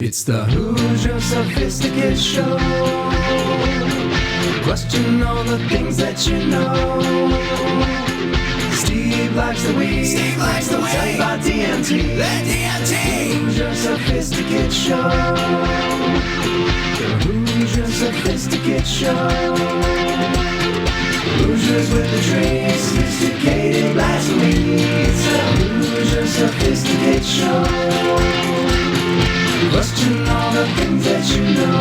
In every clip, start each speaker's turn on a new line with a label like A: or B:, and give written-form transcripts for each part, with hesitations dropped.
A: It's the Hoosier Sophisticate Show. Question all the things that you know. Steve likes the weed.
B: Steve likes the weed.
A: Tell you about DMT.
B: The DMT.
A: Hoosier Sophisticate Show. The Hoosier Sophisticate Show. Hoosiers with the trade, sophisticated blasphemy. It's the Hoosier Sophisticate Show. Question all the things that you know.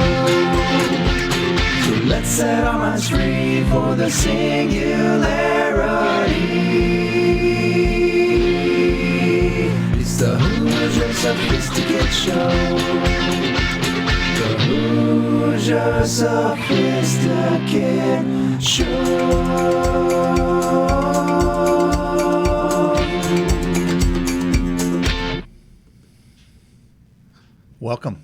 A: So let's set our minds free for the singularity. It's the Hoosier Sophisticate Show. The Hoosier Sophisticate Show.
C: Welcome,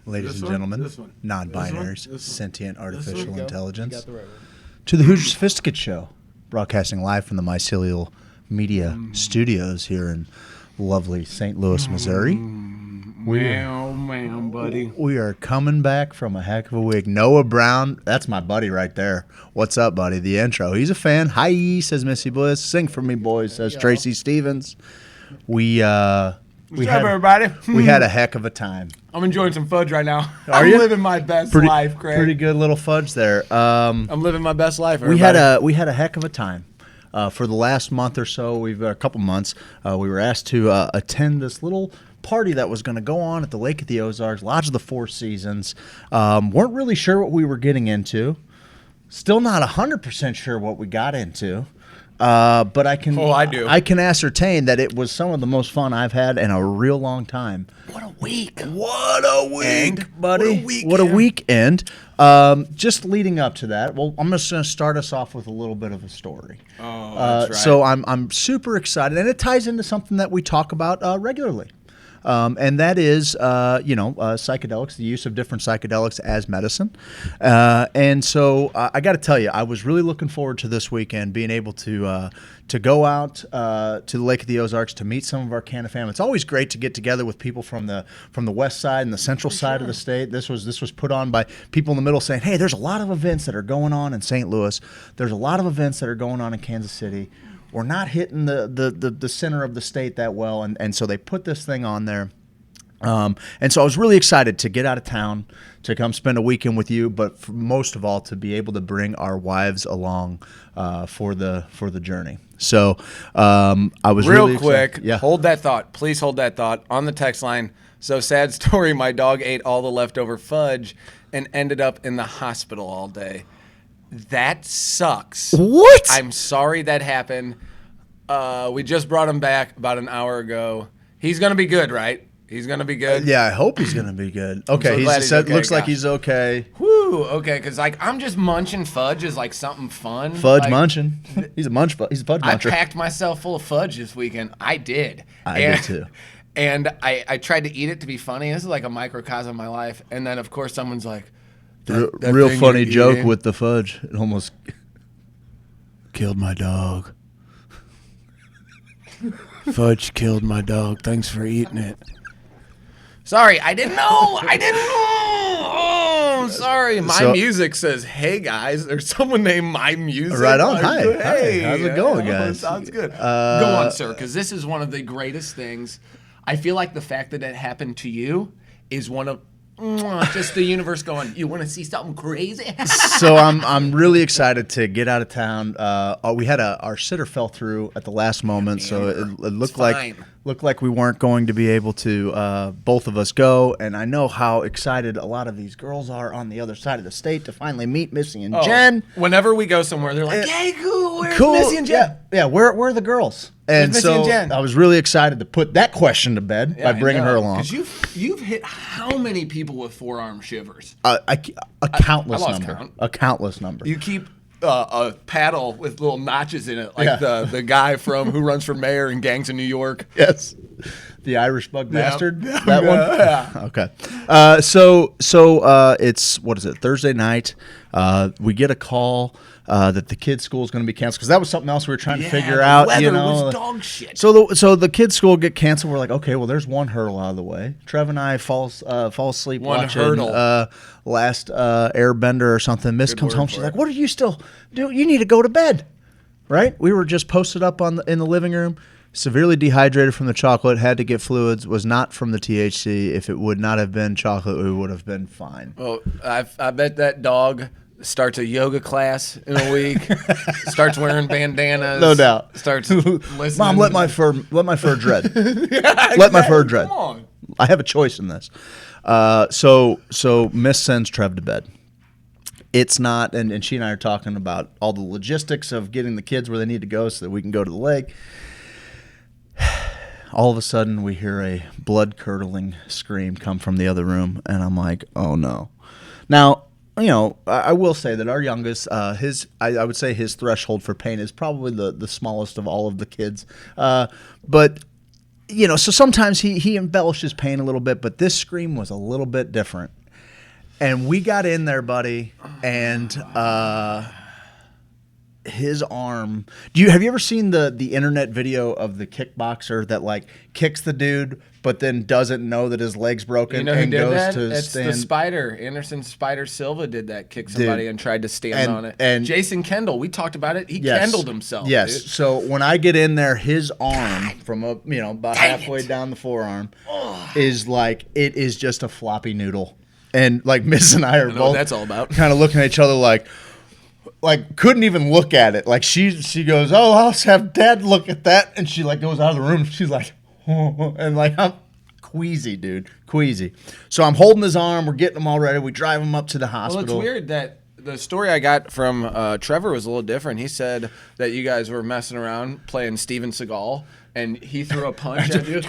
C: ladies and gentlemen, non-binaries,
D: This
C: sentient artificial
D: Go.
C: intelligence,
D: You got the right one.
C: to the Hoosier Sophisticate Show, broadcasting live from the Mycelial Media Studios here in lovely St. Louis, Missouri.
D: Man, buddy.
C: We are coming back from a heck of a week. Noah Brown, that's my buddy right there. What's up, buddy? The intro. He's a fan. Hi, says Missy Bliss. Sing for me, boys, says Tracy Stevens. We
D: What's up, everybody?
C: we had a heck of a time.
D: I'm enjoying some fudge right now.
C: Are
D: I'm
C: you?
D: living my best life, Craig.
C: Pretty good little fudge there.
D: I'm living my best life.
C: We had
D: Everybody.
C: a heck of a time. For the last month or so, we've a couple months, we were asked to attend this little party that was going to go on at the Lake of the Ozarks, Lodge of the Four Seasons. Weren't really sure what we were getting into. Still not 100% sure what we got into. But I can
D: I do.
C: I can ascertain that it was some of the most fun I've had in a real long time.
D: What a week.
C: What a week, buddy.
D: What a weekend.
C: Just leading up to that, well, I'm just going to start us off with a little bit of a story.
D: Oh, that's right.
C: So I'm super excited, and it ties into something that we talk about regularly. And that is, psychedelics, the use of different psychedelics as medicine. And so I got to tell you, I was really looking forward to this weekend, being able to go out to the Lake of the Ozarks to meet some of our Canna fam. It's always great to get together with people from the west side and the central side of the state. This was put on by people in the middle saying, hey, there's a lot of events that are going on in St. Louis. There's a lot of events that are going on in Kansas City. We're not hitting the center of the state that well, and so they put this thing on there. And so I was really excited to get out of town, to come spend a weekend with you, but most of all, to be able to bring our wives along for the journey. So I was
D: Real
C: really
D: quick,
C: excited. Yeah.
D: hold that thought. Please hold that thought on the text line. So sad story, my dog ate all the leftover fudge and ended up in the hospital all day. That sucks.
C: What?
D: I'm sorry that happened. We just brought him back about an hour ago. He's going to be good, right? He's going to be good?
C: Yeah, I hope he's going to be good. Okay,
D: so glad he's okay,
C: looks like
D: gosh.
C: he's okay.
D: Whew, okay, because I'm just munching fudge is like something fun.
C: Fudge munching. He's a fudge
D: I
C: muncher.
D: packed myself full of fudge this weekend. I did.
C: I did too.
D: And I tried to eat it to be funny. This is like a microcosm of my life. And then, of course, someone's like, that
C: Real
D: thing
C: funny
D: you're
C: joke
D: eating-
C: with the fudge. It almost killed my dog.
D: Fudge killed my dog. Thanks for eating it. Sorry, I didn't know. Oh, sorry. My music says, hey, guys, there's someone named My Music.
C: Right on.
D: Like,
C: Hi.
D: Hey.
C: How's it going,
D: Oh,
C: guys?
D: sounds good. Go on, sir, because this is one of the greatest things. I feel like the fact that it happened to you is one of just the universe going, you want to see something crazy?
C: So I'm really excited to get out of town. We had our sitter fell through at the last moment, so it looked like we weren't going to be able to both of us go. And I know how excited a lot of these girls are on the other side of the state to finally meet Missy and Jen.
D: Whenever we go somewhere, they're like, hey, cool, where's
C: Cool.
D: Missy and Jen?
C: Yeah. Where are the girls? And
D: Missy
C: so
D: and Jen?
C: I was really excited to put that question to bed by bringing her along.
D: Because you've hit how many people with forearm shivers?
C: A countless
D: I lost
C: number.
D: count.
C: A countless number.
D: You keep a paddle with little notches in it, like the guy from who runs for mayor in Gangs in New York.
C: Yes. The Irish Bug Bastard? That one?
D: Yeah.
C: Okay. So it's, what is it, Thursday night. We get a call that the kids' school is going to be canceled because that was something else we were trying to figure
D: the
C: out.
D: weather
C: You know,
D: was dog shit.
C: So the kids' school get canceled. We're like, okay, well, there's one hurdle out of the way. Trev and I fall asleep
D: One
C: watching
D: hurdle.
C: Last Airbender or something. Miss comes
D: word
C: home.
D: for
C: She's
D: it.
C: like, what are you still doing? You need to go to bed. Right? We were just posted up in the living room. Severely dehydrated from the chocolate, had to get fluids, was not from the THC. If it would not have been chocolate, we would have been fine.
D: Well, I bet that dog starts a yoga class in a week, starts wearing bandanas.
C: No doubt.
D: Starts listening.
C: Mom, let my fur dread. Let my fur dread.
D: Come on.
C: I have a choice in this. So Miss sends Trev to bed. It's not, and she and I are talking about all the logistics of getting the kids where they need to go so that we can go to the lake. All of a sudden, we hear a blood-curdling scream come from the other room, and I'm like, oh, no. Now, you know, I will say that our youngest, I would say his threshold for pain is probably the smallest of all of the kids. But, you know, so sometimes he embellishes pain a little bit, but this scream was a little bit different. And we got in there, buddy, and his arm. Have you ever seen the internet video of the kickboxer that like kicks the dude, but then doesn't know that his leg's broken
D: You know who
C: and
D: did
C: goes
D: that?
C: to
D: It's
C: stand?
D: the Spider. Anderson Spider Silva did that. Kicked somebody and tried to stand on it.
C: And
D: Jason Kendall, we talked about it. He
C: Yes.
D: kendalled himself.
C: Yes.
D: Dude.
C: So when I get in there, his arm from about halfway down the forearm is like it is just a floppy noodle, and like Miss and I are
D: know what
C: both
D: that's all about.
C: kind of looking at each other like couldn't even look at it. Like she goes, oh, I'll have Dad look at that, and she like goes out of the room. She's like, oh, and like I'm queasy, dude, queasy. So I'm holding his arm. We're getting him all ready. We drive him up to the
D: Well,
C: hospital.
D: it's weird that the story I got from Trevor was a little different. He said that you guys were messing around playing Steven Seagal, and he threw a punch at you.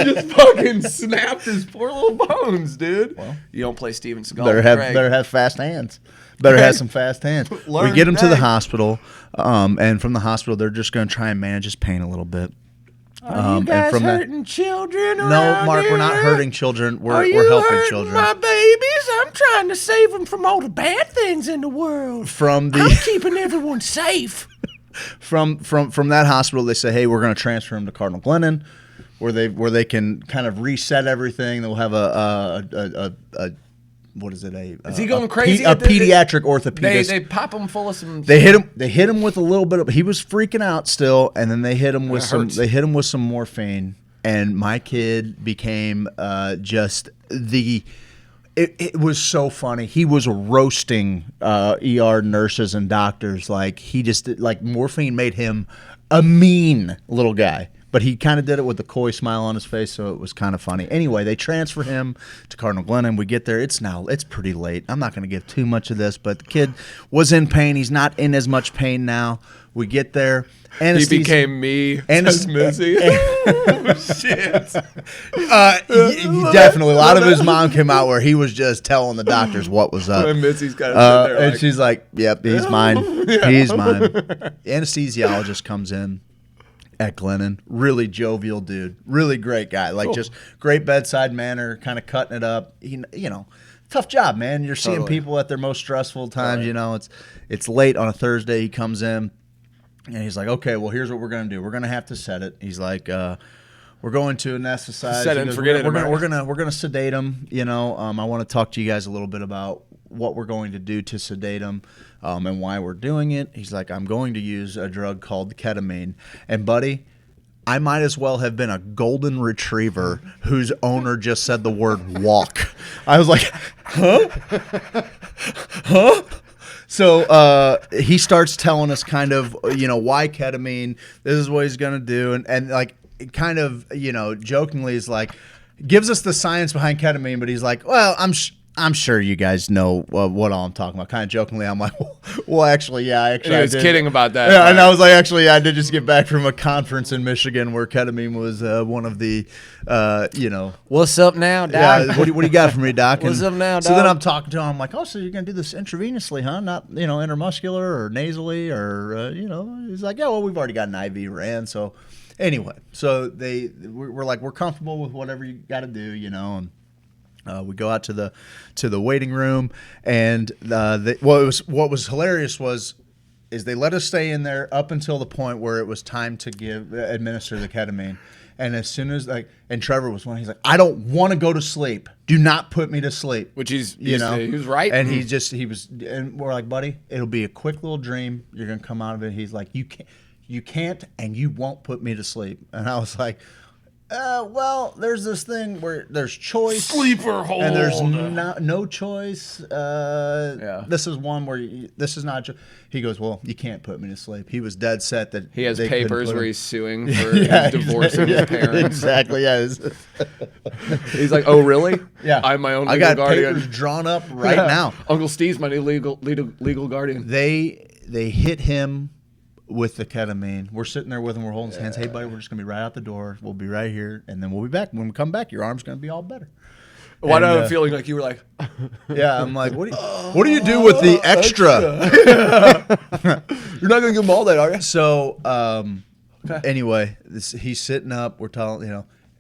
D: Just fucking snapped his poor little bones, dude. Well, you don't play Steven Seagal.
C: Better have fast hands. Better have some fast hands.
D: Learn
C: We get him to the
D: today.
C: hospital, and from the hospital, they're just going to try and manage his pain a little bit.
D: Are you guys
C: from that-
D: hurting children
C: No,
D: around
C: Mark, we're not
D: here?
C: hurting children.
D: Are
C: We're
D: you
C: helping
D: hurting
C: children.
D: my babies? I'm trying to save them from all the bad things in the world.
C: From
D: I'm
C: the
D: keeping everyone safe.
C: from that hospital, they say, hey, we're going to transfer him to Cardinal Glennon, where they can kind of reset everything. They'll have a what is it?
D: Is he going crazy?
C: A pediatric orthopedist.
D: They pop him full of some.
C: They hit him with a little bit of. He was freaking out still, and then they hit him with some.
D: hurts.
C: They hit him with some morphine, and my kid became just the. It was so funny. He was roasting ER nurses and doctors. Like he just like morphine made him a mean little guy. But he kind of did it with a coy smile on his face, so it was kind of funny. Anyway, they transfer him to Cardinal Glennon. We get there. It's pretty late. I'm not going to give too much of this, but the kid was in pain. He's not in as much pain now. We get there.
D: He became me. Says Missy. Oh, shit.
C: Definitely. A lot of his mom came out where he was just telling the doctors what was up.
D: And Missy's kind of sitting there
C: and
D: like,
C: she's like, yep, he's mine. He's mine. Anesthesiologist comes in at Glennon. Really jovial dude. Really great guy. Like just great bedside manner, kind of cutting it up. Tough job, man. You're seeing people at their most stressful times. You know, it's late on a Thursday. He comes in and he's like, okay, well, here's what we're going to do. We're going to have to set it. He's like, we're going to anesthetize.
D: Set it and forget it,
C: We're
D: America.
C: gonna sedate him. I want to talk to you guys a little bit about what we're going to do to sedate him and why we're doing it. He's like, I'm going to use a drug called ketamine. And buddy, I might as well have been a golden retriever whose owner just said the word walk. I was like, huh? Huh? So he starts telling us kind of, why ketamine, this is what he's going to do. And like, kind of, jokingly is like, gives us the science behind ketamine, but he's like, well, I'm sure you guys know what all I'm talking about. Kind of jokingly, I'm like, well, actually, yeah.
D: He was kidding about that.
C: Yeah, and I was like, actually, I did just get back from a conference in Michigan where ketamine was one of the,
D: What's up now, Doc?
C: yeah, what do you got for me, Doc?
D: What's up now,
C: So then
D: dog?
C: I'm talking to him. I'm like, oh, so you're going to do this intravenously, huh? Not, intramuscular or nasally or, he's like, yeah, well, we've already got an IV ran. So Anyway, so we're like, we're comfortable with whatever you got to do, you know, and we go out to the waiting room, and what was hilarious is they let us stay in there up until the point where it was time to administer the ketamine. And as soon as and Trevor was one, he's like, I don't want to go to sleep. Do not put me to sleep.
D: Which he was right.
C: And and we're like, buddy, it'll be a quick little dream. You're gonna come out of it. He's like, you can't, and you won't put me to sleep. And I was like, well, there's this thing where there's choice,
D: sleeper hold,
C: and there's no choice. This is one where this is not. He goes, well, you can't put me to sleep. He was dead set that
D: he has papers where he's suing for divorcing his parents.
C: Exactly. Yeah.
D: He's like, oh, really?
C: Yeah.
D: I'm my own
C: I
D: legal
C: got
D: guardian.
C: papers drawn up right now.
D: Uncle Steve's my new legal guardian.
C: They hit him with the ketamine. We're sitting there with him. We're holding his hands. Hey, buddy, we're just going to be right out the door. We'll be right here, and then we'll be back. When we come back, your arm's going to be all better.
D: Why do I have a feeling like you were like...
C: Yeah, I'm like, what do you do with the extra?
D: You're not going to give him all that, are you?
C: So, anyway, he's sitting up. We're telling,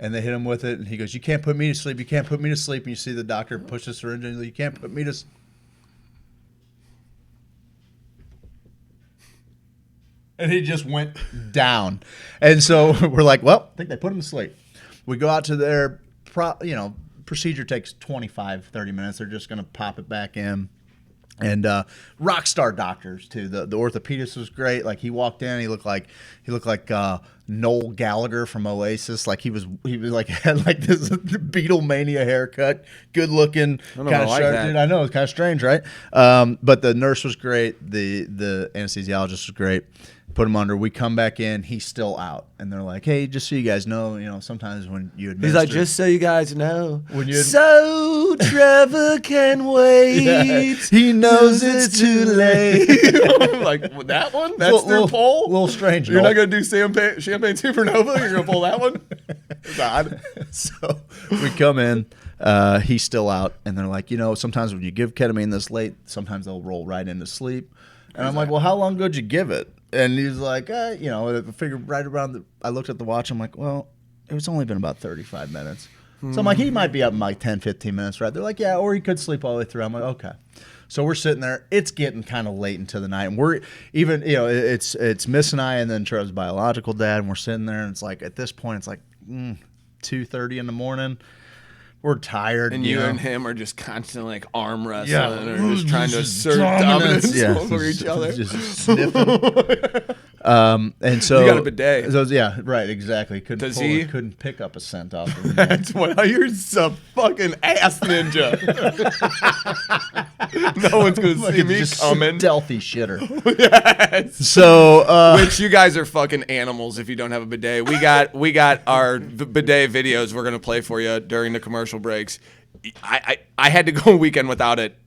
C: and they hit him with it, and he goes, you can't put me to sleep. You can't put me to sleep. And you see the doctor push the syringe, and you can't put me to sleep. And he just went down. And so we're like, well, I think they put him to sleep. We go out to their, procedure takes 25, 30 minutes. They're just going to pop it back in. And rock star doctors, too. The orthopedist was great. Like, he walked in, he looked like Noel Gallagher from Oasis. Like, he was like, had like this Beatlemania haircut, good looking, kind of sharp dude. I know, it's kind of strange, right? But the nurse was great. The anesthesiologist was great. Put him under. We come back in. He's still out, and they're like, "Hey, just so you guys know, sometimes when you administer."
D: He's like, "Just so you guys know." So Trevor can wait.
C: Yeah. He knows it's too late.
D: Like that one. That's their poll.
C: A little strange.
D: You're not gonna do Champagne Supernova. You're gonna pull that one.
C: God. So we come in. He's still out, and they're like, sometimes when you give ketamine this late, sometimes they'll roll right into sleep. And I'm like, well, how long ago did you give it? And he's like, I figured right around I looked at the watch. I'm like, well, it was only been about 35 minutes. So I'm like, he might be up in like 10, 15 minutes, right? They're like, yeah, or he could sleep all the way through. I'm like, okay. So we're sitting there. It's getting kind of late into the night. And we're even, it's Miss and I and then Trev's biological dad. And we're sitting there. And it's like, at this point, it's like 2:30 in the morning. We're tired.
D: And you and him are just constantly like arm wrestling or just trying to assert dominance over each other.
C: Just sniffing. And so
D: you got a bidet.
C: So, yeah, right, exactly. Couldn't pick up a scent off of him.
D: That's why you're a fucking ass ninja. No one's gonna see me coming.
C: Stealthy shitter.
D: Yes.
C: So,
D: which you guys are fucking animals if you don't have a bidet. We got our bidet videos we're gonna play for you during the commercial breaks. I had to go a weekend without it.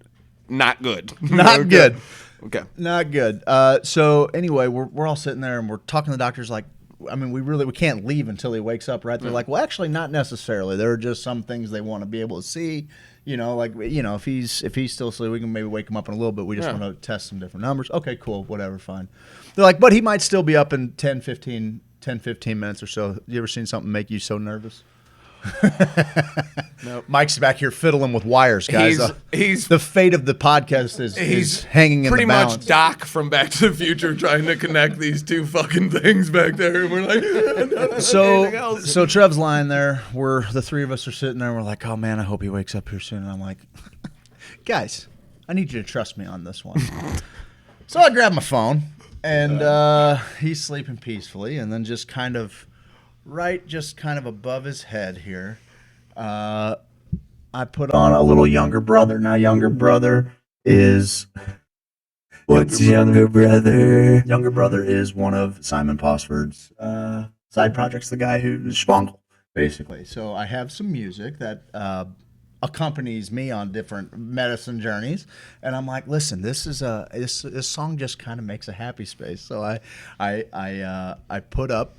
D: Not good.
C: Not good.
D: Okay.
C: Not good. So anyway, we're all sitting there and we're talking to the doctors like, I mean, we can't leave until he wakes up, right? They're like, well, actually, not necessarily. There are just some things they want to be able to see. If he's still asleep, we can maybe wake him up in a little bit. We just want to test some different numbers. Okay, cool, whatever, fine. They're like, but he might still be up in 10, 15 minutes or so. You ever seen something make you so nervous?
D: Nope.
C: Mike's back here fiddling with wires, guys.
D: He's
C: the fate of the podcast is hanging in the balance.
D: Pretty much Doc from Back to the Future trying to connect these two fucking things back there, and we're like,
C: so Trev's lying there. The three of us are sitting there. And we're like, oh man, I hope he wakes up here soon. And I'm like, guys, I need you to trust me on this one. So I grab my phone, and he's sleeping peacefully, and then just kind of above his head here, I put on a little Younger Brother. Now, Younger Brother is...
A: What's Younger Brother?
C: Younger Brother is one of Simon Posford's side projects, the guy who's Shpongling, basically. So I have some music that accompanies me on different medicine journeys, and I'm like, listen, this song just kind of makes a happy space. So I put up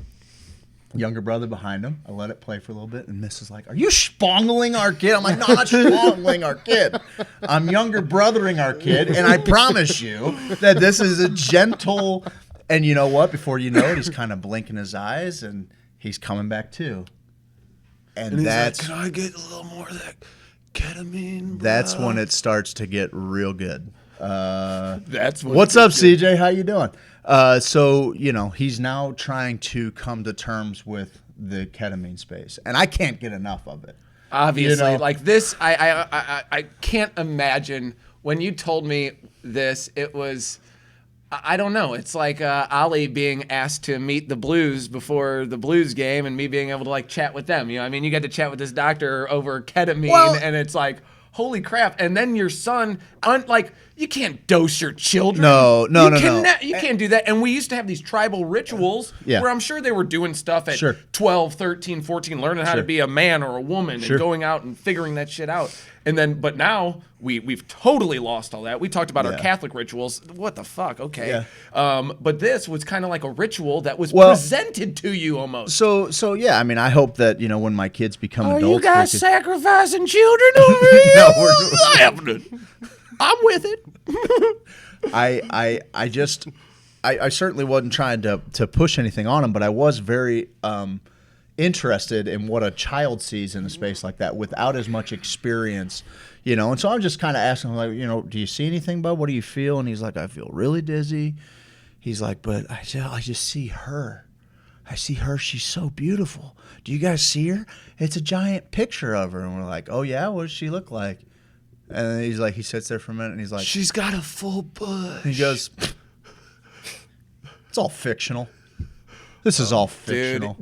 C: Younger Brother behind him. I let it play for a little bit, and Miss is like, are you Shpongling our kid? I'm like, no, I'm not Shpongling our kid. I'm Younger Brothering our kid, and I promise you that this is a gentle, and you know what? Before you know it, he's kind of blinking his eyes, and he's coming back too. And
D: he's
C: that's
D: like, can I get a little more of that ketamine?
C: that's
D: bro?"
C: when it starts to get real good.
D: That's when
C: What's
D: it
C: up,
D: gets good.
C: CJ? How you doing? So he's now trying to come to terms with the ketamine space, and I can't get enough of it.
D: Obviously,
C: You know?
D: like this, I can't imagine when you told me this. It was, I don't know. It's like Ollie being asked to meet the Blues before the Blues game, and me being able to like chat with them. I mean, you got to chat with this doctor over ketamine,
C: Well-
D: and it's like, holy crap! And then your son, like, you can't dose your children.
C: No.
D: You can't do that. And we used to have these tribal rituals
C: Yeah.
D: where I'm sure they were doing stuff at
C: Sure.
D: 12, 13, 14, learning how to
C: Sure.
D: be a man or a woman
C: Sure.
D: and going out and figuring that shit out. And then, but now we've totally lost all that. We talked about our
C: Yeah.
D: Catholic rituals. What the fuck? Okay.
C: Yeah.
D: But this was kind of like a ritual that was
C: Well-
D: presented to you almost.
C: So yeah. I mean, I hope that when my kids become
D: Are
C: adults,
D: you guys
C: they could-
D: sacrificing children over here?
C: No, we're-
D: happening. I'm with it.
C: I certainly wasn't trying to push anything on him, but I was very interested in what a child sees in a space like that without as much experience, And so I'm just kind of asking him, like, do you see anything, bud? What do you feel? And he's like, I feel really dizzy. He's like, but I just see her. I see her. She's so beautiful. Do you guys see her? It's a giant picture of her. And we're like, oh, yeah? What does she look like? And then he sits there for a minute, and he's like,
D: She's got a full bush.
C: he goes, it's all fictional. This is all fictional.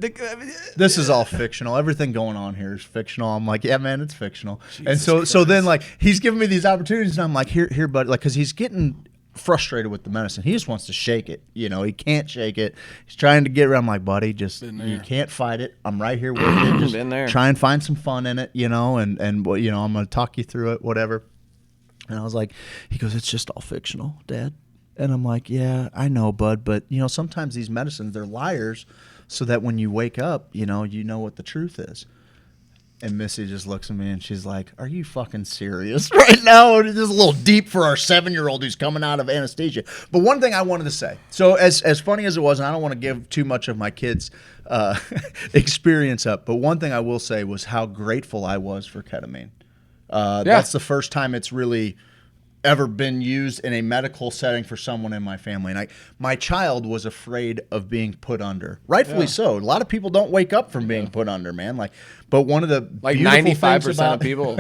C: This is all fictional. Everything going on here is fictional. I'm like, yeah, man, it's fictional. And so then, like, he's giving me these opportunities, and I'm like, here, buddy, like, because he's getting frustrated with the medicine. He just wants to shake it. He can't shake it. He's trying to get around. I'm like, buddy, just you can't fight it. I'm right here with you. Just
D: Been there.
C: try and find some fun in it, and I'm going to talk you through it, whatever. And I was like, he goes, it's just all fictional, Dad. And I'm like, yeah, I know, bud, but sometimes these medicines, they're liars, so that when you wake up, you know what the truth is. And Missy just looks at me and she's like, are you fucking serious right now? This is a little deep for our 7-year-old who's coming out of anesthesia. But one thing I wanted to say, so as funny as it was, and I don't want to give too much of my kids' experience up, but one thing I will say was how grateful I was for ketamine. That's the first time it's really ever been used in a medical setting for someone in my family. And my child was afraid of being put under. Rightfully so. A lot of people don't wake up from being put under, man. But one of the
D: Like
C: beautiful
D: 95%
C: things about,
D: of people.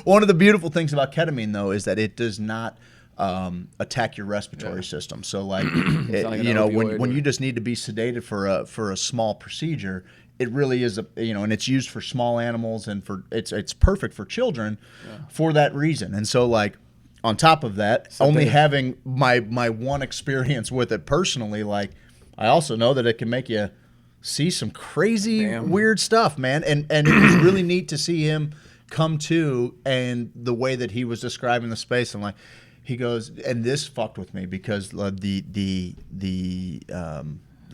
C: one of the beautiful things about ketamine, though, is that it does not attack your respiratory system. So, like,
D: like an opioid
C: when
D: or-
C: you just need to be sedated for a small procedure, it really is and it's used for small animals and it's perfect for children for that reason. And so, like, on top of that, only having my one experience with it personally, like, I also know that it can make you see some crazy weird stuff, man. And it was really neat to see him come to, and the way that he was describing the space. And like, he goes, and this fucked with me because the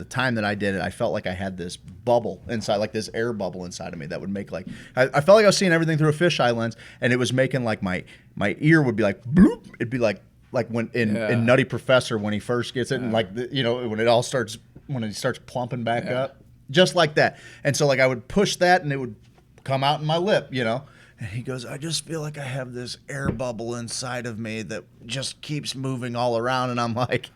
C: time that I did it, I felt like I had this bubble inside, like this air bubble inside of me that would make like, I felt like I was seeing everything through a fisheye lens, and it was making like my ear would be like, bloop. It'd be like when in Nutty Professor when he first gets it, and like when it starts plumping back up, just like that. And so like I would push that, and it would come out in my lip, And he goes, I just feel like I have this air bubble inside of me that just keeps moving all around, and I'm like,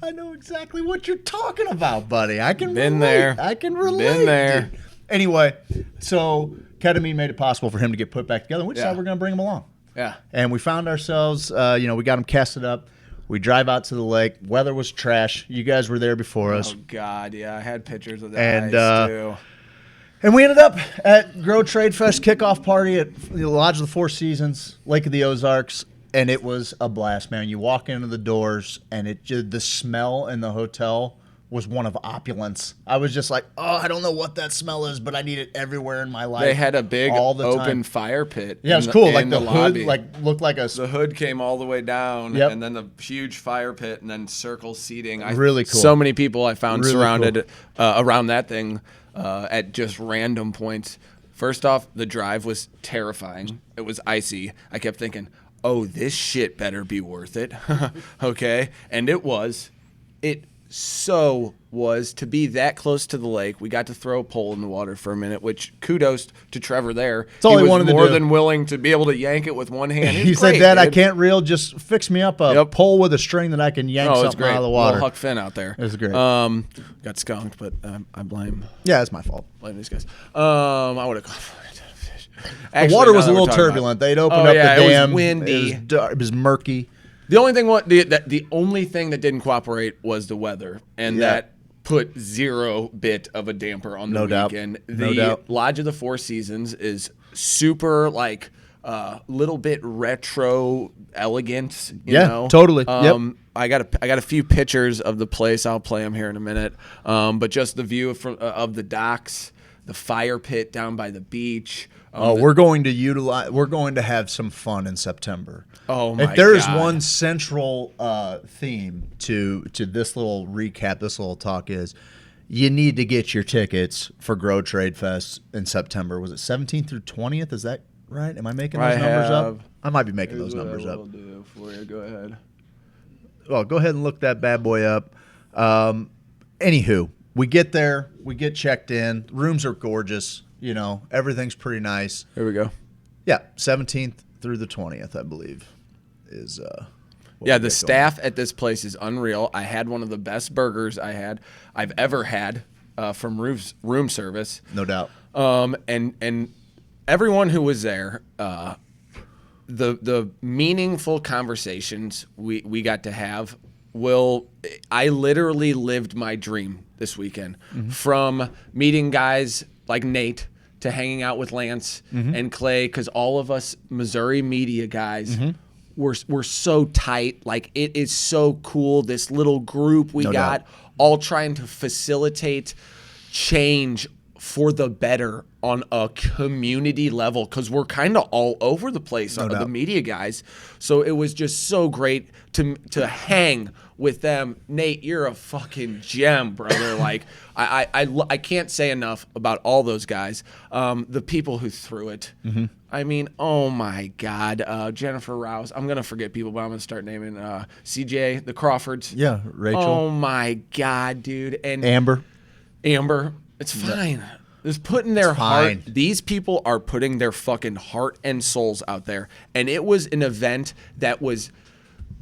C: I know exactly what you're talking about, buddy. I can
D: Been
C: relate.
D: there.
C: I can relate.
D: Been there.
C: Dude. Anyway, so ketamine made it possible for him to get put back together. We decided we're going to bring him along.
D: Yeah.
C: And we found ourselves, we got him casted up. We drive out to the lake. Weather was trash. You guys were there before us.
D: Oh, God, yeah. I had pictures of that
C: And,
D: ice, too.
C: And we ended up at Grow Tradefest kickoff party at the Lodge of the Four Seasons, Lake of the Ozarks. And it was a blast, man. You walk into the doors, and the smell in the hotel was one of opulence. I was just like, oh, I don't know what that smell is, but I need it everywhere in my life.
D: They had a big
C: all the
D: open
C: time.
D: fire pit.
C: Yeah, it was cool. Like
D: in
C: the hood,
D: lobby.
C: looked like a.
D: The hood came all the way down,
C: Yep.
D: and then the huge fire pit, and then circle seating.
C: Really cool.
D: So many people I found
C: Really
D: surrounded around that thing at just random points. First off, the drive was terrifying. It was icy. I kept thinking, oh, this shit better be worth it. Okay? And it was. It was to be that close to the lake. We got to throw a pole in the water for a minute, which kudos to Trevor there.
C: all he
D: was
C: wanted to
D: more
C: do.
D: than willing to be able to yank it with one hand.
C: He
D: It's
C: said,
D: great,
C: "Dad, I
D: dude."
C: can't reel. Just fix me up a pole with a string that I can yank
D: Oh, it's
C: something
D: great.
C: out of the water."
D: Little Huck Finn out there.
C: It was great.
D: Got skunked, but I blame
C: It's my fault.
D: these guys. I would have gone for a ton of fish. Actually,
C: The water
D: now
C: was a
D: that we're
C: little
D: talking about-
C: turbulent. They'd opened
D: Oh,
C: up
D: yeah,
C: the
D: it was
C: dam.
D: windy.
C: It was murky.
D: The only thing the only thing that didn't cooperate was the weather, and that put zero bit of a damper on the
C: No doubt.
D: weekend.
C: No
D: The
C: doubt.
D: Lodge of the Four Seasons is super little bit retro elegant. You know?
C: Totally. Yep.
D: I got a few pictures of the place. I'll play them here in a minute. But just the view of the docks, the fire pit down by the beach.
C: We're going to have some fun in September.
D: Oh my
C: If there is
D: God.
C: one central theme to this little recap, this little talk is, you need to get your tickets for Grow Tradefest in September. Was it 17th through 20th? Is that right? Am I making those numbers up? I might be making those numbers up.
D: Do for you. Go ahead.
C: Well, go ahead and look that bad boy up. Anywho, we get there, we get checked in. Rooms are gorgeous. You know, everything's pretty nice.
D: Here we go.
C: Yeah, 17th through the 20th, I believe, is. What
D: Yeah,
C: we
D: the
C: got
D: staff at this place is unreal. I had one of the best burgers I've ever had from room service.
C: going. No doubt.
D: And everyone who was there, the meaningful conversations we got to have. I literally lived my dream this weekend, from meeting guys like Nate to hanging out with Lance and Clay, because all of us Missouri media guys we're so tight. Like, it is so cool. This little group we
C: No
D: got,
C: doubt.
D: all trying to facilitate change for the better on a community level, because we're kind of all over the place, the
C: doubt.
D: media guys. So it was just so great to hang with them. Nate, you're a fucking gem, brother. Like, I can't say enough about all those guys. The people who threw it. I mean, oh my God, Jennifer Rouse. I'm gonna forget people, but I'm gonna start naming CJ, the Crawfords.
C: Yeah, Rachel.
D: Oh my God, dude. And
C: Amber.
D: It's fine. It's putting their heart.
C: fine.
D: These people are putting their fucking heart and souls out there. And it was an event that was,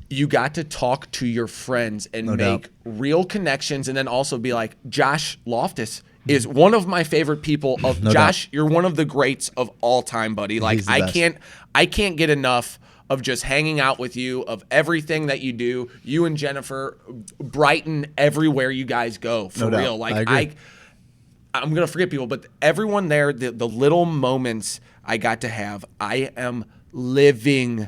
D: you got to talk to your friends and
C: No
D: make
C: doubt.
D: real connections, and then also be like, Josh Loftus is one of my favorite people.
C: No
D: Josh, you're one of the greats of all time, buddy. Like,
C: He's the best.
D: I can't get enough of just hanging out with you, of everything that you do. You and Jennifer brighten everywhere you guys go, for
C: No doubt.
D: real. Like,
C: I agree.
D: I'm going to forget people, but everyone there, the little moments I got to have, I am living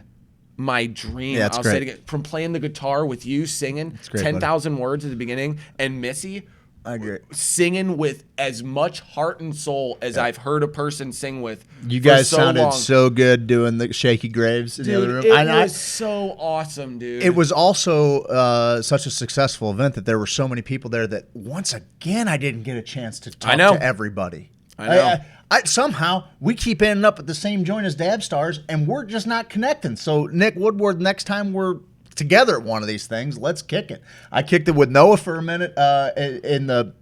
D: my dream.
C: Yeah, it's
D: I'll
C: great.
D: say it again, from playing the guitar with you singing
C: great, buddy.
D: 10,000 words at the beginning, and Missy
C: I agree.
D: singing with as much heart and soul as I've heard a person sing with.
C: You
D: for
C: guys
D: so
C: sounded
D: long.
C: so good doing the shaky graves in the other
D: Dude,
C: room.
D: it
C: And
D: was so awesome, dude.
C: it was also such a successful event that there were so many people there that, once again, I didn't get a chance to talk
D: know.
C: to everybody.
D: I know.
C: Somehow we keep ending up at the same joint as Dab Stars, and we're just not connecting. So, Nick Woodward, next time we're together at one of these things, let's kick it. I kicked it with Noah for a minute. The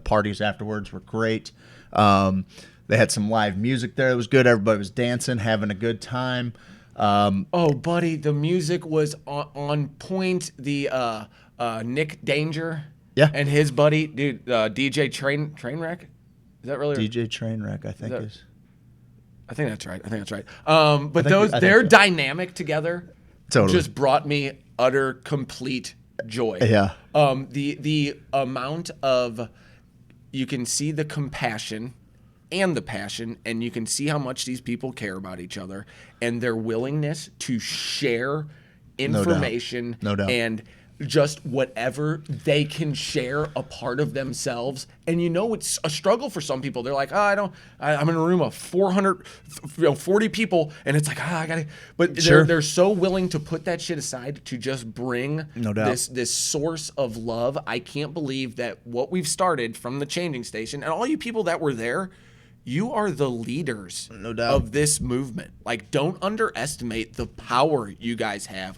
C: parties afterwards were great. They had some live music there. It was good. Everybody was dancing, having a good time.
D: Oh, buddy, the music was on point. The Nick Danger,
C: Yeah.
D: and his buddy, dude, DJ Trainwreck. Is that really?
C: DJ Trainwreck, I think is.
D: I think that's right. But
C: I think
D: their
C: so.
D: dynamic together
C: Totally.
D: just brought me utter complete joy.
C: Yeah.
D: The amount of, you can see the compassion and the passion, and you can see how much these people care about each other and their willingness to share information
C: No doubt.
D: and just whatever they can share a part of themselves. And it's a struggle for some people. They're like, I'm in a room of 440 people, and it's like, I gotta, but
C: Sure.
D: they're so willing to put that shit aside to just bring
C: No doubt.
D: this source of love. I can't believe that what we've started from the changing station, and all you people that were there, you are the leaders
C: No doubt.
D: of this movement. Like, don't underestimate the power you guys have.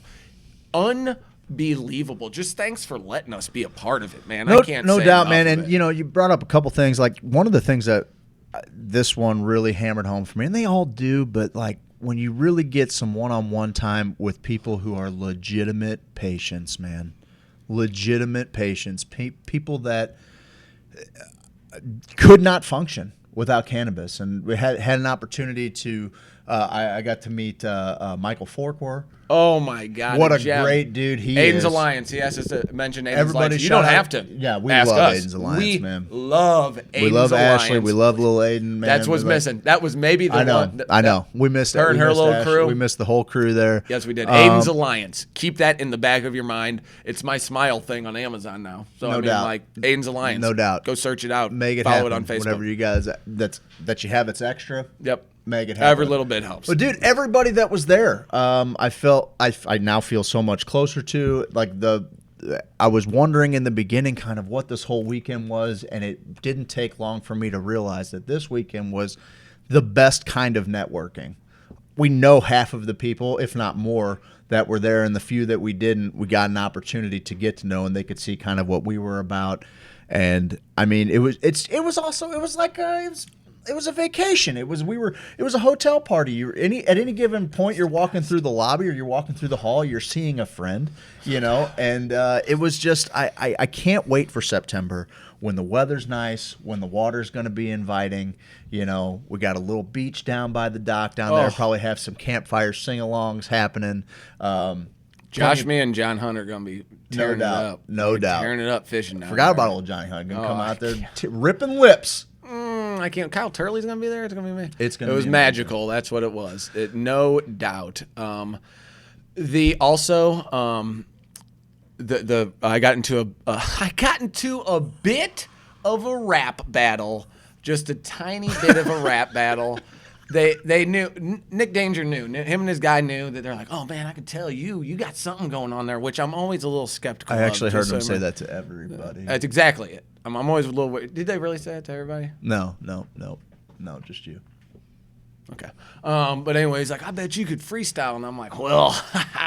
D: unbelievable. Just thanks for letting us be a part of it, man.
C: No,
D: I can't
C: no
D: say
C: doubt,
D: enough
C: man.
D: of
C: And
D: it.
C: you know, you brought up a couple things. Like one of the things that this one really hammered home for me, and they all do, but like when you really get some one-on-one time with people who are legitimate patients, man, legitimate patients, people that could not function without cannabis, and we had an opportunity to. I got to meet Michael Forquer.
D: Oh my God!
C: What a
D: gem.
C: great dude he
D: Aiden's
C: is.
D: Alliance. He asked us to mention Aiden's
C: Everybody
D: Alliance. You
C: shout
D: don't
C: out-
D: have to.
C: Yeah, we
D: ask
C: love
D: us.
C: Aiden's Alliance,
D: we
C: man.
D: love Aiden's
C: We love
D: Alliance.
C: Ashley. We love little Aiden, man.
D: That's what's
C: We love-
D: missing. That was maybe the
C: I know.
D: one.
C: I know. We missed
D: her
C: we
D: and her
C: missed
D: little
C: Ashley.
D: crew.
C: We missed the whole crew there.
D: Yes, we did. Aiden's Alliance. Keep that in the back of your mind. It's my smile thing on Amazon now. So
C: No
D: I mean,
C: doubt.
D: like Aiden's Alliance.
C: No doubt.
D: Go search it out.
C: Make it
D: Follow
C: happen.
D: it on Facebook.
C: Whatever you guys that you have, it's extra.
D: Yep.
C: Make it happen.
D: Every little bit helps.
C: But dude, everybody that was there, I now feel so much closer to. Like I was wondering in the beginning kind of what this whole weekend was, and it didn't take long for me to realize that this weekend was the best kind of networking. We know half of the people, if not more, that were there, and the few that we didn't, we got an opportunity to get to know, and they could see kind of what we were about. And I mean, it was a vacation. It was a hotel party. At any given point, you're walking through the lobby or you're walking through the hall, you're seeing a friend, you know. And it was just I can't wait for September when the weather's nice, when the water's going to be inviting. You know, we got a little beach down by the dock down there. Probably have some campfire sing-alongs happening.
D: Josh, me, and John Hunt are gonna be tearing it up.
C: No doubt.
D: Tearing it up fishing.
C: Forgot about old Johnny Hunt. Gonna come out there ripping lips.
D: I can't. Kyle Turley's gonna be there. It's gonna be me.
C: It's gonna.
D: It was
C: be
D: magical. That's what it was. No doubt. I got into a bit of a rap battle. Just a tiny bit of a rap battle. They knew. Nick Danger knew. Him and his guy knew that they're like, oh man, I can tell you got something going on there, which I'm always a little skeptical.
C: I actually heard
D: just
C: them
D: so
C: say
D: I'm-
C: that to everybody.
D: That's exactly it. I'm always a little. Did they really say it to everybody?
C: No, just you.
D: Okay. But anyway, he's like, I bet you could freestyle. And I'm like, well,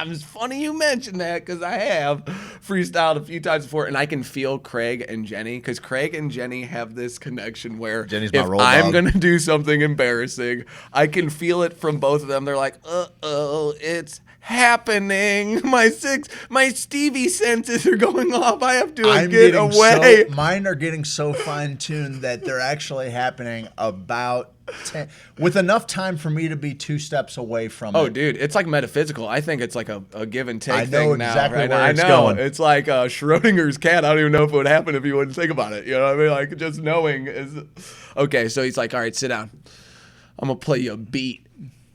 D: it's funny you mentioned that because I have freestyled a few times before. And I can feel Craig and Jenny because Craig and Jenny have this connection where
C: Jenny's my
D: if
C: roll
D: I'm
C: dog.
D: going to do something embarrassing, I can feel it from both of them. They're like, uh-oh, it's happening. My Stevie senses are going off. I have to get away.
C: Mine are getting so fine-tuned that they're actually happening about 10, with enough time for me to be 2 steps away from
D: Oh,
C: it.
D: dude, it's like metaphysical. I think it's like a give and take
C: I know
D: thing now.
C: exactly
D: Right?
C: where
D: I
C: it's
D: know.
C: going.
D: It's like Schrodinger's cat. I don't even know if it would happen if you wouldn't think about it. You know what I mean? Like just knowing is okay. So he's like, all right, sit down. I'm gonna play you a beat.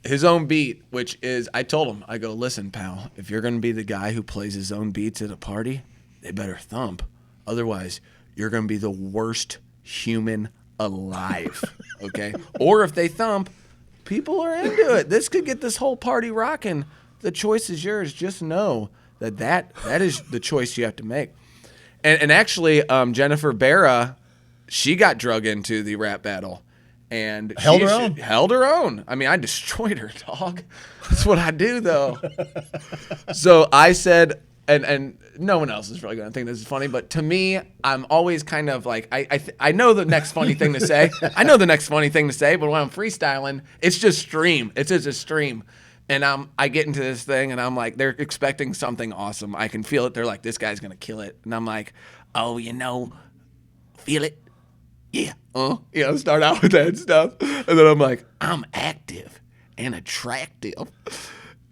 D: His own beat, which is, I told him, I go, listen, pal, if you're going to be the guy who plays his own beats at a party, they better thump. Otherwise, you're going to be the worst human alive, okay? Or if they thump, people are into it. This could get this whole party rocking. The choice is yours. Just know that is the choice you have to make. And actually, Jennifer Barra, she got drug into the rap battle. And
C: Held her own.
D: Held her own. I mean, I destroyed her, dog. That's what I do, though. So I said, and no one else is really going to think this is funny, but to me, I'm always kind of like, I know the next funny thing to say. I know the next funny thing to say, but when I'm freestyling, it's just stream. It's just a stream. And I get into this thing, and I'm like, they're expecting something awesome. I can feel it. They're like, this guy's going to kill it. And I'm like, oh, feel it. Yeah, start out with that stuff. And then I'm like, I'm active and attractive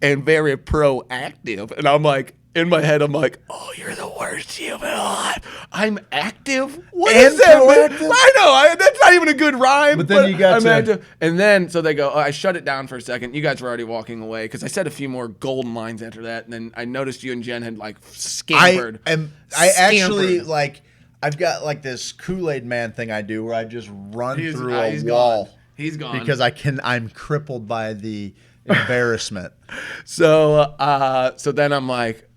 D: and very proactive. And I'm like, in my head, I'm like, oh, you're the worst human alive. I'm active? What
C: And
D: is that?
C: proactive?
D: I know. That's not even a good rhyme.
C: But then you got
D: I'm
C: to-
D: active. And then, so they go, I shut it down for a second. You guys were already walking away because I said a few more golden lines after that. And then I noticed you and Jen had like scampered.
C: I actually
D: Scampered.
C: like. I've got like this Kool-Aid Man thing I do where I just run through a
D: he's
C: wall.
D: Gone. He's gone.
C: Because I'm crippled by the embarrassment.
D: So then I'm like,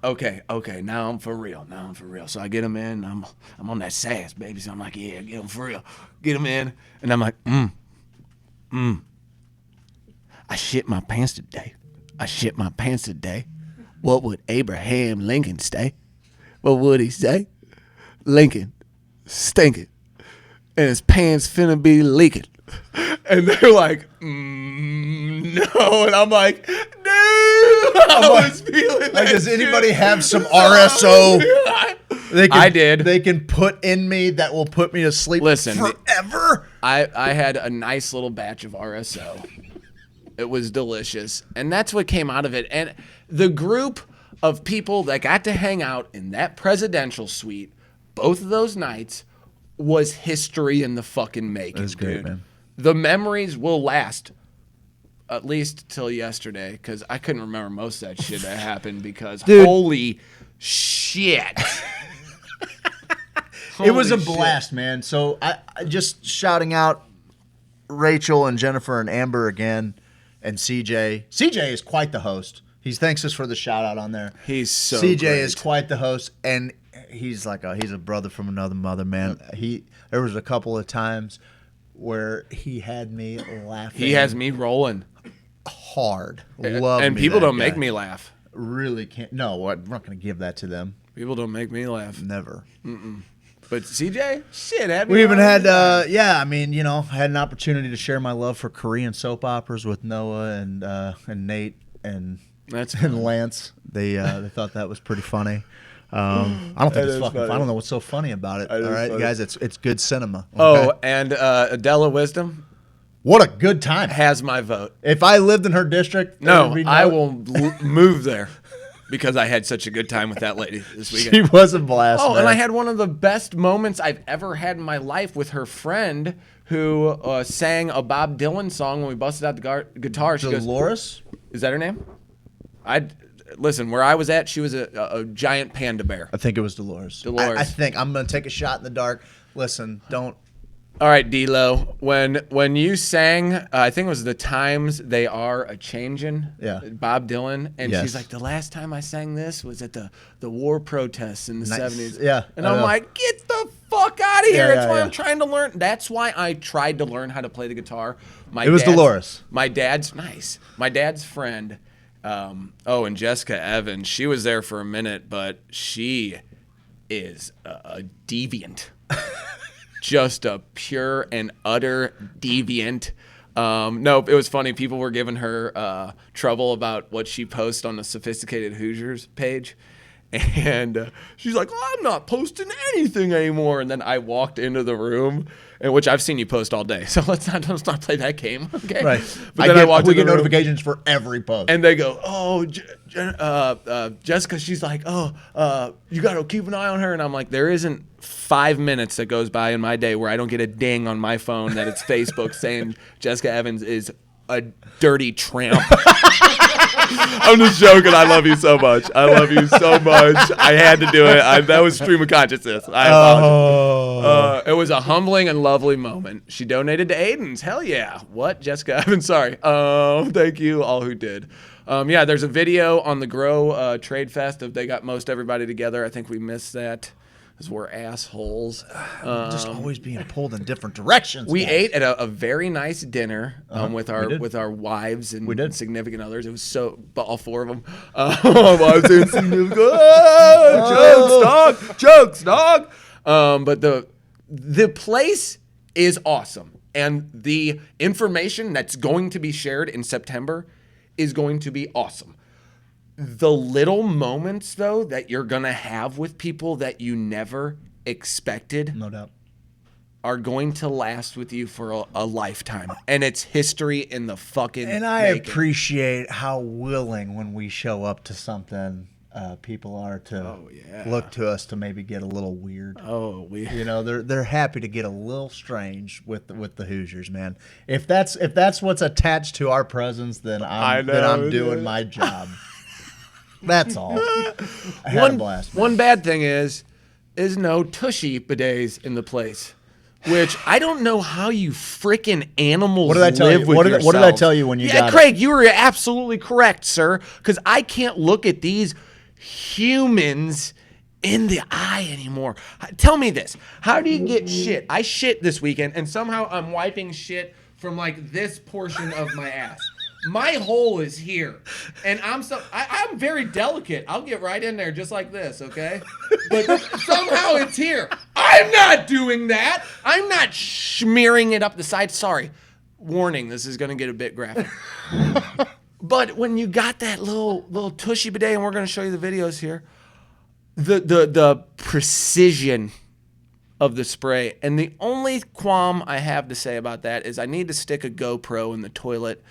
D: okay, now I'm for real. So I get him in. I'm on that sass, baby. So I'm like, yeah, get him for real. Get him in. And I'm like, I shit my pants today. what would Abraham Lincoln say? What would he say? Lincoln stinking, and his pants finna be leaking. And they're like, no. And I'm like, dude, I was feeling
C: Like,
D: that
C: does anybody
D: shit.
C: have some RSO?
D: I did.
C: They can put in me that will put me to sleep
D: Listen,
C: forever.
D: I had a nice little batch of RSO. It was delicious. And that's what came out of it. And the group of people that got to hang out in that presidential suite both of those nights was history in the fucking making.
C: It was great,
D: dude.
C: man.
D: The memories will last at least till yesterday, because I couldn't remember most of that shit that happened because holy shit.
C: It was a
D: Holy shit.
C: blast, man. So I just shouting out Rachel and Jennifer and Amber again, and CJ. CJ is quite the host. He thanks us for the shout out on there.
D: He's so
C: CJ
D: great.
C: is quite the host, and he's like he's a brother from another mother, man. There was a couple of times where he had me laughing.
D: He has me rolling.
C: hard. Love
D: and
C: me
D: people
C: that
D: don't make
C: guy.
D: me laugh.
C: Really can't. No, I'm not going to give that to them.
D: People don't make me laugh.
C: Never.
D: But CJ, shit, had me
C: We even
D: on.
C: had, I had an opportunity to share my love for Korean soap operas with Noah and Nate and Lance. They thought that was pretty funny. I don't think it's fucking. I don't know what's so funny about it. All right, guys, it's good cinema. Okay?
D: Oh, and Adela Wisdom
C: what a good time!
D: has my vote.
C: If I lived in her district, there
D: No,
C: would be
D: I will move there because I had such a good time with that lady this weekend.
C: She was a blast.
D: Oh,
C: man.
D: and I had one of the best moments I've ever had in my life with her friend who sang a Bob Dylan song when we busted out the guitar. She goes,
C: Dolores.
D: "Is that her name?" Listen. Where I was at, she was a giant panda bear.
C: I think it was Dolores.
D: Dolores.
C: I think I'm gonna take a shot in the dark. Listen, don't.
D: All right, D-Lo. When you sang, I think it was The Times They Are A-Changin',
C: Yeah.
D: Bob Dylan, and
C: Yes.
D: she's like, the last time I sang this was at the war protests in the
C: Nice.
D: 70s.
C: Yeah,
D: And
C: I
D: I'm
C: know.
D: like, get the fuck out of here.
C: Yeah,
D: That's
C: yeah,
D: why
C: yeah.
D: I'm trying to learn. That's why I tried to learn how to play the guitar.
C: It was Dolores.
D: My dad's friend, and Jessica Evans, she was there for a minute, but she is a deviant. Just a pure and utter deviant. No, it was funny. People were giving her trouble about what she posts on the Sophisticated Hoosiers page. And she's like, I'm not posting anything anymore. And then I walked into the room, which I've seen you post all day. So let's not play that game, okay?
C: Right.
D: But then I walked
C: we
D: into
C: get
D: the room,
C: notifications for every post.
D: and they go, Jessica, she's like, you got to keep an eye on her. And I'm like, there isn't 5 minutes that goes by in my day where I don't get a ding on my phone that it's Facebook saying Jessica Evans is a dirty tramp. I'm just joking. I love you so much. I had to do it. That was stream of consciousness. I apologize. It was a humbling and lovely moment. She donated to Aiden's. Hell yeah. What? Jessica Evans. Sorry. Thank you all who did. There's a video on the Grow Tradefest of they got most everybody together. I think we missed that because we're assholes.
C: Just always being pulled in different directions.
D: We
C: guys.
D: ate at a very nice dinner with
C: did.
D: our wives and
C: We did.
D: significant others. It was all four of them. Wives and significant. Jokes, dog. But the place is awesome, and the information that's going to be shared in September is going to be awesome. The little moments, though, that you're going to have with people that you never expected
C: No doubt.
D: are going to last with you for a lifetime. And it's history in the fucking
C: And I
D: making.
C: appreciate how willing when we show up to something, people are to look to us to maybe get a little weird. They're happy to get a little strange with the Hoosiers, man. If that's what's attached to our presence, then I'm doing my job. That's all. I had a blast. Man.
D: One bad thing is no tushy bidets in the place. Which I don't know how you freaking animals
C: What did I tell
D: live
C: you?
D: with
C: What did I
D: yourselves.
C: tell you when you got it?
D: Craig, you were absolutely correct, sir. Because I can't look at these humans in the eye anymore. Tell me this. How do you get shit? I shit this weekend, and somehow I'm wiping shit from like this portion of my ass. My hole is here, and I'm very delicate. I'll get right in there just like this, okay? But somehow it's here. I'm not doing that. I'm not smearing it up the side. Sorry. Warning, this is going to get a bit graphic. But when you got that little tushy bidet, and we're going to show you the videos here, the precision of the spray. And the only qualm I have to say about that is I need to stick a GoPro in the toilet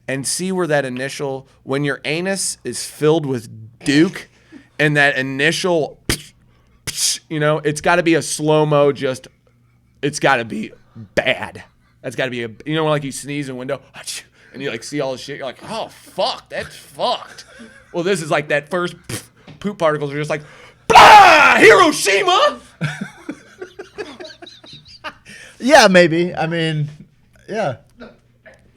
D: and see where that initial, when your anus is filled with Duke and that initial, it's got to be a slow-mo, it's got to be bad. That's got to be like you sneeze in a window and you like see all this shit. You're like, oh, fuck, that's fucked. Well, this is like that first poop particles are just like, blah, Hiroshima.
C: Yeah, maybe. I mean, yeah.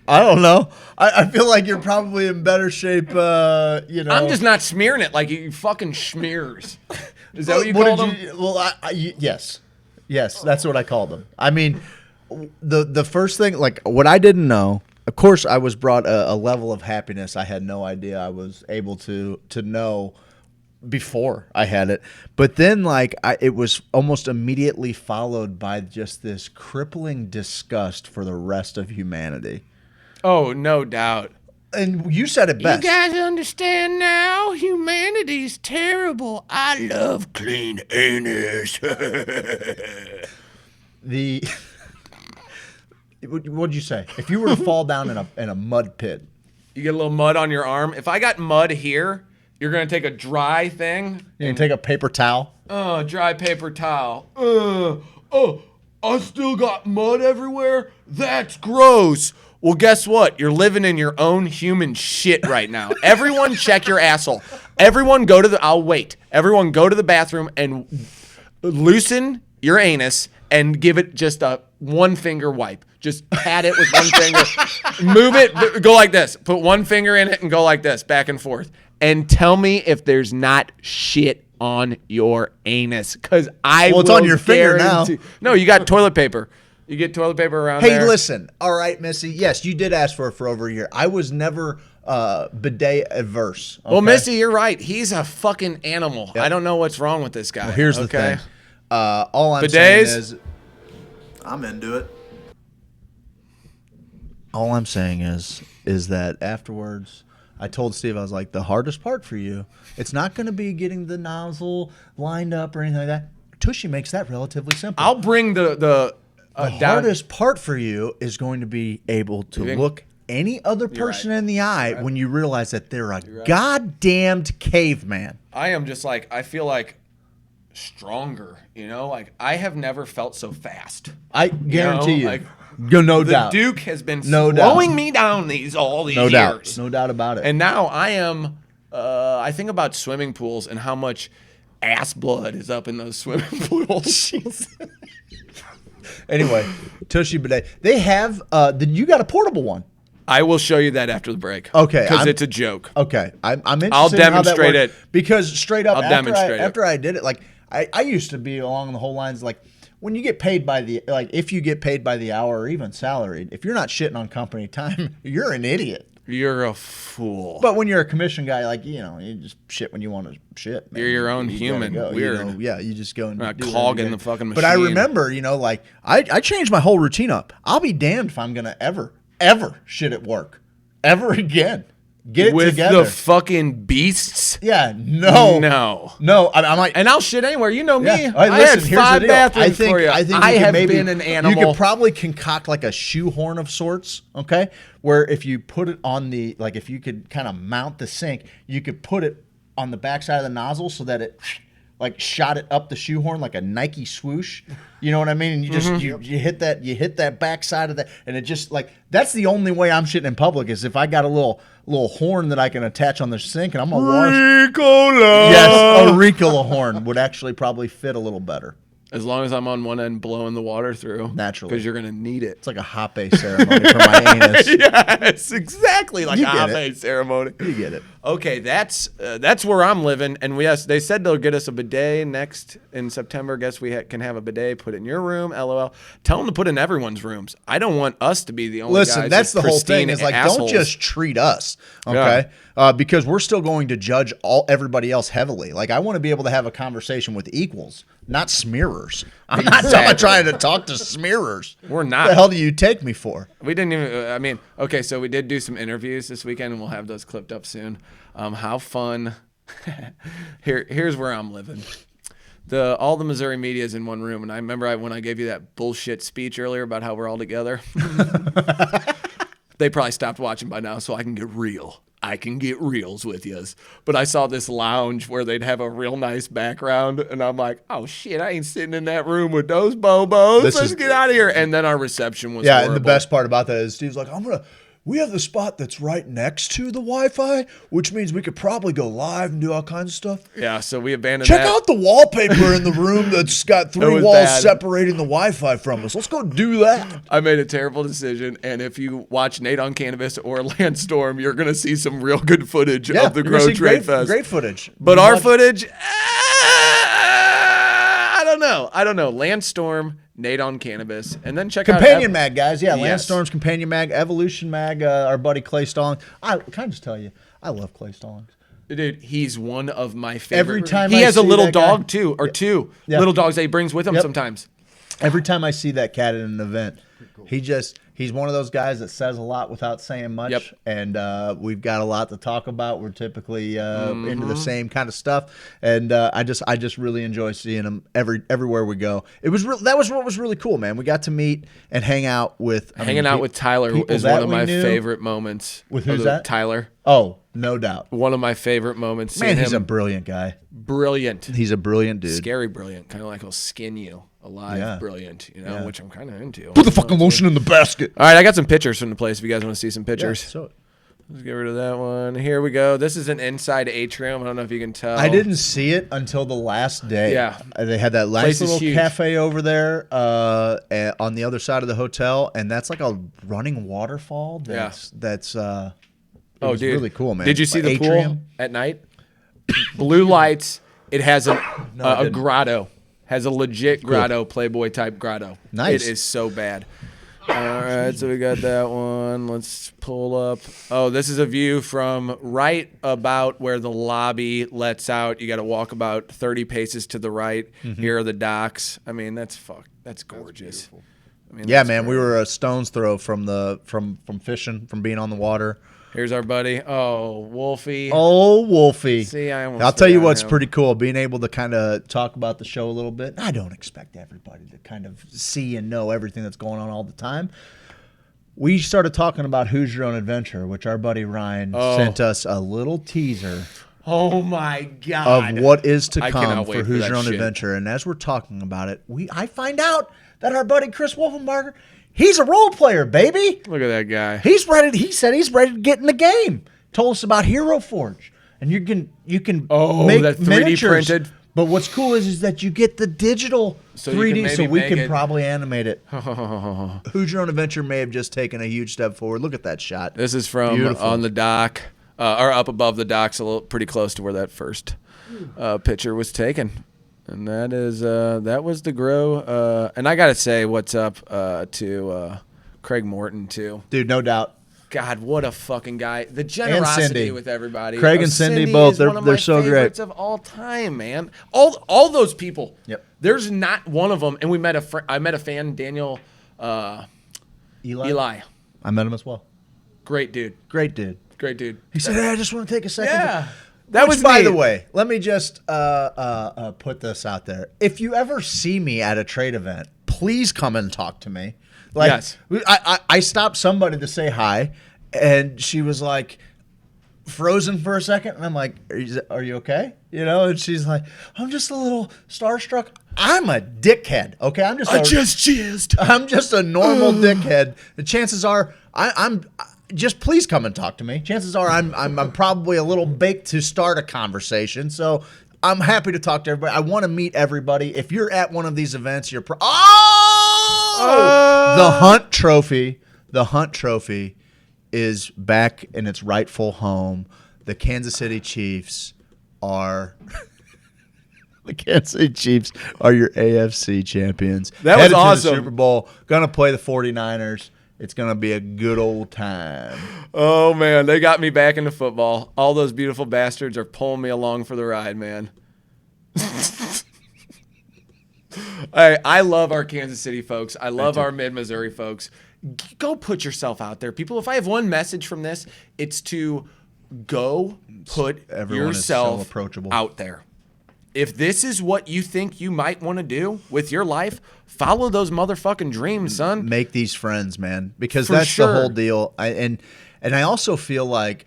C: I don't know. I feel like you're probably in better shape,
D: I'm just not smearing it like you fucking schmears. Is that what you call them?
C: Yes. Yes, that's what I call them. I mean, the first thing, like what I didn't know, of course I was brought a level of happiness I had no idea I was able to know before I had it. But then it was almost immediately followed by just this crippling disgust for the rest of humanity.
D: Oh, no doubt.
C: And you said it best.
D: You guys understand now? Humanity's terrible. I love clean anus.
C: What'd you say? If you were to fall down in a mud pit,
D: you get a little mud on your arm. If I got mud here, you're gonna take a dry thing.
C: You can take a paper towel.
D: Dry paper towel. I still got mud everywhere? That's gross. Well, guess what? You're living in your own human shit right now. Everyone check your asshole. Everyone go to the bathroom and loosen your anus and give it just a one finger wipe. Just pat it with one finger. Move it, go like this. Put one finger in it and go like this, back and forth. And tell me if there's not shit on your anus. Because
C: it's on your finger now.
D: No, you got toilet paper. You get toilet paper around there.
C: Hey, listen. All right, Missy. Yes, you did ask for it for over a year. I was never bidet adverse. Okay?
D: Well, Missy, you're right. He's a fucking animal. Yep. I don't know what's wrong with this guy.
C: Well, here's the thing. All I'm saying is,
E: I'm into it.
C: All I'm saying is that afterwards, I told Steve, I was like, the hardest part for you, it's not going to be getting the nozzle lined up or anything like that. Tushy makes that relatively simple.
D: I'll bring the
C: hardest part for you is going to be able to look any other person in the eye when you realize that they're a goddamned caveman.
D: I am just like, I feel like stronger, like I have never felt so fast.
C: I guarantee you. No doubt.
D: The Duke has been slowing me down all these years.
C: No doubt about it.
D: And now I am, I think about swimming pools and how much ass blood is up in those swimming pools.
C: Anyway, Tushy bidet. They have, you got a portable one.
D: I will show you that after the break.
C: Okay.
D: Because it's a joke.
C: Okay. I'm interested
D: I'll
C: in how that
D: demonstrate
C: works.
D: it.
C: Because straight up,
D: after
C: I did it, like, I used to be along the whole lines, like, when you get paid if you get paid by the hour or even salaried, if you're not shitting on company time, you're an idiot.
D: You're a fool.
C: But when you're a commission guy, you just shit when you want to shit. Man.
D: You're your own human. Weird.
C: You just go and
D: not cog in the fucking machine.
C: But I remember, I changed my whole routine up. I'll be damned if I'm going to ever shit at work. Ever again. Get it together.
D: With the fucking beasts?
C: Yeah, no. I'm like,
D: and I'll shit anywhere. You know me.
C: Yeah.
D: I had 5 bathrooms for you.
C: I think
D: I have been an animal.
C: You could probably concoct like a shoehorn of sorts, okay? Where if you put it on if you could kind of mount the sink, you could put it on the backside of the nozzle so that it shot it up the shoehorn like a Nike swoosh. You know what I mean? And you just you hit that backside of that, and it just that's the only way I'm shitting in public is if I got a little horn that I can attach on the sink and I'm gonna wash.
D: Ricola.
C: Yes, a Ricola horn would actually probably fit a little better.
D: As long as I'm on one end blowing the water through.
C: Naturally.
D: Because you're going to need it.
C: It's like a hot-bay ceremony for my anus.
D: Yes, exactly like
C: You
D: a
C: get
D: hot
C: it.
D: ceremony.
C: You get it.
D: Okay, that's where I'm living. And yes, they said they'll get us a bidet next in September. Guess we can have a bidet put in your room, LOL. Tell them to put in everyone's rooms. I don't want us to be the only
C: Listen,
D: guys
C: that's the
D: with
C: whole thing.
D: pristine
C: Is like,
D: assholes.
C: don't just treat us, okay? Because we're still going to judge everybody else heavily. Like, I want to be able to have a conversation with equals, not smearers. I'm not trying to talk to smearers.
D: We're
C: What
D: not.
C: the hell do you take me for?
D: We didn't even. I mean, okay, so we did do some interviews this weekend, and we'll have those clipped up soon. How fun! Here's where I'm living. All the Missouri media is in one room, and I remember when I gave you that bullshit speech earlier about how we're all together. They probably stopped watching by now, so I can get real. I can get reels with yous. But I saw this lounge where they'd have a real nice background, and I'm like, oh shit, I ain't sitting in that room with those bobos. Let's get out of here. And then our reception was horrible.
C: And the best part about that is Steve's like, we have the spot that's right next to the Wi-Fi, which means we could probably go live and do all kinds of stuff.
D: Yeah, so we abandoned
C: Check
D: that.
C: out the wallpaper in the room that's got 3
D: was
C: walls
D: bad.
C: separating the Wi-Fi from us. Let's go do that.
D: I made a terrible decision, and if you watch Nate on Cannabis or Landstorm, you're going to see some real good footage of the
C: you're gonna
D: Grow
C: see
D: Trade Fest.
C: Great footage.
D: But our footage, I don't know. Landstorm, Nate on Cannabis, and then check
C: Companion
D: out
C: Mag, guys. Yeah,
D: Yes.
C: Landstorm's Companion Mag, Evolution Mag, our buddy Clay Stallings. Can I just tell you, I love Clay Stallings.
D: Dude, he's one of my favorite.
C: Every time
D: he
C: I
D: has a
C: see
D: little
C: that guy-
D: dog too, or two little dogs that he brings with him
C: Yep.
D: sometimes.
C: Every time I see that cat at an event, he's one of those guys that says a lot without saying much.
D: Yep.
C: And we've got a lot to talk about. We're typically into the same kind of stuff, and I just really enjoy seeing him everywhere we go. That was what was really cool, man. We got to meet and hang out with
D: Hanging out with Tyler
C: people
D: is
C: that
D: one of
C: we
D: my
C: knew.
D: favorite moments.
C: With who's that?
D: Tyler.
C: Oh, no doubt.
D: One of my favorite moments.
C: Man,
D: Seeing
C: he's a
D: him
C: brilliant guy.
D: brilliant.
C: He's a brilliant dude.
D: Scary brilliant, kind of like he'll skin you alive.
C: Yeah.
D: Brilliant,
C: Yeah.
D: which I'm kind of into.
C: Put the fucking lotion in the basket.
D: All right, I got some pictures from the place. If you guys want to see some pictures,
C: So
D: let's get rid of that one. Here we go. This is an inside atrium. I don't know if you can tell.
C: I didn't see it until the last day.
D: Yeah.
C: They had that
D: Place
C: nice
D: is
C: little
D: huge.
C: cafe over there on the other side of the hotel, and that's like a running waterfall. It was
D: dude,
C: really cool, man.
D: Did you see the pool
C: Atrium.
D: at night? Blue lights. It has
C: I
D: a
C: didn't.
D: grotto. Has a legit grotto, Playboy type grotto.
C: Nice.
D: It is so bad. All right, so we got that one. Let's pull up. Oh, this is a view from right about where the lobby lets out. You got to walk about 30 paces to the right.
C: Mm-hmm.
D: Here are the docks. I mean, that's gorgeous. I mean,
C: Yeah,
D: that's
C: man,
D: great.
C: we were a stone's throw from fishing, from being on the water.
D: Here's our buddy. Oh, Wolfie.
C: Oh, Wolfie.
D: See, I almost
C: I'll tell you
D: forgot
C: what's
D: him.
C: pretty cool, being able to kind of talk about the show a little bit. I don't expect everybody to kind of see and know everything that's going on all the time. We started talking about Hoosier on Adventure, which our buddy Ryan sent us a little teaser
D: Oh my God.
C: of what is to
D: I
C: come
D: cannot
C: for
D: wait for
C: Hoosier
D: that
C: on
D: shit.
C: Adventure. And as we're talking about it, I find out that our buddy Chris Wolfenbarger, he's a role player, baby.
D: Look at that guy.
C: He's ready. He said he's ready to get in the game. Told us about Hero Forge, and you can make
D: that 3D
C: miniatures.
D: printed.
C: But what's cool is that you get the digital
D: So you
C: 3D,
D: can
C: so
D: maybe
C: we
D: make
C: can
D: it-
C: probably animate it. Hoosier on Adventure may have just taken a huge step forward. Look at that shot.
D: This is from
C: Beautiful.
D: on the dock, or up above the docks, pretty close to where that first picture was taken. And that was the grow. And I gotta say, what's up to Craig Morton too.
C: Dude, no doubt.
D: God, what a fucking guy! The generosity
C: Cindy.
D: with everybody.
C: Craig and Cindy both,
D: is
C: they're-
D: one of
C: they're
D: my
C: so great.
D: favorites of all time, man. All those people.
C: Yep.
D: There's not one of them. And we met I met a fan, Daniel Eli.
C: I met him as well.
D: Great dude.
C: Great dude.
D: Great dude.
C: He said, "Hey, I just want to take a second."
D: Yeah. That was
C: by
D: neat.
C: the way, let me just put this out there. If you ever see me at a trade event, please come and talk to me. Like,
D: Yes.
C: I stopped somebody to say hi, and she was like frozen for a second, and I'm like, "Are you okay?" You know, and she's like, "I'm just a little starstruck." I'm a dickhead. Okay, I'm just
D: jizzed.
C: I'm just a normal dickhead. The chances are I'm just please come and talk to me. Chances are I'm probably a little baked to start a conversation. So I'm happy to talk to everybody. I want to meet everybody. If you're at one of these events, you're the Hunt Trophy. The Hunt Trophy is back in its rightful home. The Kansas City Chiefs are the Kansas City Chiefs are your AFC champions.
D: That was
C: Headed to
D: awesome.
C: the Super Bowl. Gonna play the 49ers. It's gonna be a good old time.
D: Oh, man, they got me back into football. All those beautiful bastards are pulling me along for the ride, man. I love our Kansas City folks. I love our mid-Missouri folks. Go put yourself out there, people. If I have one message from this, it's to go put
C: Everyone is so
D: yourself
C: approachable.
D: out there. If this is what you think you might want to do with your life, follow those motherfucking dreams, son.
C: Make these friends, man, because
D: For
C: that's
D: sure.
C: the whole deal. And I also feel like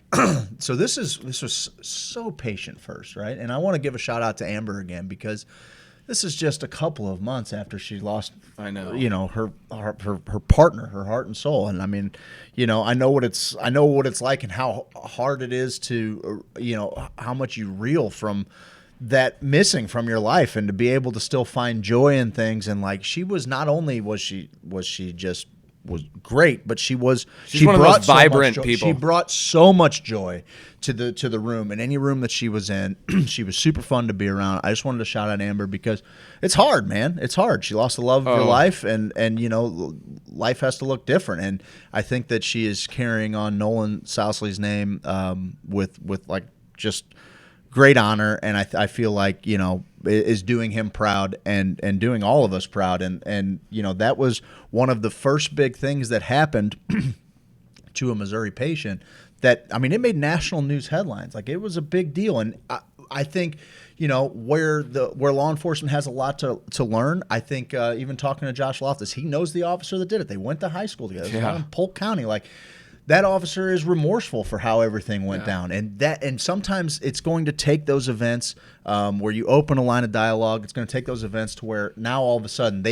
C: so this was so patient first, right? And I want to give a shout out to Amber again because this is just a couple of months after she lost.
D: I know.
C: Her partner, her heart and soul. And I mean, I know what it's like and how hard it is to how much you reel from that missing from your life, and to be able to still find joy in things. And like, she was not only was she great, but she
D: She's one of the
C: brought
D: most
C: so much
D: vibrant
C: joy.
D: people.
C: She brought so much joy to the room, and any room that she was in. She was super fun to be around. I just wanted to shout out Amber because it's hard, man. It's hard. She lost the love of her life, and life has to look different. And I think that she is carrying on Nolan Sousley's name with like just great honor, and I feel like is doing him proud and doing all of us proud, and that was one of the first big things that happened to a Missouri patient. That, I mean, it made national news headlines. Like, it was a big deal, and I think where law enforcement has a lot to learn. I think even talking to Josh Loftus, he knows the officer that did it. They went to high school together. They were in Polk County, like. That officer is remorseful for how everything went down, and sometimes it's going to take those events where you open a line of dialogue. It's going to take those events to where now all of a sudden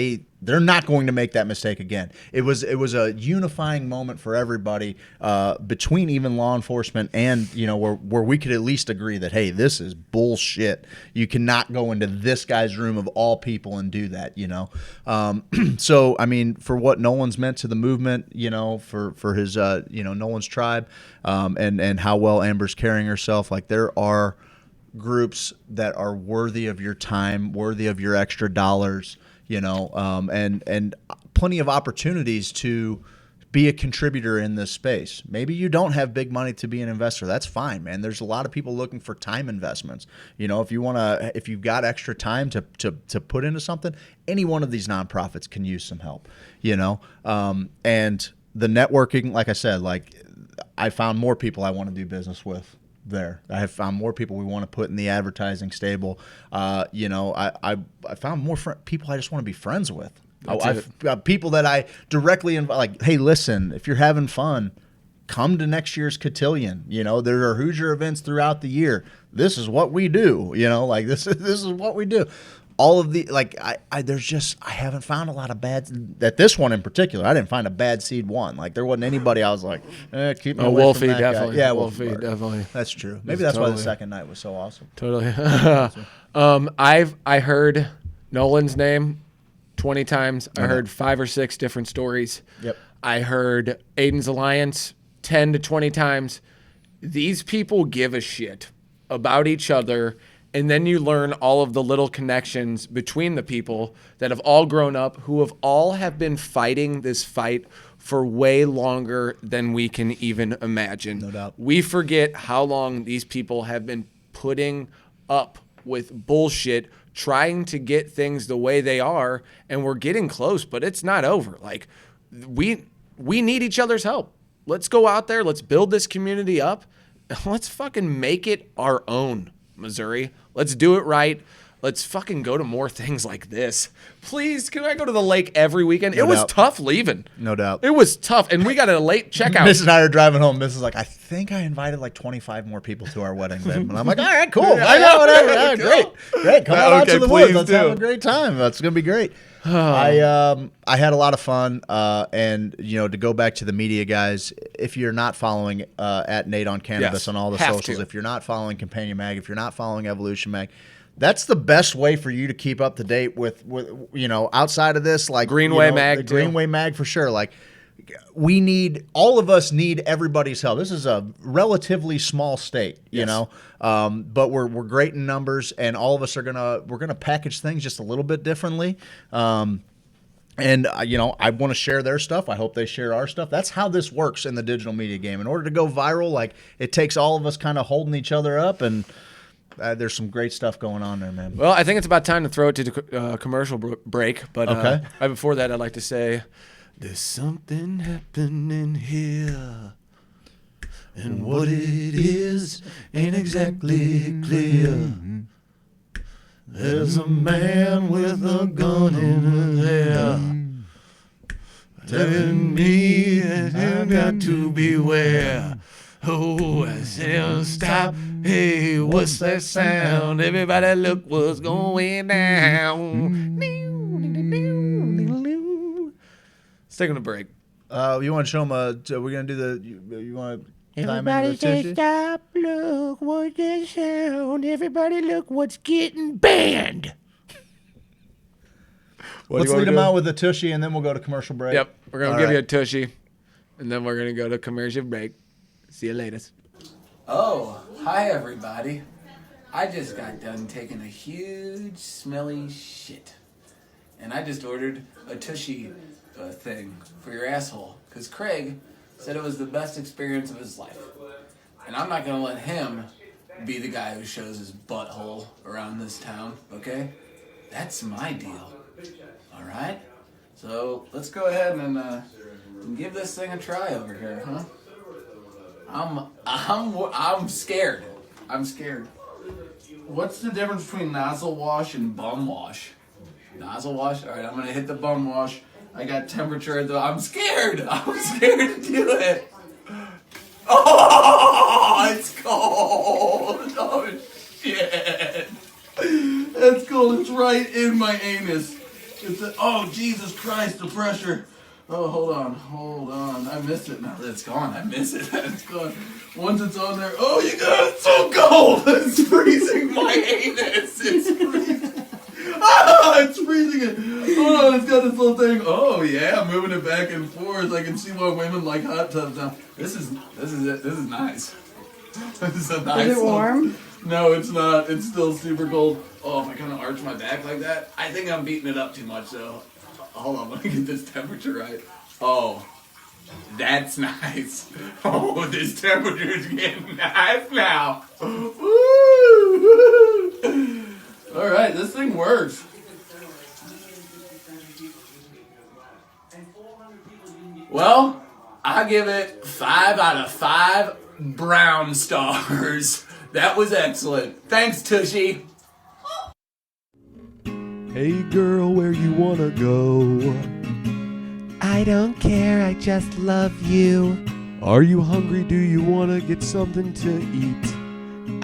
C: they're not going to make that mistake again. It was a unifying moment for everybody between even law enforcement and where we could at least agree that, hey, this is bullshit. You cannot go into this guy's room of all people and do that. So I mean, for what Nolan's meant to the movement, for his Nolan's tribe, and how well Amber's carrying herself, like, there are groups that are worthy of your time, worthy of your extra dollars, and plenty of opportunities to be a contributor in this space. Maybe you don't have big money to be an investor. That's fine, man. There's a lot of people looking for time investments. If you've got extra time to put into something, any one of these nonprofits can use some help, and the networking, like I said, I found more people I want to do business with there. I have found more people we want to put in the advertising stable. I found more people I just want to be friends with. I've people that I directly invite, like, hey, listen, if you're having fun, come to next year's Cotillion. There are Hoosier events throughout the year. This is what we do. This is what we do. All of the I haven't found a lot of bad. At this one in particular, I didn't find a bad seed one. Like, there wasn't anybody I was like, keep me away
D: Wolfie,
C: from that
D: definitely.
C: guy. Yeah,
D: Wolfie,
C: Wolfie,
D: definitely.
C: That's true. Maybe that's why the second night was so awesome.
D: Totally. I heard Nolan's name 20 times. I heard 5 or 6 different stories.
C: Yep.
D: I heard Aiden's Alliance 10 to 20 times. These people give a shit about each other. And then you learn all of the little connections between the people that have all grown up, who have been fighting this fight for way longer than we can even imagine.
C: No doubt.
D: We forget how long these people have been putting up with bullshit, trying to get things the way they are, and we're getting close, but it's not over. Like, we need each other's help. Let's go out there, let's build this community up, and let's fucking make it our own, Missouri. Let's do it right. Let's fucking go to more things like this. Please, can I go to the lake every weekend? It was tough leaving.
C: No doubt.
D: It was tough, and we got a late checkout.
C: Mrs. and I are driving home. Mrs. is like, I think I invited like 25 more people to our wedding, babe. And I'm like, all right, cool. I know, whatever. Yeah, great. Come on out to the woods. Let's have a great time. That's gonna be great. I had a lot of fun, and to go back to the media guys, if you're not following at Nate on Cannabis on all the socials, if you're not following Companion Mag, if you're not following Evolution Mag, That's the best way for you to keep up to date with outside of this, like
D: Greenway Mag,
C: the
D: too.
C: Greenway Mag for sure. Like all of us need everybody's help. This is a relatively small state, but we're great in numbers, and all of us we're gonna package things just a little bit differently. And I want to share their stuff. I hope they share our stuff. That's how this works in the digital media game. In order to go viral, like it takes all of us kind of holding each other up, and there's some great stuff going on there, man.
D: Well, I think it's about time to throw it to the commercial break. But
C: Okay.
D: right before that, I'd like to say, there's something happening here, and what it is ain't exactly clear. There's a man with a gun in his hair, telling me that I got to beware. Oh, I said, stop. Hey, what's that sound? Everybody look what's going down. Let's take a break.
C: You want to show them? We're gonna do the. You want to?
B: Everybody say stop, look, what's that sound? Everybody look what's getting banned.
C: Let's lead them out with a tushy, and then we'll go to commercial break.
D: Yep, we're going to
C: All
D: give
C: right.
D: you a tushy, and then we're going to go to commercial break. See you later.
F: Oh, hi everybody. I just got done taking a huge smelly shit. And I just ordered a tushy thing for your asshole. Because Craig said it was the best experience of his life. And I'm not going to let him be the guy who shows his butthole around this town, okay? That's my deal. Alright? So let's go ahead and give this thing a try over here, huh? I'm scared. I'm scared. What's the difference between nozzle wash and bum wash? Nozzle wash? Alright, I'm gonna hit the bum wash. I got temperature though. I'm scared. I'm scared to do it. Oh, it's cold. Oh, shit. That's cold. It's right in my anus. Oh, Jesus Christ, the pressure. Oh, hold on. I miss it now. It's gone. I miss it. It's gone. Once it's on there, oh, it's so cold. It's freezing my anus. It's freezing. It's freezing it. Oh, it's got this little thing. Oh, yeah, moving it back and forth. I can see why women like hot tubs now. This is it. This is nice. This is a nice.
G: Is it warm?
F: No, it's not. It's still super cold. Oh, if I kind of arch my back like that, I think I'm beating it up too much, though. Hold on, let me get this temperature right. Oh, that's nice. Oh, this temperature is getting nice now. Woo! All right, this thing works. Well, I give it 5 out of 5 brown stars. That was excellent. Thanks, Tushy.
H: Hey girl, where you wanna go?
B: I don't care, I just love you.
H: Are you hungry? Do you wanna get something to eat?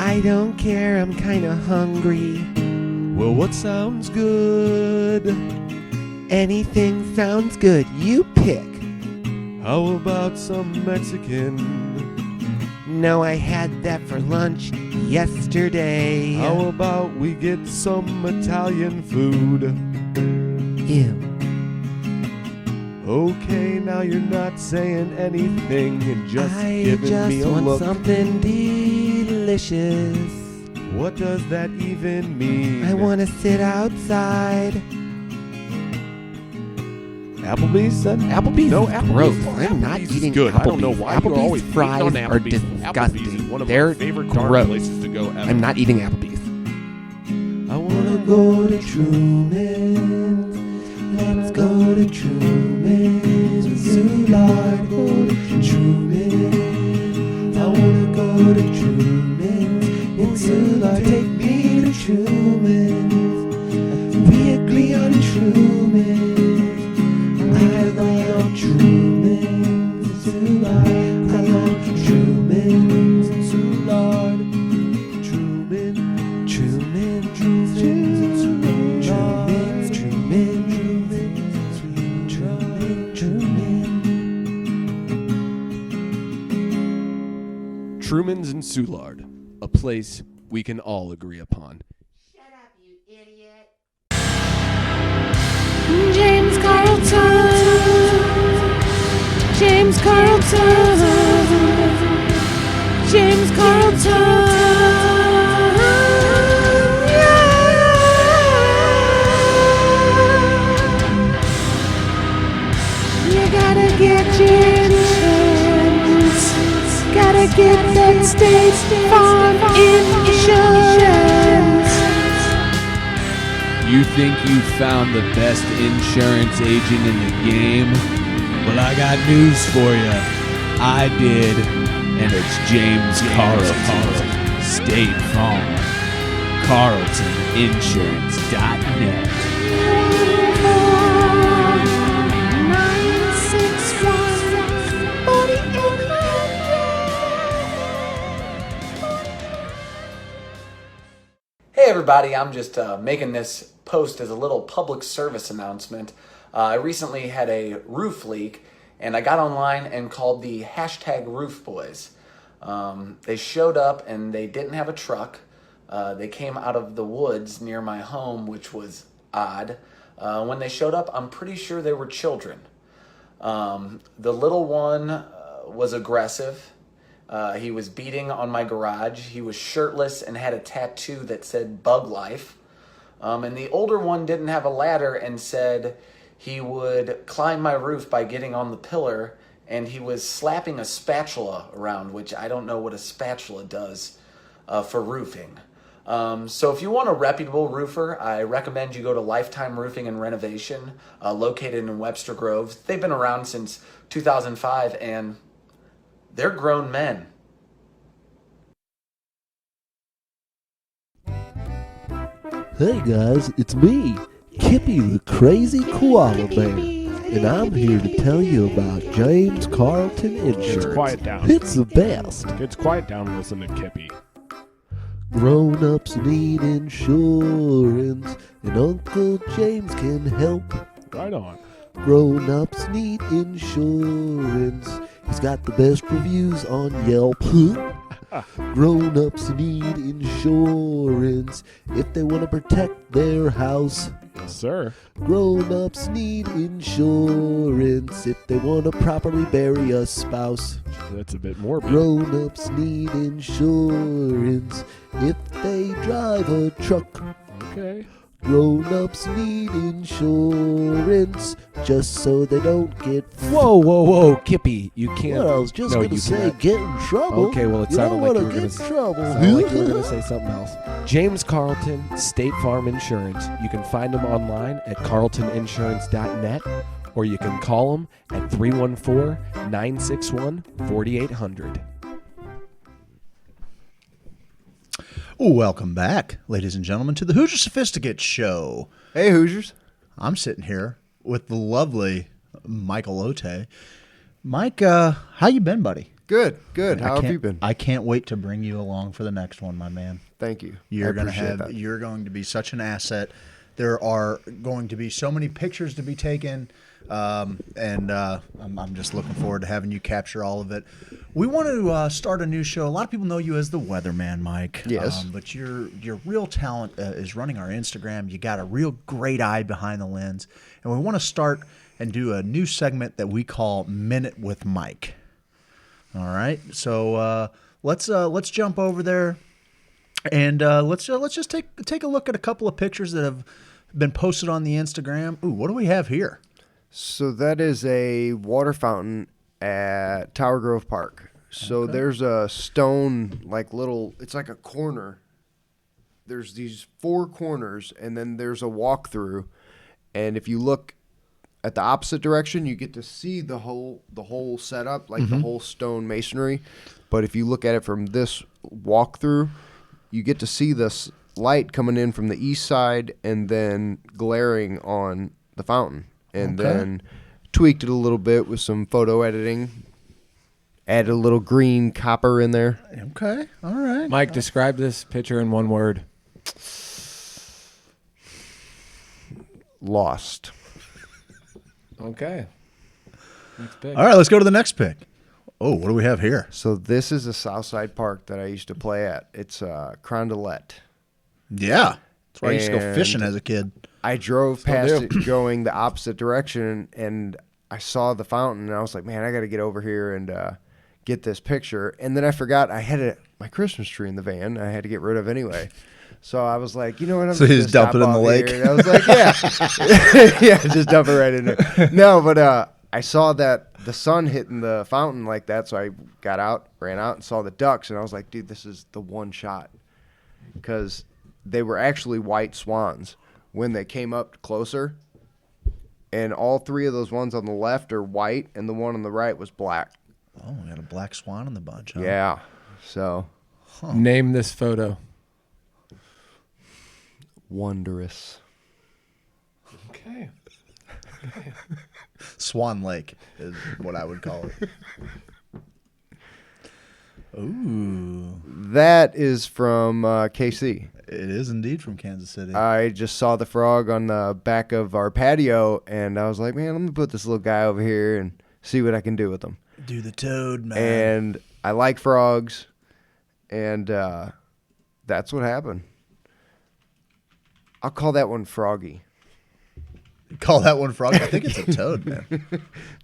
B: I don't care, I'm kinda hungry.
H: Well, what sounds good?
B: Anything sounds good, you pick.
H: How about some Mexican?
B: No, I had that for lunch yesterday.
H: How about we get some Italian food?
B: Ew.
H: Okay, now you're not saying anything and just
B: I
H: giving
B: just
H: me a
B: want
H: look.
B: something delicious.
H: What does that even mean?
B: I want to sit outside.
H: Applebee's?
B: Applebee's
H: No,
B: is
H: Applebee's.
B: gross.
H: Applebee's
B: I'm not
H: is
B: eating
H: good.
B: Applebee's.
H: I don't know why you're always
B: Applebee's
H: hating on
B: fries are
H: Applebee's. Applebee's is
B: disgusting.
H: one of
B: They're
H: my favorite darn
B: gross.
H: places to go ever.
B: I'm not eating Applebee's.
H: I wanna go to
B: Truman's. Let's go to Truman's. Soulard, go to Truman's. I wanna go to Truman's. In Soulard, take me to Truman's. We agree on Truman's. I love Truman's. Soulard, I love Truman's. Soulard. Truman, Truman, Truman, Truman, Truman, Truman.
H: Truman's in Soulard, a place we can all agree upon.
B: Shut up, James Carlton. James Carlton. You gotta get your insurance. Gotta get that State Farm insurance.
H: You think you found the best insurance agent in the game? Well, I got news for you. I did, and it's James Carlton. State Farm. CarltonInsurance.net.
B: 961-4800.
D: Hey everybody, I'm just making this post as a little public service announcement. I recently had a roof leak and I got online and called the #RoofBoys. They showed up and they didn't have a truck. They came out of the woods near my home, which was odd. When they showed up, I'm pretty sure they were children. The little one was aggressive. He was beating on my garage. He was shirtless and had a tattoo that said Bug Life. And the older one didn't have a ladder and said he would climb my roof by getting on the pillar, and he was slapping a spatula around, which I don't know what a spatula does for roofing. So if you want a reputable roofer, I recommend you go to Lifetime Roofing and Renovation, located in Webster Groves. They've been around since 2005, and they're grown men.
H: Hey guys, it's me, Kippy the Crazy Koala Bear, and I'm here to tell you about James Carlton Insurance.
G: Kids, quiet down.
H: It's the best.
G: Kids, quiet down and listen to Kippy.
H: Grown-ups need insurance, and Uncle James can help.
G: Right on.
H: Grown-ups need insurance. He's got the best reviews on Yelp. Grown-ups need insurance if they want to protect their house.
G: Yes, sir.
H: Grown-ups need insurance if they want to properly bury a spouse.
G: That's a bit morbid.
H: Grown-ups need insurance if they drive a truck.
G: Okay.
H: Grown-ups need insurance just so they don't get...
I: Whoa, Kippy, you can't.
H: Well, I was just
I: no,
H: going to
I: you
H: say
I: cannot.
H: get in trouble.
I: Okay, well, it
H: you
I: sounded
H: don't
I: like
H: want
I: you
H: to
I: were
H: get in trouble.
I: Sounded like you were going to say something else. James Carlton, State Farm Insurance. You can find him online at carltoninsurance.net, or you can call him at 314-961-4800.
C: Welcome back, ladies and gentlemen, to the Hoosier Sophisticate Show.
J: Hey, Hoosiers.
C: I'm sitting here with the lovely Michael Ote. Mike, how you been, buddy?
J: Good. How have
C: can't-
J: you been?
C: I can't wait to bring you along for the next one, my man.
J: Thank you.
C: You're
J: I
C: going to
J: appreciate
C: have.
J: that.
C: You're going to be such an asset. There are going to be so many pictures to be taken, and I'm just looking forward to having you capture all of it. We want to start a new show. A lot of people know you as the Weatherman, Mike.
J: Yes.
C: But your real talent is running our Instagram. You got a real great eye behind the lens, and we want to start and do a new segment that we call Minute with Mike. All right. So let's jump over there. And let's just take a look at a couple of pictures that have been posted on the Instagram. Ooh, what do we have here?
J: So that is a water fountain at Tower Grove Park. So there's a stone, it's like a corner. There's these 4 corners, and then there's a walkthrough. And if you look at the opposite direction, you get to see the whole setup, the whole stone masonry. But if you look at it from this walkthrough, you get to see this light coming in from the east side and then glaring on the fountain. And then tweaked it a little bit with some photo editing. Added a little green copper in there.
C: Okay, all right.
I: Mike, describe this picture in one word.
J: Lost.
I: Okay. Next pick.
C: All right, let's go to the next pick. Oh, what do we have here?
J: So this is a Southside Park that I used to play at. It's Crondelet.
C: Yeah, that's where I used to go fishing
J: And
C: as a kid.
J: I drove past it going the opposite direction, and I saw the fountain, and I was like, man, I got to get over here and get this picture. And then I forgot I had my Christmas tree in the van. I had to get rid of anyway. So I was like, you know what? I'm
C: So
J: just
C: you just dump it in the lake?
J: And I was like, yeah. Yeah, just dump it right in there. No, but I saw that the sun hitting the fountain like that, so I got out, ran out, and saw the ducks. And I was like, dude, this is the one shot. Because they were actually white swans when they came up closer. And all three of those ones on the left are white, and the one on the right was black.
C: Oh, we got a black swan in the bunch, huh?
J: Yeah. So.
I: Name this photo.
J: Wondrous.
I: Okay.
C: Swan Lake is what I would call it. Ooh.
J: That is from KC.
C: It is indeed from Kansas City.
J: I just saw the frog on the back of our patio, and I was like, man, let me put this little guy over here and see what I can do with him.
C: Do the toad, man.
J: And I like frogs, and that's what happened. I'll call that one Froggy.
C: Call that one Froggy? I think it's a toad, man.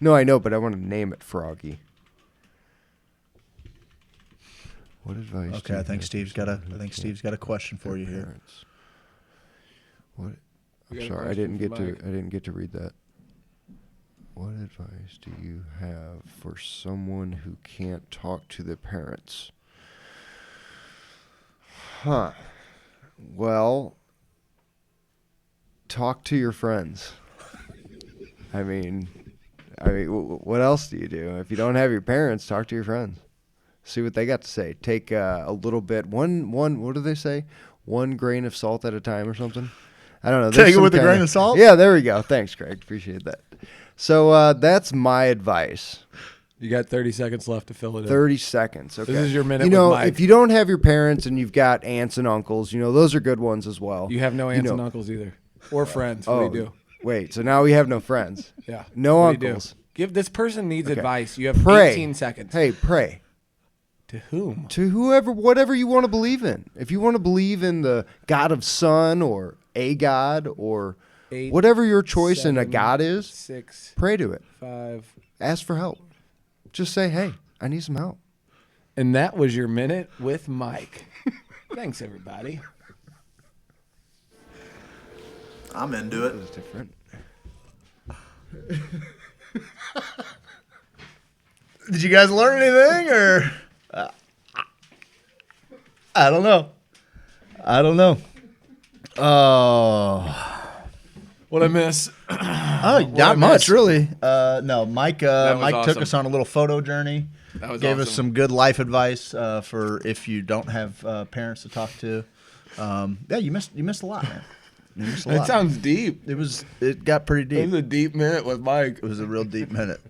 J: No, I know, but I want to name it Froggy. What advice?
C: Okay, I think Steve's got a question for you here.
J: What? I'm
I: got a
J: sorry, I
I: question
J: didn't
I: for
J: get
I: Mike.
J: to read that. What advice do you have for someone who can't talk to their parents? Huh. Well, talk to your friends. I mean, what else do you do? If you don't have your parents, talk to your friends. See what they got to say. Take a little bit. One. What do they say? 1 grain of salt at a time or something. I don't know.
C: Take it with a grain of salt?
J: Yeah, there we go. Thanks, Craig. Appreciate that. So that's my advice.
I: You got 30 seconds left to fill it in.
J: 30 seconds. Okay.
I: This is your minute
J: You know,
I: with Mike.
J: if you don't have your parents and you've got aunts and uncles, those are good ones as well.
I: You have no aunts
J: know.
I: and uncles either. Or friends. What do you do?
J: Wait, so now we have no friends.
I: Yeah.
J: No
I: What do you do?
J: uncles.
I: Give this person needs
J: Okay.
I: advice. You have
J: Pray.
I: 18 seconds.
J: Hey, pray.
I: To whom?
J: To whoever, whatever you want to believe in. If you want to believe in the God of Sun or a God or
I: 8,
J: whatever your choice in a
I: 7,
J: God is,
I: 6,
J: pray to it.
I: 5.
J: Ask for help. Just say, hey, I need some help.
I: And that was your minute with Mike. Thanks, everybody.
E: I'm into it.
J: It's different.
C: Did you guys learn anything, or I don't know. Oh,
D: What I miss?
C: not much really. No, Mike.
D: was
C: Mike took
D: awesome.
C: us on a little photo journey.
D: That was
C: Gave us
D: awesome.
C: some good life advice for if you don't have parents to talk to. Yeah, you missed a lot, man. You missed a
D: That
C: lot.
D: sounds deep.
C: It got pretty
D: It
C: deep.
D: was a deep minute with Mike.
C: It was a real deep minute.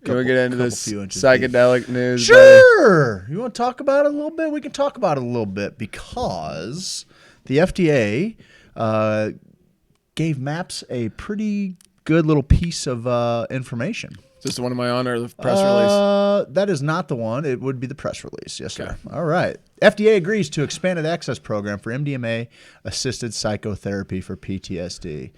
D: Can we get into
C: couple
D: this
C: few inches deep.
D: psychedelic news? buddy?
C: Sure. You want to talk about it a little bit? We can talk about it a little bit because the FDA gave MAPS a pretty good little piece of information.
D: Is this the one in my honor, the press release?
C: That is not the one. It would be the press release. Yes, sir. All right. FDA agrees to expanded access program for MDMA-assisted psychotherapy for PTSD.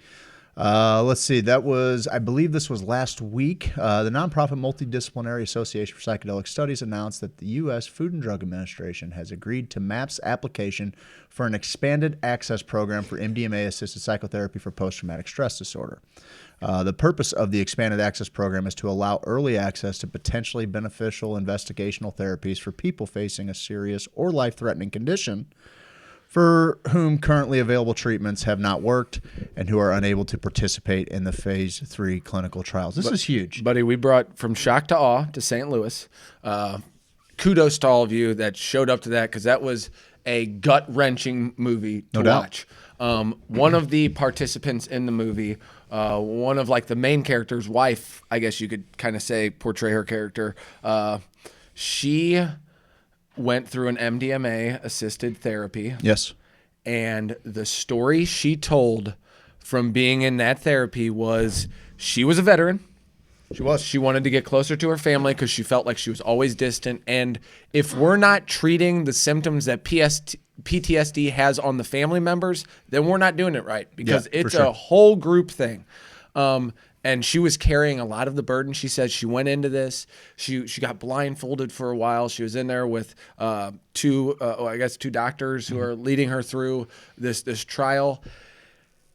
C: Let's see. I believe this was last week. The nonprofit Multidisciplinary Association for Psychedelic Studies announced that the U.S. Food and Drug Administration has agreed to MAPS application for an expanded access program for MDMA-assisted psychotherapy for post-traumatic stress disorder. The purpose of the expanded access program is to allow early access to potentially beneficial investigational therapies for people facing a serious or life-threatening condition for whom currently available treatments have not worked and who are unable to participate in the phase 3 clinical trials. This is huge.
D: Buddy, we brought From Shock to Awe to St. Louis. Kudos to all of you that showed up to that because that was a gut-wrenching movie to
C: No doubt.
D: watch. One of the participants in the movie, one of like the main character's wife, I guess you could kind of say, portray her character. She went through an MDMA-assisted therapy.
C: Yes.
D: And the story she told from being in that therapy was she was a veteran. She wanted to get closer to her family because she felt like she was always distant. And if we're not treating the symptoms that PTSD has on the family members, then we're not doing it right because
C: Yeah, for
D: it's
C: sure.
D: a whole group thing. And and she was carrying a lot of the burden. She said she went into this. She got blindfolded for a while. She was in there with two doctors who are leading her through this trial.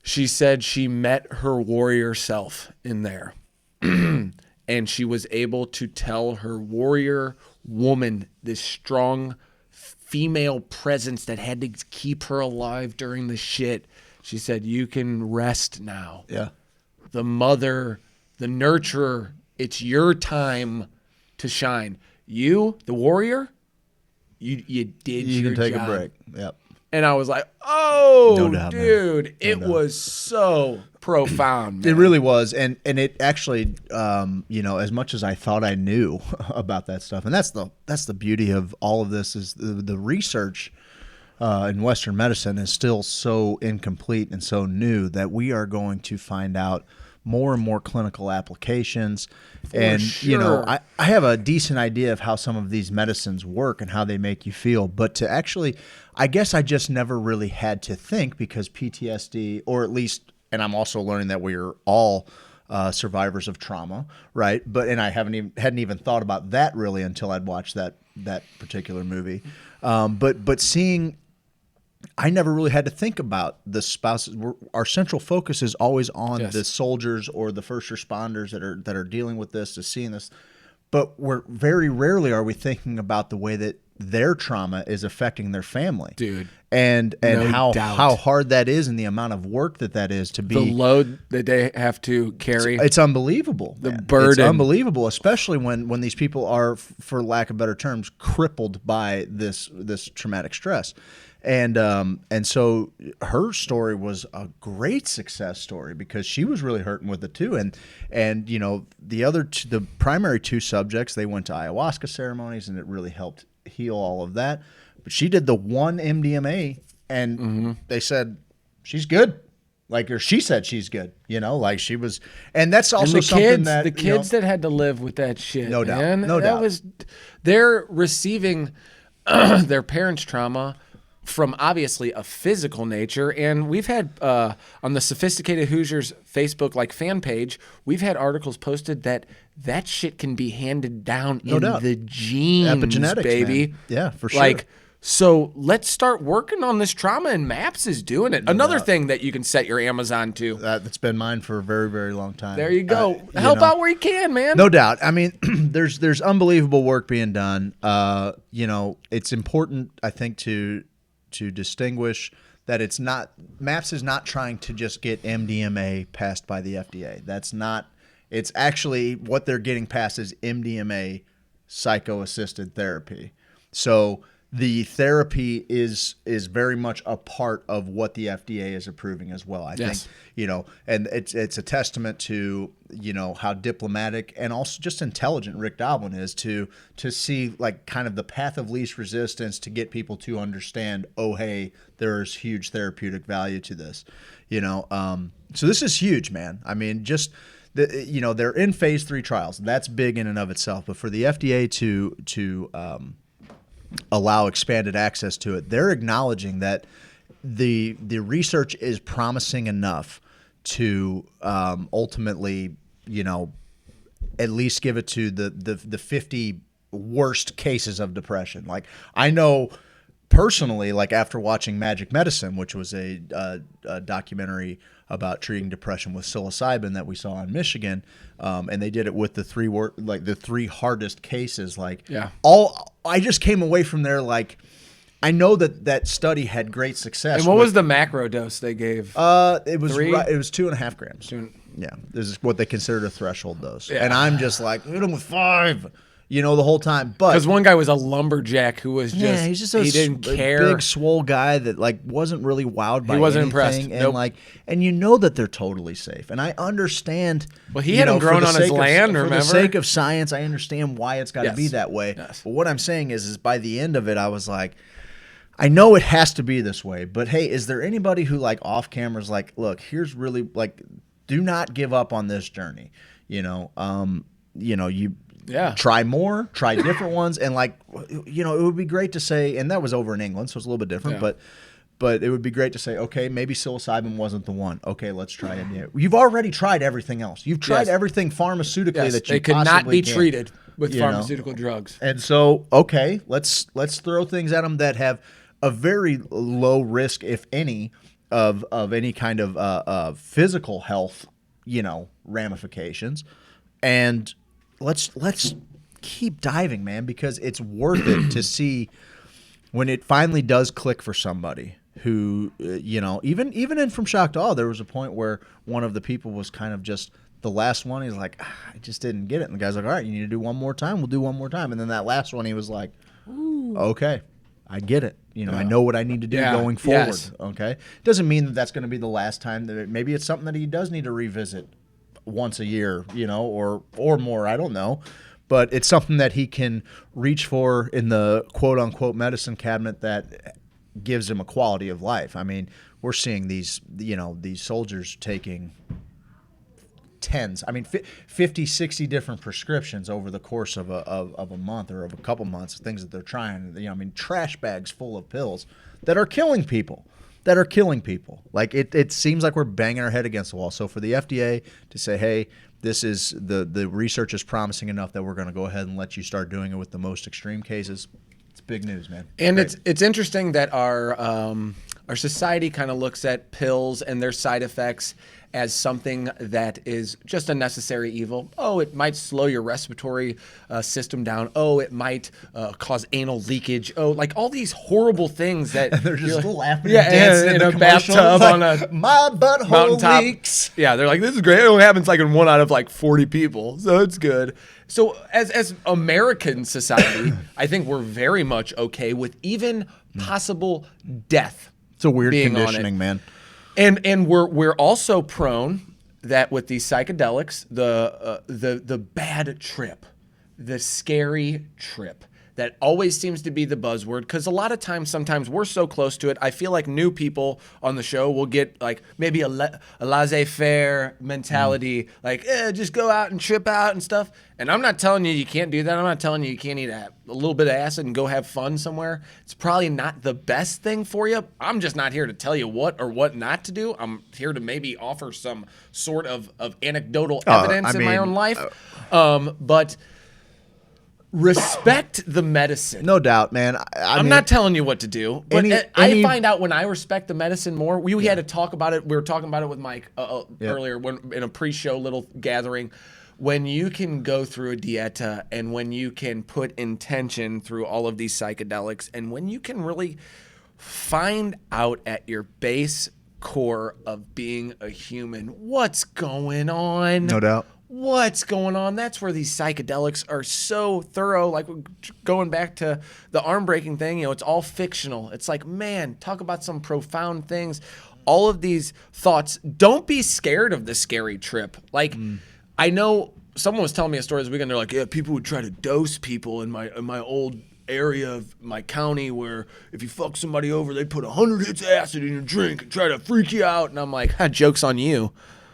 D: She said she met her warrior self in there, and she was able to tell her warrior woman, this strong female presence that had to keep her alive during the shit. She said, "You can rest now."
C: Yeah.
D: The mother, the nurturer, it's your time to shine. You, the warrior, you did
C: You
D: your
C: can take
D: job.
C: a break. Yep.
D: And I was like, oh,
C: No doubt, man.
D: dude,
C: No
D: it
C: doubt.
D: was so profound, man.
C: It really was, and it actually, as much as I thought I knew about that stuff, and that's the beauty of all of this is the research in Western medicine is still so incomplete and so new that we are going to find out more and more clinical applications. And
D: sure.
C: I have a decent idea of how some of these medicines work and how they make you feel, but to actually, I guess I just never really had to think, because PTSD, or at least, and I'm also learning that we're all survivors of trauma, right? And I hadn't even thought about that really until I'd watched that particular movie. But seeing, I never really had to think about the spouses. Our central focus is always on the soldiers or the first responders that are dealing with this, to seeing this. But very rarely are we thinking about the way that their trauma is affecting their family,
D: dude,
C: and
D: no
C: how
D: doubt.
C: hard that is, and the amount of work that is to be,
D: the load that they have to carry.
C: It's unbelievable.
D: The
C: man.
D: burden.
C: It's unbelievable, especially when these people are, for lack of better terms, crippled by this traumatic stress. And so her story was a great success story, because she was really hurting with it too. And the primary two subjects, they went to ayahuasca ceremonies, and it really helped heal all of that. But she did the one MDMA, and they said she's good. Or she said she's good. She was, and that's also
D: and
C: something that
D: the kids that had to live with that shit.
C: No doubt,
D: man,
C: no doubt.
D: They're receiving their parents' trauma from obviously a physical nature. And we've had on the Sophisticated Hoosiers Facebook fan page, we've had articles posted that shit can be handed down in the genes,
C: epigenetics,
D: baby.
C: Man. Yeah, for sure.
D: So let's start working on this trauma, and MAPS is doing it. Another thing that you can set your Amazon to.
C: That's been mine for a very, very long time.
D: There you go. Help out where you can, man.
C: No doubt. I mean, there's unbelievable work being done. It's important, I think, to distinguish that it's not, MAPS is not trying to just get MDMA passed by the FDA. That's not, it's actually what they're getting passed is MDMA psycho-assisted therapy. So the therapy is very much a part of what the FDA is approving as well. I think, and it's a testament to, how diplomatic and also just intelligent Rick Doblin is to see kind of the path of least resistance to get people to understand, oh, hey, there's huge therapeutic value to this, so this is huge, man. I mean, just they're in phase 3 trials. That's big in and of itself, but for the FDA to allow expanded access to it, they're acknowledging that the research is promising enough to ultimately, at least give it to the 50 worst cases of depression. I know personally, after watching Magic Medicine, which was a documentary about treating depression with psilocybin that we saw in Michigan, and they did it with the three hardest cases. I just came away from there I know that study had great success.
D: And what was the macro dose they gave?
C: It was
D: 3?
C: It was 2.5 grams. Yeah, this is what they considered a threshold dose, and I'm just hit him with 5. The whole time. But
D: because one guy was a lumberjack who was
C: he's just
D: he didn't care.
C: Big swole guy that wasn't really wowed by.
D: He wasn't
C: anything,
D: impressed.
C: And and that they're totally safe. And I understand.
D: Well, he had them grown on his land.
C: For
D: remember,
C: the sake of science, I understand why it's got to be that way.
D: Yes.
C: But what I'm saying is by the end of it, I was like, I know it has to be this way. But hey, is there anybody who off camera's look, here's really do not give up on this journey. Try more, try different ones, and it would be great to say, and that was over in England, so it's a little bit different, But it would be great to say, okay, maybe psilocybin wasn't the one. Okay, let's try it. You've already tried everything else. You've tried everything pharmautically that you
D: they could not
C: possibly
D: be
C: can,
D: treated with
C: you know?
D: pharmaceutical drugs.
C: And so, okay, let's throw things at them that have a very low risk, if any, of any kind of physical health, ramifications, and let's keep diving, man, because it's worth it to see when it finally does click for somebody who, even in From Shock to Awe, there was a point where one of the people was kind of just the last one. He's like, I just didn't get it. And the guy's like, all right, you need to do one more time. We'll do one more time. And then that last one, he was like, okay, I get it. I know what I need to do going forward.
D: Yes.
C: Okay. Doesn't mean that that's going to be the last time maybe it's something that he does need to revisit once a year, or more. I don't know. But it's something that he can reach for in the quote unquote medicine cabinet that gives him a quality of life. I mean, we're seeing these soldiers taking tens, 50, 60 different prescriptions over the course of a month or of a couple months, things that they're trying, trash bags full of pills that are killing people. Like it seems like we're banging our head against the wall. So for the FDA to say, hey, this is the research is promising enough that we're going to go ahead and let you start doing it with the most extreme cases, it's big news, man.
D: And it's interesting that our society kind of looks at pills and their side effects as something that is just a necessary evil. Oh, it might slow your respiratory system down. Oh, it might cause anal leakage. Oh, like all these horrible things that
C: they're just laughing
D: and
C: dancing
D: in
C: in
D: a
C: the
D: bathtub
C: commercials,
D: on
C: like,
D: a
C: my butthole
D: mountaintop.
C: leaks.
D: Yeah, they're like, this is great. It only happens like in 1 out of like 40 people, so it's good. So as American society, I think we're very much okay with even possible death.
C: It's a weird
D: being
C: conditioning, man.
D: And we're also prone that with these psychedelics, the bad trip, the scary trip, that always seems to be the buzzword, because a lot of times, sometimes we're so close to it. I feel like new people on the show will get like maybe a laissez-faire mentality, like just go out and trip out and stuff. And I'm not telling you can't do that. I'm not telling you can't eat a little bit of acid and go have fun somewhere. It's probably not the best thing for you. I'm just not here to tell you what or what not to do. I'm here to maybe offer some sort of anecdotal evidence in my own life. But respect the medicine.
C: No doubt, man.
D: I'm not telling you what to do, but I find out when I respect the medicine more. We had to talk about it. We were talking about it with Mike earlier in a pre-show little gathering. When you can go through a dieta and when you can put intention through all of these psychedelics, and when you can really find out at your base core of being a human what's going on.
C: No doubt.
D: What's going on? That's where these psychedelics are so thorough. Like going back to the arm breaking thing, it's all fictional. It's like, man, talk about some profound things. All of these thoughts. Don't be scared of the scary trip. Like, I know someone was telling me a story this weekend. They're like, yeah, people would try to dose people in my old area of my county where if you fuck somebody over, they'd put 100 hits of acid in your drink and try to freak you out. And I'm like, joke's on you.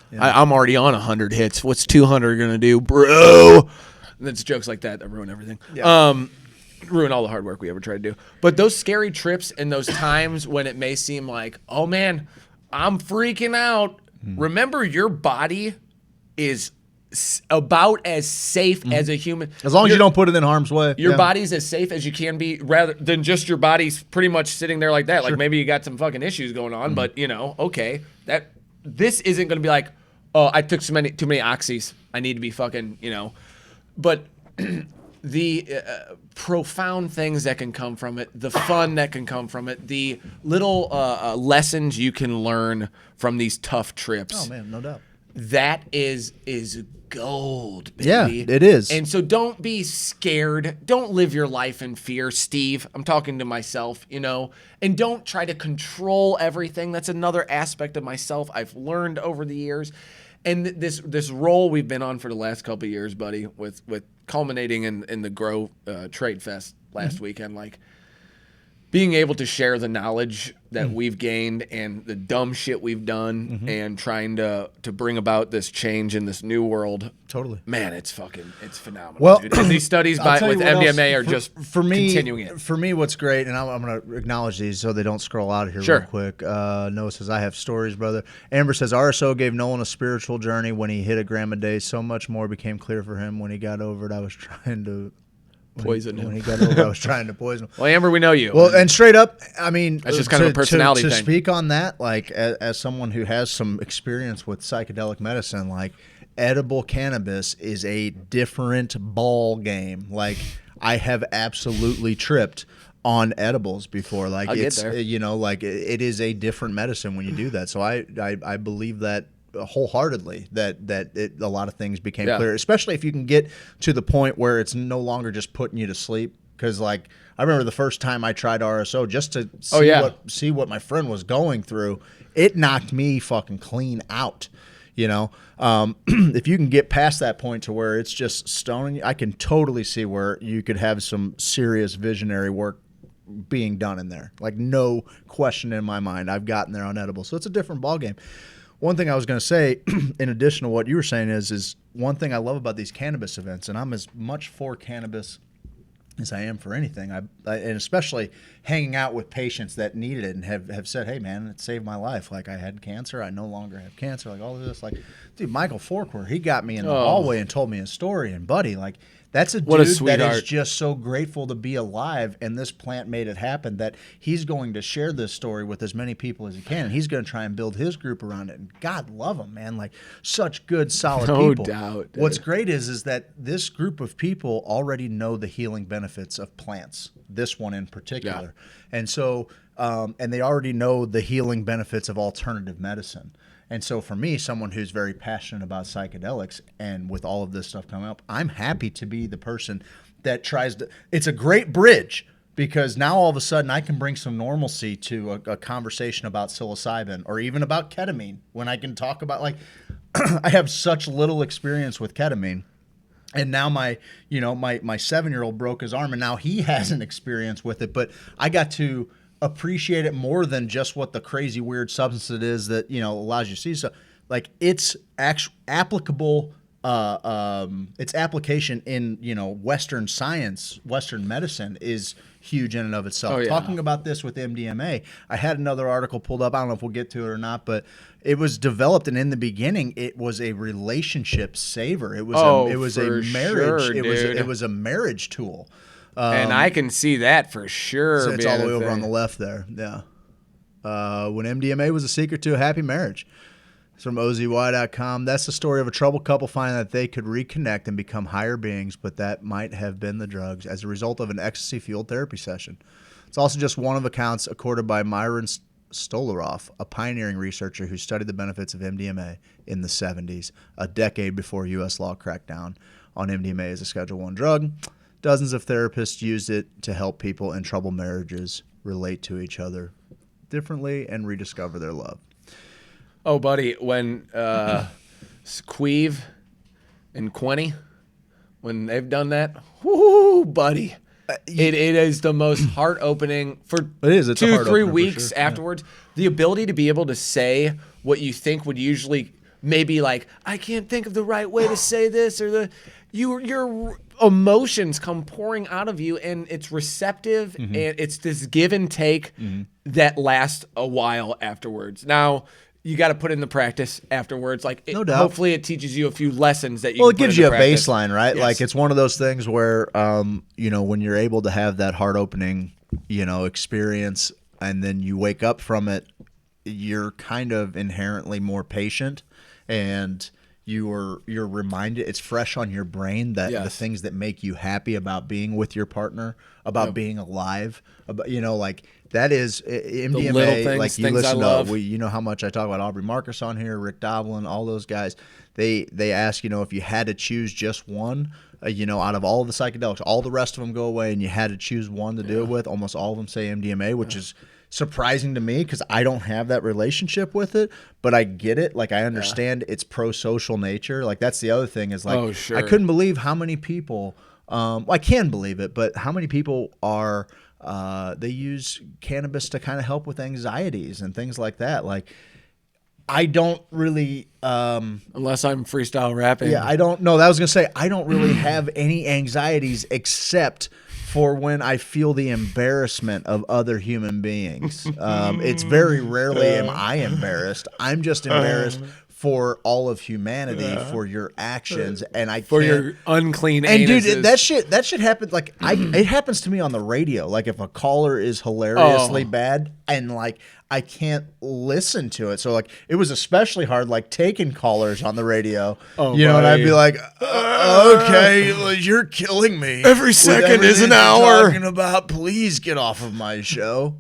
D: Yeah. I'm already on 100 hits. What's 200 gonna do, bro? And it's jokes like that ruin everything. Yeah. Ruin all the hard work we ever tried to do. But those scary trips and those times when it may seem like, oh man, I'm freaking out. Remember, your body is about as safe as a human.
C: As long as you don't put it in harm's way.
D: Your body's as safe as you can be, rather than just your body's pretty much sitting there like that. Sure. Like maybe you got some fucking issues going on, but okay, this isn't going to be like, oh, I took too many oxys. I need to be fucking, But the profound things that can come from it, the fun that can come from it, the little lessons you can learn from these tough trips.
C: Oh, man, no doubt.
D: That is gold, baby.
C: Yeah, it is.
D: And so don't be scared. Don't live your life in fear, Steve. I'm talking to myself, and don't try to control everything. That's another aspect of myself I've learned over the years. And this role we've been on for the last couple of years, buddy, with culminating in the Grow Tradefest last weekend, like, being able to share the knowledge that we've gained and the dumb shit we've done and trying to bring about this change in this new world.
C: Totally.
D: Man, it's phenomenal.
C: Well,
D: dude. And these studies
C: I'll tell
D: with
C: you what
D: MDMA
C: else,
D: are just
C: for me,
D: continuing it.
C: For me, what's great, and I'm going to acknowledge these so they don't scroll out of here
D: Sure.
C: real quick. Noah says, I have stories, brother. Amber says, RSO gave Nolan a spiritual journey when he hit a gram a day. So much more became clear for him when he got over it. I was trying to...
D: Poison him.
C: When he got over, I was trying to poison him.
D: Well, Amber, we know you.
C: Well, and straight up, I mean,
D: that's just kind of a personality
C: to
D: thing.
C: speak on that, like as someone who has some experience with psychedelic medicine, like edible cannabis is a different ball game. Like I have absolutely tripped on edibles before. Like
D: I'll
C: it's
D: get there.
C: you know, like it is a different medicine when you do that. So I believe that wholeheartedly that a lot of things became clear, especially if you can get to the point where it's no longer just putting you to sleep. Because like I remember the first time I tried RSO just to see what my friend was going through, it knocked me fucking clean out. You know, if you can get past that point to where it's just stoning you, I can totally see where you could have some serious visionary work being done in there. Like no question in my mind, I've gotten there on edibles. So it's a different ballgame. One thing I was going to say, in addition to what you were saying, is one thing I love about these cannabis events, and I'm as much for cannabis as I am for anything. And especially hanging out with patients that needed it and have said, hey, man, it saved my life. Like, I had cancer. I no longer have cancer. Like, all of this. Like, dude, Michael Forquer, he got me in the hallway and told me his story. And, buddy, like, that's a dude that is just so grateful to be alive, and this plant made it happen that he's going to share this story with as many people as he can, and he's going to try and build his group around it. And God love him, man. Like, such good, solid people.
D: No doubt. Dude.
C: What's great is that this group of people already know the healing benefits of plants, this one in particular. Yeah. And so, and they already know the healing benefits of alternative medicine. And so for me, someone who's very passionate about psychedelics and with all of this stuff coming up, I'm happy to be the person that tries to – it's a great bridge because now all of a sudden I can bring some normalcy to a conversation about psilocybin or even about ketamine when I can talk about – like I have such little experience with ketamine. And now my 7-year-old broke his arm and now he has an experience with it. But I got to – appreciate it more than just what the crazy weird substance it is that allows you to see. So like its applicable its application in Western science, Western medicine is huge in and of itself. Talking about this with MDMA, I had another article pulled up. I don't know if we'll get to it or not, but it was developed, and in the beginning it was a relationship saver. It was a marriage.
D: Sure,
C: it was a marriage tool.
D: And I can see that for sure.
C: So it's all the way over on the left there. Yeah. When MDMA was a secret to a happy marriage. It's from OZY.com. That's the story of a troubled couple finding that they could reconnect and become higher beings, but that might have been the drugs as a result of an ecstasy-fueled therapy session. It's also just one of accounts accorded by Myron Stolaroff, a pioneering researcher who studied the benefits of MDMA in the 70s, a decade before U.S. law cracked down on MDMA as a Schedule I drug. Dozens of therapists used it to help people in troubled marriages relate to each other differently and rediscover their love.
D: Oh, buddy, when Queeve and Quenny, when they've done that, whoo, buddy. It is the most heart-opening for
C: it's
D: 2-3 weeks afterwards. The ability to be able to say what you think would usually maybe like, I can't think of the right way to say this, or your emotions come pouring out of you, and it's receptive, and it's this give and take that lasts a while afterwards. Now, you got to put in the practice afterwards. Like,
C: no doubt.
D: Hopefully it teaches you a few lessons that you
C: Well,
D: can
C: it gives
D: put
C: you a
D: into practice.
C: baseline, right?
D: Yes.
C: Like, it's one of those things where, when you're able to have that heart-opening, experience, and then you wake up from it, you're kind of inherently more patient, and you're reminded, it's fresh on your brain that the things that make you happy about being with your partner, about being alive, about, that is MDMA.
D: little things,
C: like you
D: things
C: listen
D: I love.
C: to, you know how much I talk about Aubrey Marcus on here, Rick Doblin, all those guys. They ask, if you had to choose just one, out of all of the psychedelics, all the rest of them go away, and you had to choose one to do it with. Almost all of them say MDMA, which is surprising to me because I don't have that relationship with it, but I get it. Like, I understand its pro-social nature. Like, that's the other thing is like, I couldn't believe how many people, I can believe it, but how many people are they use cannabis to kind of help with anxieties and things like that. Like, I don't really,
D: unless I'm freestyle rapping.
C: yeah, I don't know. I was gonna say I don't really have any anxieties except for when I feel the embarrassment of other human beings. It's very rarely am I embarrassed. I'm just embarrassed for all of humanity for your actions, and I
D: For
C: can't,
D: your unclean
C: and
D: anuses.
C: dude, that shit happens. Like it happens to me on the radio. Like if a caller is hilariously bad, and like I can't listen to it. So like it was especially hard, like taking callers on the radio. And I'd be like, okay, well, you're killing me.
D: Every
C: with
D: second is
C: everything
D: an
C: you're
D: hour.
C: Talking about, please get off of my show.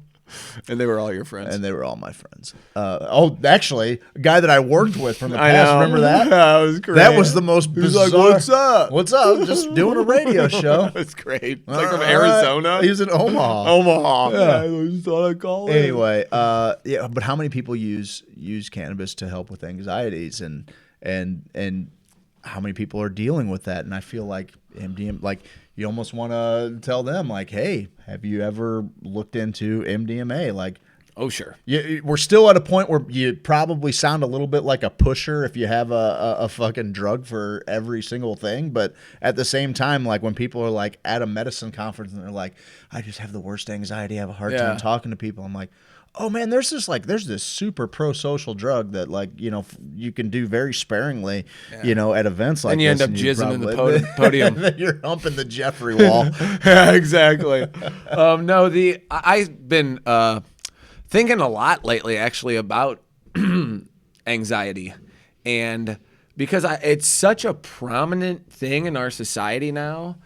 D: And they were all your friends.
C: And they were all my friends. Actually, a guy that I worked with from the
D: I
C: past.
D: know.
C: Remember that?
D: That was great.
C: That was the most
D: He was
C: bizarre.
D: like, "What's up?"
C: What's up? Just doing a radio show.
D: That's great. It's like from
C: All right.
D: Arizona.
C: He's in Omaha.
D: Omaha.
C: Yeah.
D: I just thought I'd call it.
C: Anyway, yeah, but how many people use cannabis to help with anxieties and how many people are dealing with that? And I feel like MDMA, like you almost want to tell them, like, hey, have you ever looked into MDMA? Like,
D: Oh, sure.
C: we're still at a point where you probably sound a little bit like a pusher if you have a fucking drug for every single thing. But at the same time, like when people are like at a medicine conference and they're like, I just have the worst anxiety. I have a hard time talking to people. I'm like, oh man, there's this super pro-social drug that like, you can do very sparingly, at events like
D: And you
C: this.
D: end up jizzing in the
C: podium.
D: podium.
C: Then you're humping the Jeffrey wall.
D: Yeah, exactly. No, I've been thinking a lot lately, actually, about anxiety, and because it's such a prominent thing in our society now.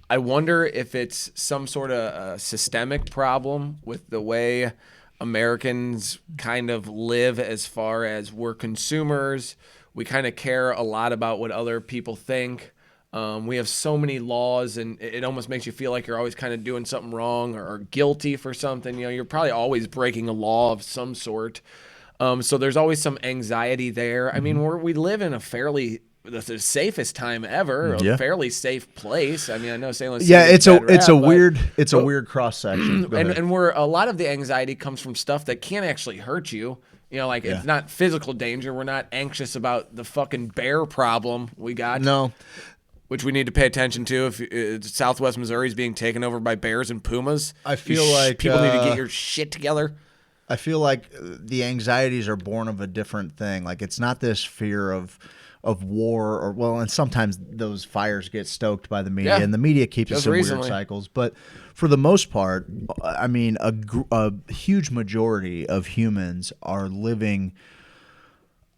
D: I wonder if it's some sort of systemic problem with the way Americans kind of live, as far as we're consumers. We kind of care a lot about what other people think. We have so many laws, and it almost makes you feel like you're always kind of doing something wrong or guilty for something. You're probably always breaking a law of some sort. So there's always some anxiety there. I mean, we live in the safest time ever, a fairly safe place. I mean, I know St. Louis.
C: Yeah, it's a
D: but
C: weird cross section.
D: and where a lot of the anxiety comes from stuff that can't actually hurt you. It's not physical danger. We're not anxious about the fucking bear problem we got.
C: No.
D: Which we need to pay attention to. If Southwest Missouri is being taken over by bears and pumas,
C: I feel like
D: people need to get your shit together.
C: I feel like the anxieties are born of a different thing. Like it's not this fear of war and sometimes those fires get stoked by the media, and the media keeps us in weird cycles. But for the most part, I mean, a huge majority of humans are living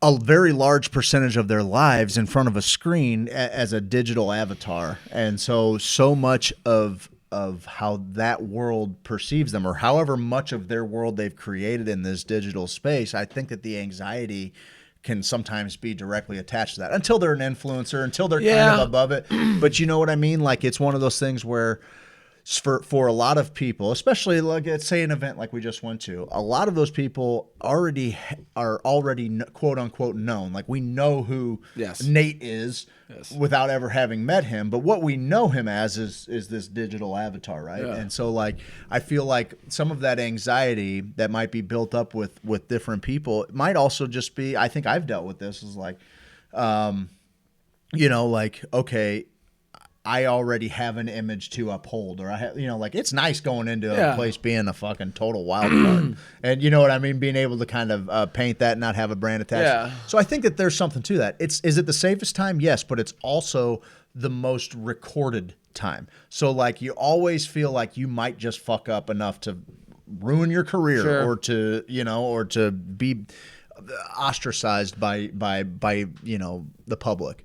C: a very large percentage of their lives in front of a screen as a digital avatar. And so much of how that world perceives them, or however much of their world they've created in this digital space, I think that the anxiety can sometimes be directly attached to that until they're an influencer, until they're kind of above it. But you know what I mean? Like it's one of those things where for a lot of people, especially like let's say an event like we just went to, a lot of those people are already quote unquote known. Like we know who Nate is without ever having met him, but what we know him as is this digital avatar, right? Yeah. And so like I feel like some of that anxiety that might be built up with different people, it might also just be, I think I've dealt with this, is like like okay, I already have an image to uphold, or I have, like it's nice going into a place being a fucking total wild card, and you know what I mean, being able to kind of paint that and not have a brand attached. Yeah. So I think that there's something to that. Is it the safest time? Yes, but it's also the most recorded time. So like you always feel like you might just fuck up enough to ruin your career, or to be ostracized by the public.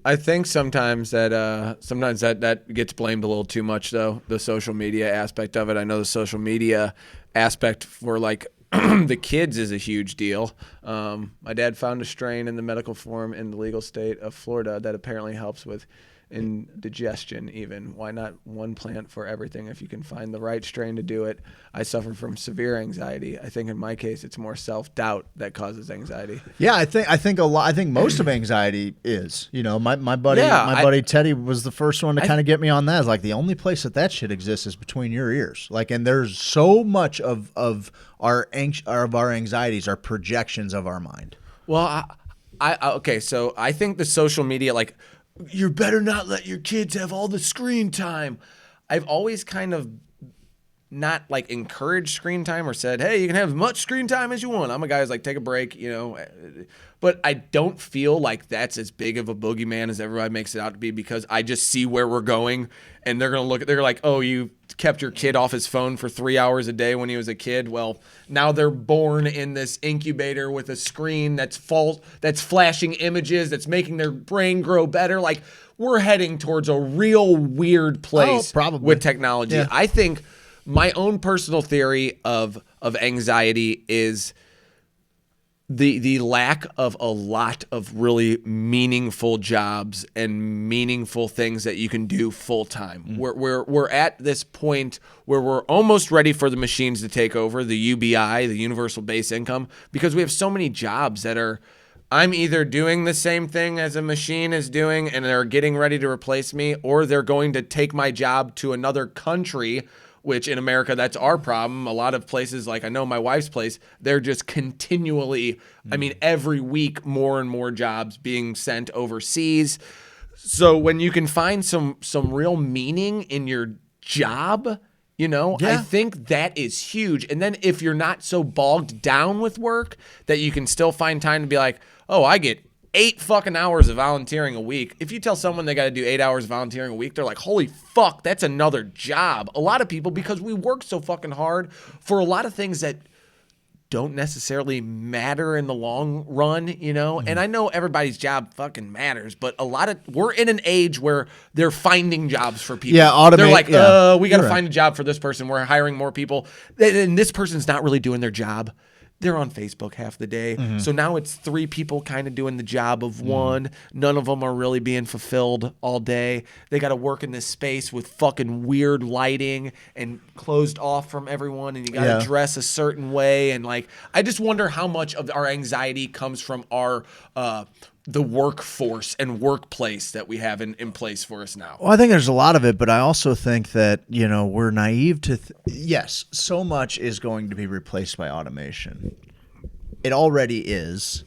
D: I think sometimes that gets blamed a little too much, though, the social media aspect of it. I know the social media aspect for like the kids is a huge deal. My dad found a strain in the medical form in the legal state of Florida that apparently helps with indigestion even. Why not one plant for everything if you can find the right strain to do it? I suffer from severe anxiety. I think in my case it's more self-doubt that causes anxiety.
C: Yeah, I think most of anxiety is. My buddy Teddy was the first one to kind of get me on that. It's like the only place that shit exists is between your ears. Like, and there's so much of our anxieties are projections of our mind.
D: Well, okay, so I think the social media, like, you better not let your kids have all the screen time. I've always kind of not like encouraged screen time or said, hey, you can have as much screen time as you want. I'm a guy who's like, take a break, but I don't feel like that's as big of a boogeyman as everybody makes it out to be, because I just see where we're going, and they're going to they're like, oh, you kept your kid off his phone for 3 hours a day when he was a kid. Well, now they're born in this incubator with a screen that's flashing images, that's making their brain grow better. Like, we're heading towards a real weird place with technology. Yeah. I think my own personal theory of anxiety is the lack of a lot of really meaningful jobs and meaningful things that you can do full time. We're at this point where we're almost ready for the machines to take over, the UBI, the universal base income, because we have so many jobs that are, I'm either doing the same thing as a machine is doing and they're getting ready to replace me, or they're going to take my job to another country, which in America, that's our problem. A lot of places, like I know my wife's place, they're just continually, every week, more and more jobs being sent overseas. So when you can find some real meaning in your job, I think that is huge. And then if you're not so bogged down with work that you can still find time to be like, oh, I get 8 fucking hours of volunteering a week. If you tell someone they got to do 8 hours of volunteering a week, they're like, holy fuck, that's another job. A lot of people, because we work so fucking hard for a lot of things that don't necessarily matter in the long run, And I know everybody's job fucking matters, but we're in an age where they're finding jobs for people.
C: Yeah,
D: they're like, we got to find a job for this person. We're hiring more people. And this person's not really doing their job. They're on Facebook half the day. Mm-hmm. So now it's 3 people kind of doing the job of one. None of them are really being fulfilled all day. They got to work in this space with fucking weird lighting and closed off from everyone, and you got to dress a certain way. And like, I just wonder how much of our anxiety comes from our the workforce and workplace that we have in place for us now.
C: Well, I think there's a lot of it, but I also think that, we're naive to yes, so much is going to be replaced by automation. It already is,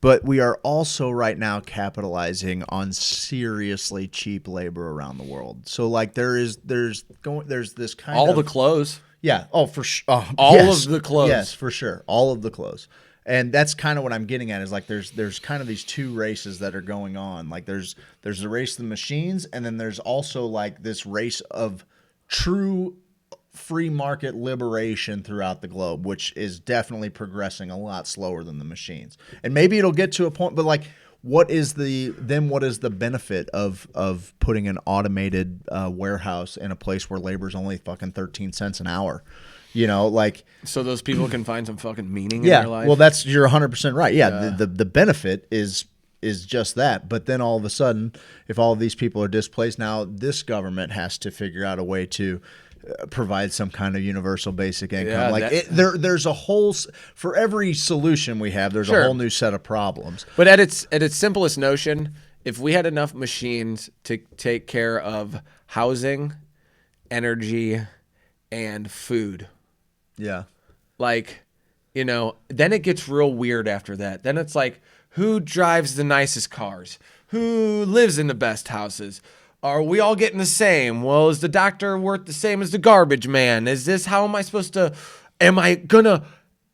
C: but we are also right now capitalizing on seriously cheap labor around the world. So like there's this kind of
D: the clothes.
C: Yeah. Oh, for sure.
D: All of the clothes.
C: Yes, for sure. All of the clothes. And that's kind of what I'm getting at, is like there's kind of these 2 races that are going on. Like there's the race of the machines, and then there's also like this race of true free market liberation throughout the globe, which is definitely progressing a lot slower than the machines. And maybe it'll get to a point, but like what is the benefit of putting an automated warehouse in a place where labor's only fucking 13 cents an hour?
D: So those people can find some fucking meaning in their life.
C: Well, you're 100% right. Yeah. The benefit is just that. But then all of a sudden, if all of these people are displaced, now this government has to figure out a way to provide some kind of universal basic income. There's a whole, for every solution we have, there's a whole new set of problems.
D: But at its simplest notion, if we had enough machines to take care of housing, energy, and food.
C: Yeah.
D: Then it gets real weird after that. Then it's like, who drives the nicest cars? Who lives in the best houses? Are we all getting the same? Well, is the doctor worth the same as the garbage man? Is this, how am I supposed to, am I gonna,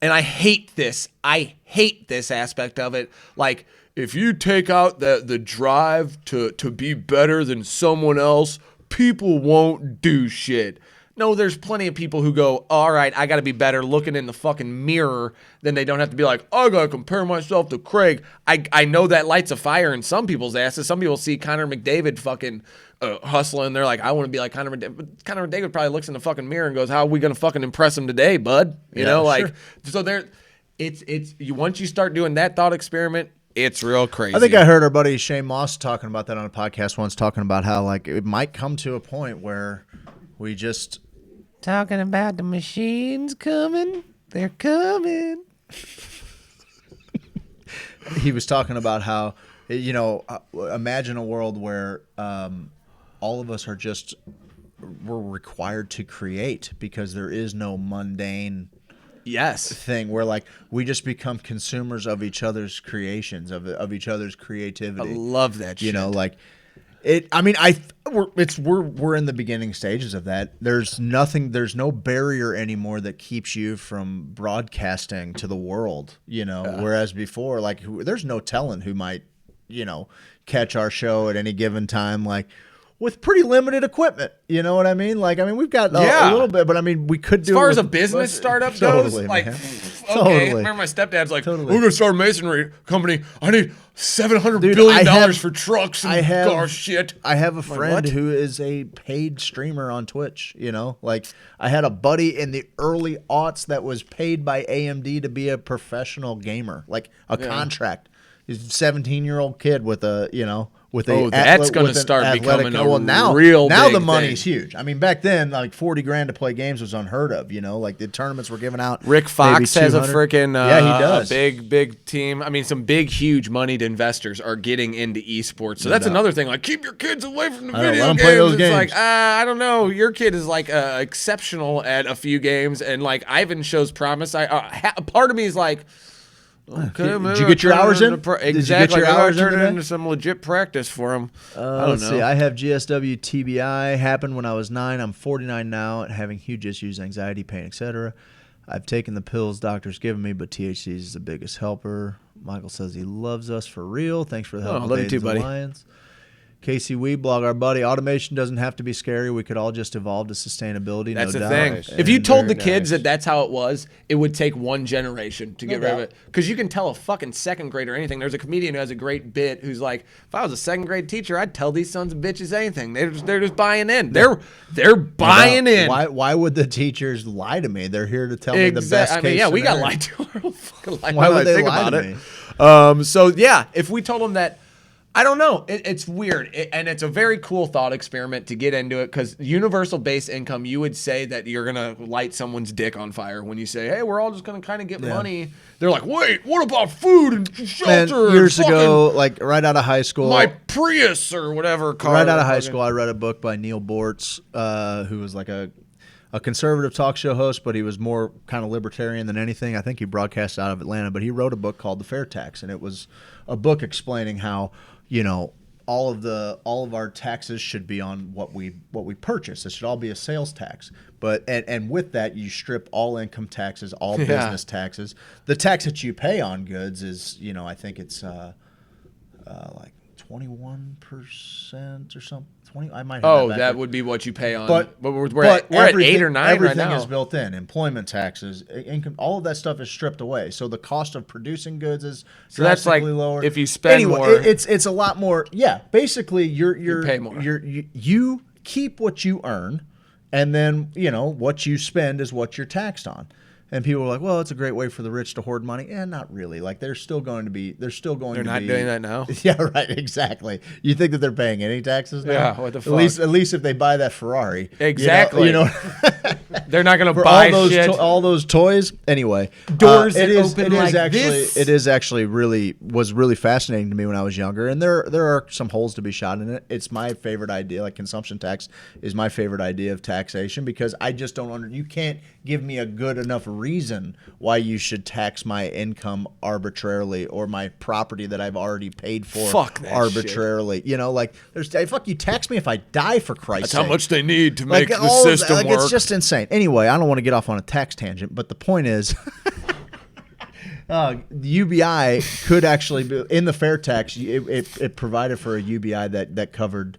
D: and I hate this aspect of it. Like, if you take out the drive to be better than someone else, people won't do shit. No, there's plenty of people who go, all right, I got to be better looking in the fucking mirror. Then they don't have to be like, I got to compare myself to Craig. I know that lights a fire in some people's asses. Some people see Connor McDavid fucking hustling. They're like, I want to be like Connor McDavid. But Connor McDavid probably looks in the fucking mirror and goes, how are we going to fucking impress him today, bud? So there, it's once you start doing that thought experiment, It's real crazy.
C: I think I heard our buddy Shane Moss talking about that on a podcast once, talking about how like it might come to a point where we just
B: Talking about the machines coming. They're coming.
C: he was talking about how, you know, imagine a world where all of us are just we're required to create because there is no mundane thing where like we just become consumers of each other's creations, of each other's creativity.
D: I love that shit.
C: You know, like we're in the beginning stages of that. There's no barrier anymore that keeps you from broadcasting to the world, you know, whereas before, like there's no telling who might, you know, catch our show at any given time, like with pretty limited equipment. You know what I mean? Like, I mean, we've got a little bit, but I mean, we could do
D: as far
C: it
D: as a
C: with-
D: business startup
C: Totally,
D: goes, like,
C: man.
D: okay,
C: Totally.
D: remember my stepdad's like,
C: Totally.
D: we're going to start a masonry company. I need $700
C: Dude,
D: billion
C: I have-
D: for trucks and
C: I have-
D: car shit.
C: I have a
D: like,
C: friend
D: what?
C: who is a paid streamer on Twitch, you know? Like, I had a buddy in the early aughts that was paid by AMD to be a professional gamer, like a contract. He's a 17-year-old kid with a, you know, with a
D: that's going to
C: with an
D: start
C: athletic-
D: becoming a
C: well, now
D: real
C: now
D: big
C: the money's
D: thing.
C: huge. I mean, back then, like $40,000 to play games was unheard of, you know? Like the tournaments were given out.
D: Rick
C: maybe
D: Fox has a
C: 200.
D: freaking
C: yeah, he does.
D: big team. I mean, some big, huge moneyed investors are getting into esports. So that's
C: doubt.
D: another thing. Like, keep your kids away from the
C: I know,
D: video
C: let 'em
D: games.
C: play those
D: It's
C: games.
D: like, I don't know. Your kid is like exceptional at a few games, and like Ivan shows promise. Part of me is like, okay,
C: Did
D: maybe
C: you
D: I'll
C: get your
D: turn it
C: hours
D: into
C: in?
D: Exactly.
C: Did you get your
D: Maybe I'll
C: hours in
D: turn it
C: today?
D: into some legit practice for him. I don't
C: Let's
D: know.
C: see. I have GSW TBI. Happened when I was 9. I'm 49 now and having huge issues, anxiety, pain, etc. I've taken the pills doctors given me, but THC is the biggest helper. Michael says he loves us for real. Thanks for the help. with
D: love you
C: AIDS
D: too, buddy.
C: Alliance. Casey Weeblog, our buddy. Automation doesn't have to be scary. We could all just evolve to sustainability.
D: That's
C: no
D: the
C: doubt.
D: thing.
C: And
D: If you told the
J: very
D: kids
J: nice.
D: that that's how it was, it would take one generation to get rid of
C: doubt.
D: it. Because you can tell a fucking second grader anything. There's a comedian who has a great bit who's like, if I was a second grade teacher, I'd tell these sons of bitches anything. They're just buying in. They're buying in.
C: Why would the teachers lie to me? They're here to tell me the best
D: I mean,
C: case
D: yeah, we got
C: scenario.
D: lied to. I don't fucking like
C: Why
D: when
C: would
D: I
C: they
D: think
C: lie
D: about
C: to
D: it.
C: me?
D: So yeah, if we told them that, I don't know. It's weird, and it's a very cool thought experiment to get into it because universal base income. You would say that you're gonna light someone's dick on fire when you say, "Hey, we're all just gonna kind of get money." They're like, "Wait, what about food and
C: Man,
D: shelter?"
C: years
D: and
C: ago, like right out of high school,
D: my Prius or whatever car.
C: right out of high school, I read a book by Neil Bortz, who was like a conservative talk show host, but he was more kind of libertarian than anything. I think he broadcast out of Atlanta, but he wrote a book called The Fair Tax, and it was a book explaining how, you know, all of our taxes should be on what we purchase. It should all be a sales tax. But and with that, you strip all income taxes, all business taxes. The tax that you pay on goods is, you know, I think it's like 21% or something. 20. I might. Have
D: that would be what you pay on.
C: But
D: we're at 8 or 9 right
C: everything
D: now.
C: is built in. Employment taxes, income, all of that stuff is stripped away. So the cost of producing goods is
D: So that's like
C: drastically lower.
D: if you spend
C: anyway,
D: more-
C: it's a lot more. Yeah, basically you
D: pay more.
C: You keep what you earn, and then you know what you spend is what you're taxed on. And people are like, well, it's a great way for the rich to hoard money. Not really. Like they're still going to be. They're
D: not doing that now?
C: Yeah, right. Exactly. You think that they're paying any taxes now?
D: Yeah, what the fuck?
C: At least if they buy that Ferrari.
D: Exactly.
C: You know.
D: They're not gonna
C: For
D: buy
C: all those
D: shit.
C: all those toys. Anyway,
D: Doors
C: it
D: that
C: is
D: open
C: it is
D: like
C: actually
D: this.
C: it is actually really fascinating to me when I was younger, and there are some holes to be shot in it. It's my favorite idea. Like consumption tax is my favorite idea of taxation because I just don't you can't give me a good enough reason why you should tax my income arbitrarily or my property that I've already paid for
D: Fuck that
C: arbitrarily. You know, like fuck you tax me if I die, for Christ's
D: That's
C: sake.
D: how much they need to make the
C: all of that,
D: system
C: like,
D: work.
C: It's just insane. Anyway, I don't want to get off on a tax tangent, but the point is, the UBI could actually be in the fair tax. It provided for a UBI that covered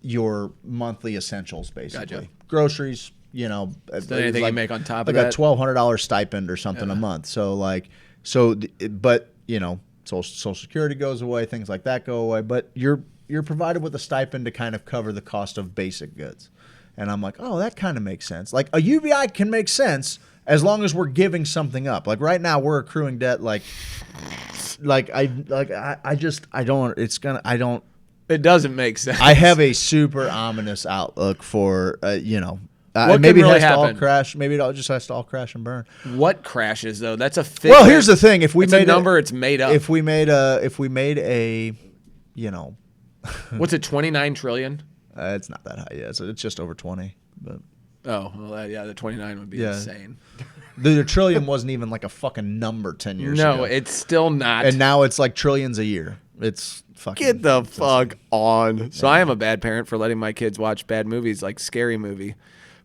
C: your monthly essentials, basically,
D: Gotcha.
C: groceries. You know,
D: anything you make on top of
C: like
D: that?
C: a $1,200 stipend or something a month. But you know, Social Security goes away, things like that go away. But you're provided with a stipend to kind of cover the cost of basic goods. And I'm like, oh, that kind of makes sense. Like a UBI can make sense as long as we're giving something up. Like right now, we're accruing debt like
D: It doesn't make sense.
C: I have a super ominous outlook for,
D: What
C: maybe
D: can
C: it
D: really
C: has to all
D: happen?
C: crash. Maybe it just has to all crash and burn.
D: What crashes though? That's a figment.
C: Well, here's the thing: if we
D: It's
C: made
D: a number, it's made up.
C: If we made a,
D: What's it? 29 trillion.
C: It's not that high. Yeah, it's just over 20. But
D: Oh, well, yeah, the 29 would be
C: Yeah.
D: insane.
C: the trillion wasn't even like a fucking number 10 years ago.
D: No, it's still not.
C: And now it's like trillions a year. It's fucking.
D: Get the fuck on. So I am a bad parent for letting my kids watch bad movies like Scary Movie.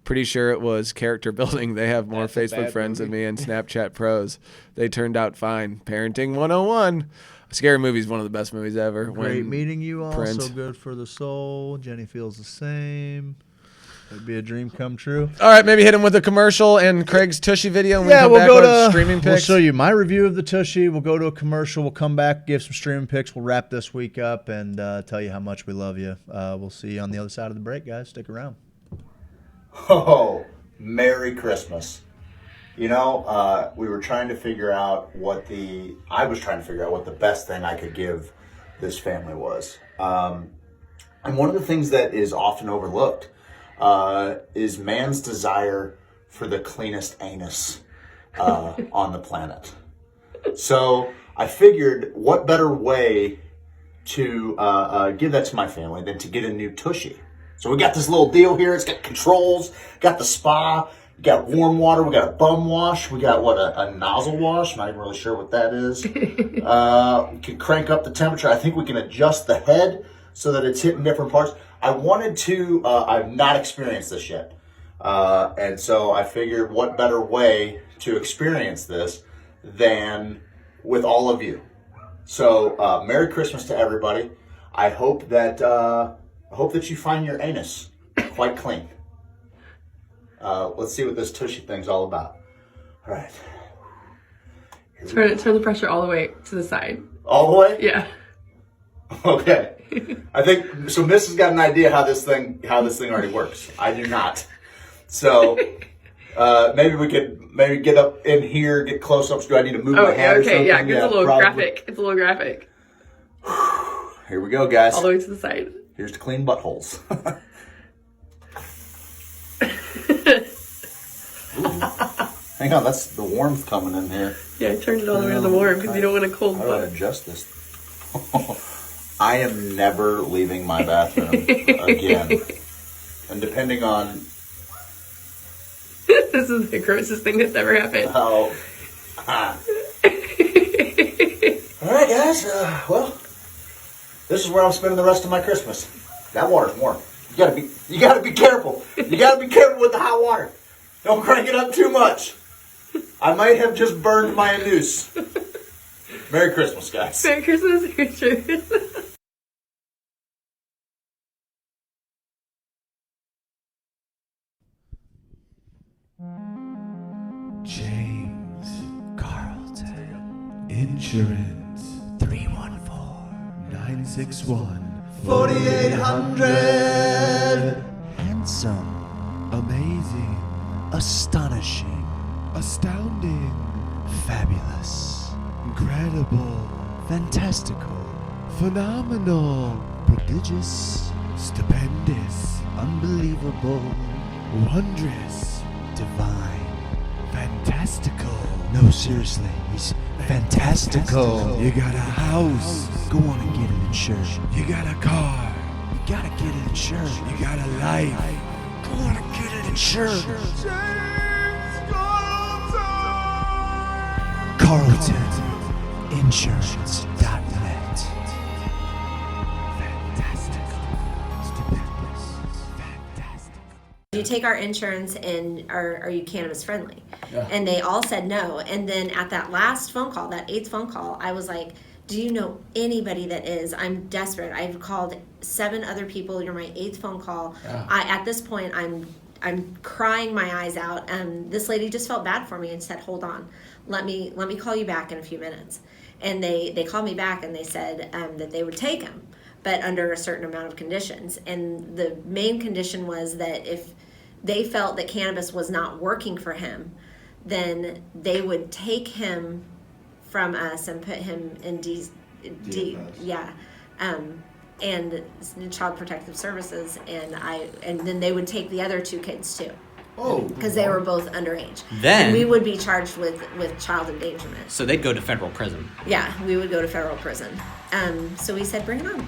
D: Pretty sure it was character building. They have more Facebook friends than me and Snapchat pros. They turned out fine. Parenting 101. Scary Movie is one of the best movies ever.
C: Great meeting you all.
D: Print.
C: So good for the soul. Jenny feels the same. It'd be a dream come true.
D: All right, maybe hit him with a commercial and Craig's Tushy video. And we come
C: we'll
D: back
C: go
D: with
C: to
D: streaming
C: We'll
D: picks.
C: show you my review of the Tushy. We'll go to a commercial. We'll come back, give some streaming picks. We'll wrap this week up and tell you how much we love you. We'll see you on the other side of the break, guys. Stick around.
K: Oh, Merry Christmas. We were trying to figure out what the best thing I could give this family was. And one of the things that is often overlooked is man's desire for the cleanest anus on the planet. So I figured what better way to give that to my family than to get a new Tushy. So we got this little deal here. It's got controls, got the spa, we got warm water, we got a bum wash, we got a nozzle wash. Not even really sure what that is. We can crank up the temperature. I think we can adjust the head so that it's hitting different parts. I wanted to, I've not experienced this yet. And so I figured what better way to experience this than with all of you. So Merry Christmas to everybody. I hope that you find your anus quite clean. Let's see what this Tushy thing's all about. All right.
L: Turn the pressure all the way to the side.
K: All the way?
L: Yeah.
K: Okay. I think so. Mrs. got an idea how this thing already works. I do not. So maybe we could get up in here, get close ups. Do I need to move my head or something?
L: Yeah, it's a little graphic. It's a little graphic.
K: Here we go, guys.
L: All the way to the side.
K: Here's to clean buttholes. Hang on, that's the warmth coming in here.
L: Yeah, I turned it all the way to the warm because you don't want a cold
K: How do I
L: butt.
K: adjust this? I am never leaving my bathroom again. And depending on
L: This is the grossest thing that's ever happened.
K: how... All right, guys. Well, this is where I'm spending the rest of my Christmas. That water's warm. You gotta be careful. You gotta be careful with the hot water. Don't crank it up too much. I might have just burned my noose. Merry Christmas, guys.
L: Merry Christmas, Richard.
H: James Carlton Insurance 314-961-4800. Handsome, amazing, astonishing, astounding, fabulous, incredible, fantastical, phenomenal, prodigious, stupendous, unbelievable, wondrous, divine, fantastical. No, seriously, he's fantastical. You got a house, go on and get it insured. You got a car, you gotta get it insured. You got a life, go on and get it insured. CarltonInsurance.net. Fantastical, stupendous, fantastic.
M: Do you take our insurance and are you cannabis friendly?
D: Yeah.
M: And they all said no. And then at that last phone call, that 8th phone call, I was like, do you know anybody that is? I'm desperate. I've called 7 other people. You're my 8th phone call.
D: Yeah.
M: At this point, I'm crying my eyes out. And this lady just felt bad for me and said, hold on, let me call you back in a few minutes. And they called me back and they said that they would take him, but under a certain amount of conditions. And the main condition was that if they felt that cannabis was not working for him, then they would take him from us and put him in and Child Protective Services, and then they would take the other 2 kids too.
N: Oh.
M: Because they were both underage.
N: Then
M: and we would be charged with child endangerment.
N: So they'd go to federal prison.
M: Yeah, we would go to federal prison. So we said, bring it on.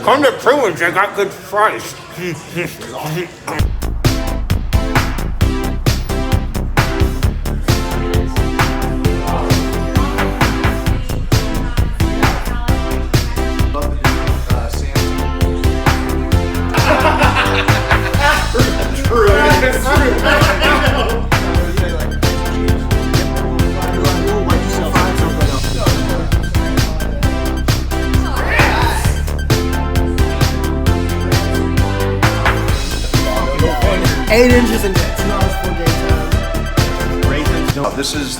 B: Come to Privilege, I got good fries.
O: $8 inches and $2 for
C: Raisins. No, this is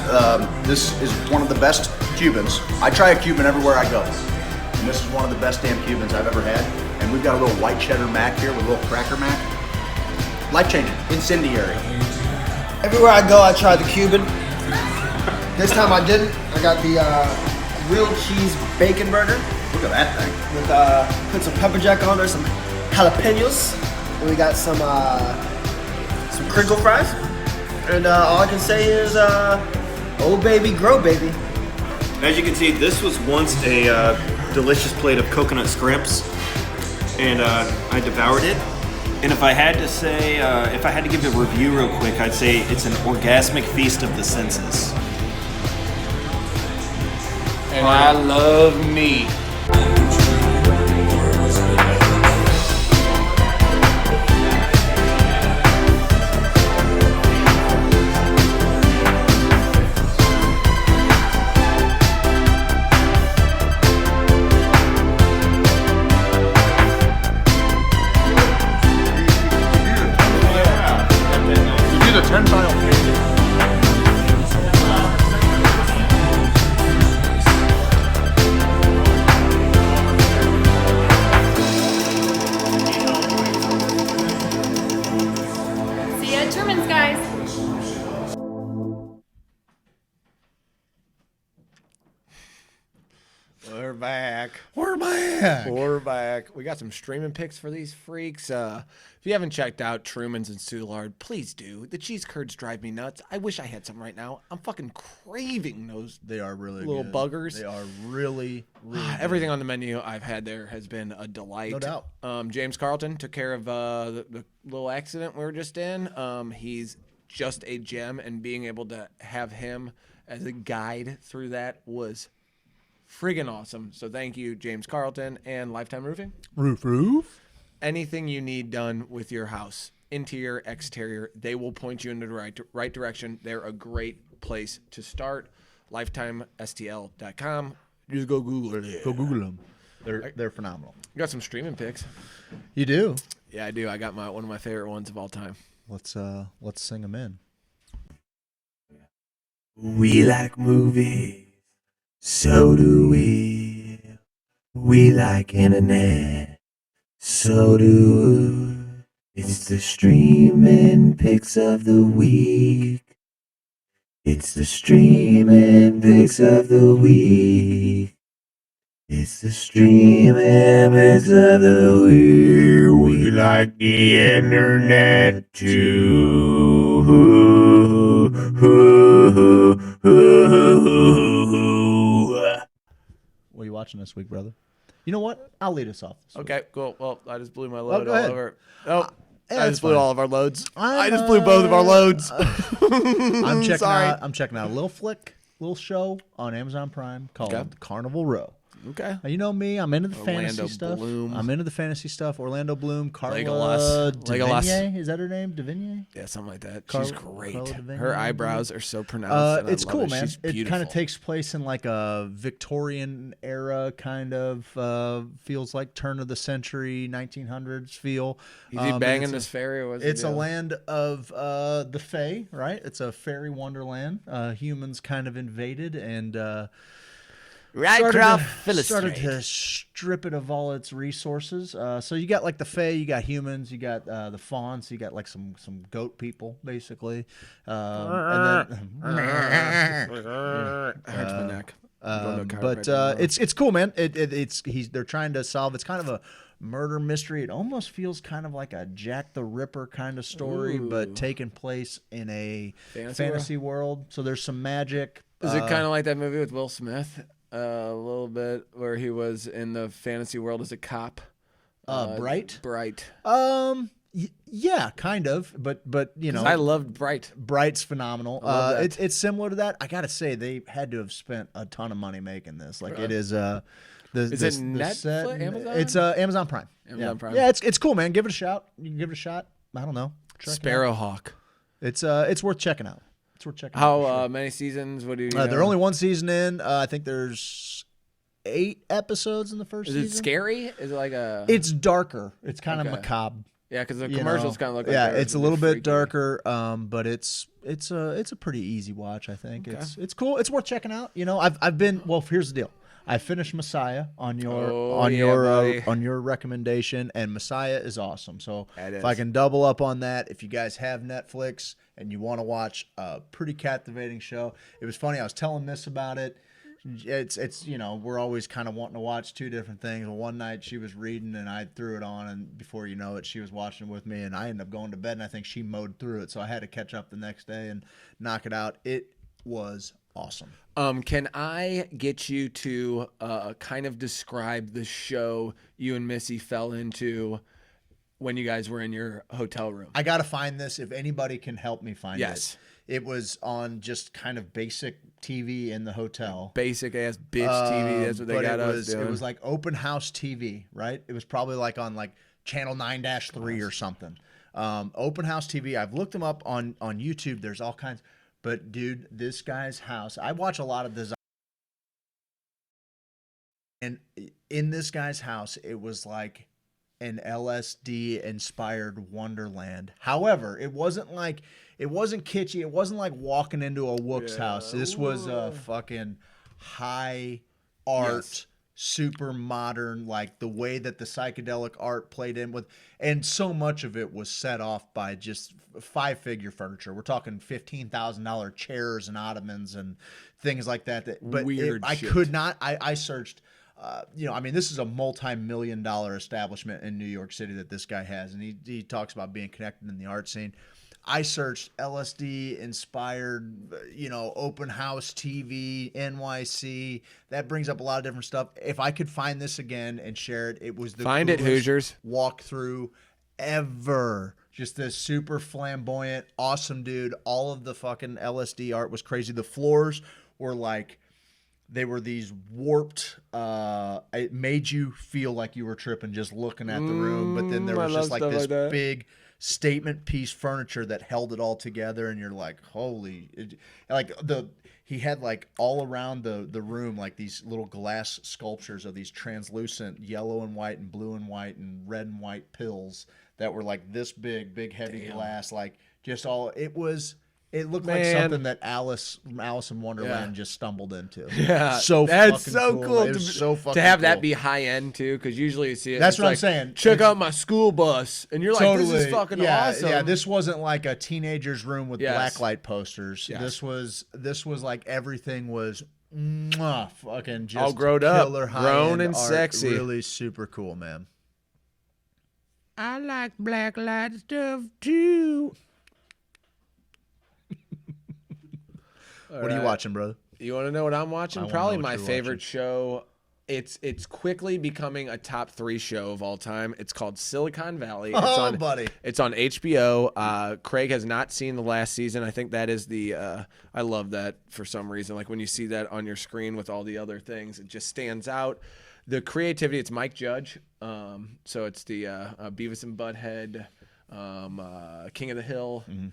C: one of the best Cubans. I try a Cuban everywhere I go, and this is one of the best damn Cubans I've ever had. And we've got a little white cheddar mac here with a little cracker mac. Life changing, incendiary.
O: Everywhere I go, I try the Cuban. This time I didn't. I got the grilled cheese bacon burger.
C: Look at that thing.
O: With put some pepper jack on there, some jalapenos, and we got some crinkle fries. And all I can say is, old baby, grow baby.
P: As you can see, this was once a delicious plate of coconut scrimps, and I devoured it. And if I had to say, if I had to give a review real quick, I'd say it's an orgasmic feast of the senses.
D: And I love meat.
L: See ya at Truman's, guys.
I: We're back.
C: We're back.
I: We're back. We got some streaming picks for these freaks. If you haven't checked out Truman's and Soulard, please do. The cheese curds drive me nuts. I wish I had some right now. I'm fucking craving those.
C: They are really
I: little
C: good.
I: buggers.
C: They are really, really
I: Everything
C: good.
I: on the menu I've had there has been a delight.
C: No doubt.
I: James Carlton took care of the little accident we were just in. He's just a gem, and being able to have him as a guide through that was friggin' awesome. So thank you, James Carlton and Lifetime Roofing.
C: Roof.
I: Anything you need done with your house, interior, exterior, they will point you in the right direction. They're a great place to start. LifetimeSTL.com. Just go Google it.
C: Go Google them. They're phenomenal.
I: You got some streaming picks.
C: You do?
I: Yeah, I do. I got one of my favorite ones of all time.
C: Let's sing them in.
A: We like movies, so do we. We like internet, so do we. It's the streaming picks of the week. It's the streaming picks of the week. It's the streaming picks of the week. We like the internet too.
C: What are you watching this week, brother? You know what? I'll lead us off.
I: Okay, cool. Well, I just blew my load
C: go
I: all
C: ahead.
I: over. Oh,
C: yeah,
I: I just blew
C: fine.
I: all of our loads. I just blew both of our loads.
C: I'm checking
I: Sorry.
C: out a little show on Amazon Prime called Carnival Row.
I: Okay.
C: You know me, I'm into the
I: Orlando
C: fantasy stuff.
I: Bloom.
C: I'm into the fantasy stuff. Orlando Bloom, Carla
I: Legolas.
C: Davigny, is that her name? Davigny?
I: Yeah, something like that.
C: Carla-
I: She's great.
C: Carla Davigny,
I: Her
C: I
I: eyebrows are so pronounced. And I
C: It's
I: love
C: cool,
I: it.
C: man.
I: She's
C: It
I: beautiful.
C: kind of takes place in like a Victorian era kind of feels like turn of the century 1900s feel.
I: Is he
C: And
I: banging
C: it's
I: this fairy? Or what's
C: it's
I: the
C: a
I: deal?
C: land of the Fae, right? It's a fairy wonderland. Humans kind of invaded and started to strip it of all its resources. So you got like the Fae, you got humans, you got the fawns, you got like some goat people basically, and then
I: hurts my neck.
C: but it's cool, man. They're trying to solve. It's kind of a murder mystery. It almost feels kind of like a Jack the Ripper kind of story, but taking place in a fantasy world. So there's some magic.
I: Is it kind of like that movie with Will Smith? A little bit where he was in the fantasy world as a cop.
C: Bright.
I: Bright.
C: Yeah, kind of, but you know,
I: I loved Bright.
C: Bright's phenomenal.
I: love that.
C: It's similar to that. I gotta say, they had to have spent a ton of money making this. Like it is.
I: Is it Netflix? Amazon?
C: It's Amazon Prime.
I: Amazon Prime.
C: Yeah, it's cool, man. Give it a shout. You can give it a shot. I don't know. Check it out.
I: Sparrowhawk.
C: It's worth checking out. It's worth checking out.
I: How
C: for sure.
I: many seasons? What do you?
C: They're only one season in. I think there's 8 episodes in the first season.
I: Is it scary? Is it like a?
C: It's darker. It's kind of
I: Okay.
C: macabre.
I: Yeah, because the
C: you
I: commercials
C: know?
I: kind of look like
C: Yeah,
I: they're
C: it's a little bit
I: freaky.
C: darker, but it's a pretty easy watch. I think it's cool. It's worth checking out. You know, I've been here's the deal. I finished Messiah on your recommendation, and Messiah is awesome. So if I can double up on that, if you guys have Netflix and you want to watch a pretty captivating show, it was funny. I was telling Miss about it. It's you know, we're always kind of wanting to watch 2 different things. Well, one night she was reading and I threw it on, and before you know it, she was watching it with me, and I ended up going to bed, and I think she mowed through it, so I had to catch up the next day and knock it out. It was awesome.
I: Can I get you to kind of describe the show you and Missy fell into when you guys were in your hotel room?
C: I got to find this. If anybody can help me find
I: Yes.
C: it was on just kind of basic TV in the hotel.
I: Basic ass bitch TV. That's what they
C: but
I: got
C: it
I: us
C: was,
I: doing.
C: It was like open house TV, right? It was probably like on like channel 9-3 or something. Open house TV. I've looked them up on YouTube. There's all kinds. But dude, this guy's house. I watch a lot of design. And in this guy's house, it was like an LSD inspired wonderland. However, it wasn't kitschy. It wasn't like walking into a Wook's house. This was a fucking high art, super modern, like the way that the psychedelic art played in with, and so much of it was set off by just 5-figure furniture. We're talking $15,000 chairs and ottomans and things like that. But
I: Weird
C: I
I: shit.
C: could not. I searched. You know, I mean, this is a multi-million-dollar establishment in New York City that this guy has, and he talks about being connected in the art scene. I searched LSD inspired, you know, open house TV, NYC. That brings up a lot of different stuff. If I could find this again and share it, it was the
I: Find it,
C: coolest
I: Hoosiers.
C: walkthrough ever. Just this super flamboyant, awesome dude. All of the fucking LSD art was crazy. The floors were like, they were these warped, it made you feel like you were tripping just looking at the room. But then there
I: I
C: was
I: love
C: just like
I: stuff
C: this
I: like that.
C: big statement piece furniture that held it all together. And you're like, holy, he had like all around the room, like these little glass sculptures of these translucent yellow and white and blue and white and red and white pills that were like this big heavy glass, like just all, it looked like
I: Man.
C: something that Alice in Wonderland just stumbled into.
I: Yeah,
C: so
I: that's
C: fucking
I: so cool.
C: It was so fucking
I: to have that
C: cool.
I: be high end too, because usually you see it.
C: That's
I: it's
C: what I'm
I: like,
C: saying.
I: Check
C: It's-
I: out my school bus, and you're like, this is fucking awesome.
C: Yeah, this wasn't like a teenager's room with
I: Yes.
C: blacklight posters.
I: Yes.
C: This was like everything was fucking just
I: All grown up,
C: killer
I: grown
C: high-end
I: and
C: art.
I: sexy.
C: Really super cool, man.
B: I like blacklight stuff too.
C: What are you watching, brother?
I: You want to know what I'm watching?
C: I wanna
I: Probably
C: know what
I: my
C: you're
I: favorite
C: watching.
I: show
D: It's quickly becoming a top 3 show of all time. It's called Silicon Valley.
C: Buddy.
D: It's on HBO. Craig has not seen the last season. I think that is the. I love that for some reason. Like when you see that on your screen with all the other things, it just stands out. The creativity. It's Mike Judge. So it's the Beavis and Butthead, King of the Hill.
C: Mm-hmm.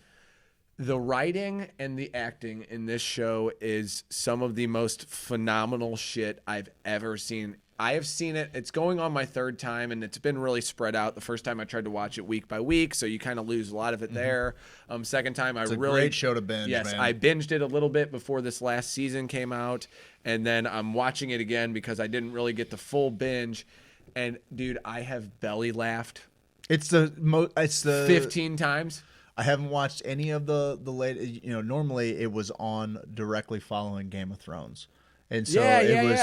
D: The writing and the acting in this show is some of the most phenomenal shit I've ever seen. I have seen it. It's going on my 3rd time, and it's been really spread out. The first time I tried to watch it week by week, so you kind of lose a lot of it there. Second time,
C: It's
D: I
C: a
D: really
C: great show to binge,
D: Yes,
C: man.
D: I binged it a little bit before this last season came out, and then I'm watching it again because I didn't really get the full binge. And dude, I have belly laughed.
C: It's the
D: 15 times.
C: I haven't watched any of the late. Normally it was on directly following Game of Thrones, and so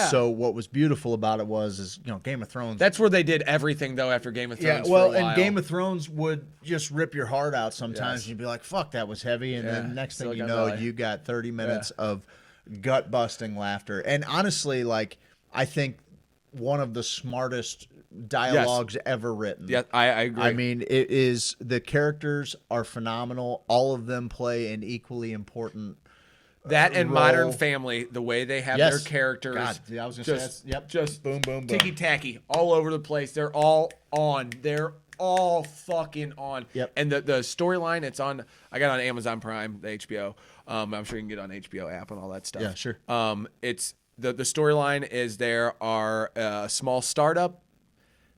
C: So what was beautiful about it was Game of Thrones.
D: That's where they did everything though after Game of Thrones.
C: Yeah, well,
D: for a while.
C: and Game of Thrones would just rip your heart out sometimes.
D: Yes.
C: You'd be like, "Fuck, that was heavy," and then next thing you
D: Silicon
C: know,
D: Valley.
C: you got 30 minutes of gut busting laughter. And honestly, like I think one of the smartest dialogues ever written.
D: Yeah, I agree.
C: I mean, it is the characters are phenomenal. All of them play an equally important
D: that and
C: role.
D: Modern Family, the way they have their characters.
C: God, I was gonna say, yep.
D: Just
C: boom, boom, boom.
D: ticky tacky all over the place. They're all on. They're all fucking on.
C: Yep.
D: And the storyline, it's on. I got it on Amazon Prime, the HBO. I'm sure you can get it on HBO app and all that stuff.
C: Yeah, sure.
D: It's the storyline is there are a small startup.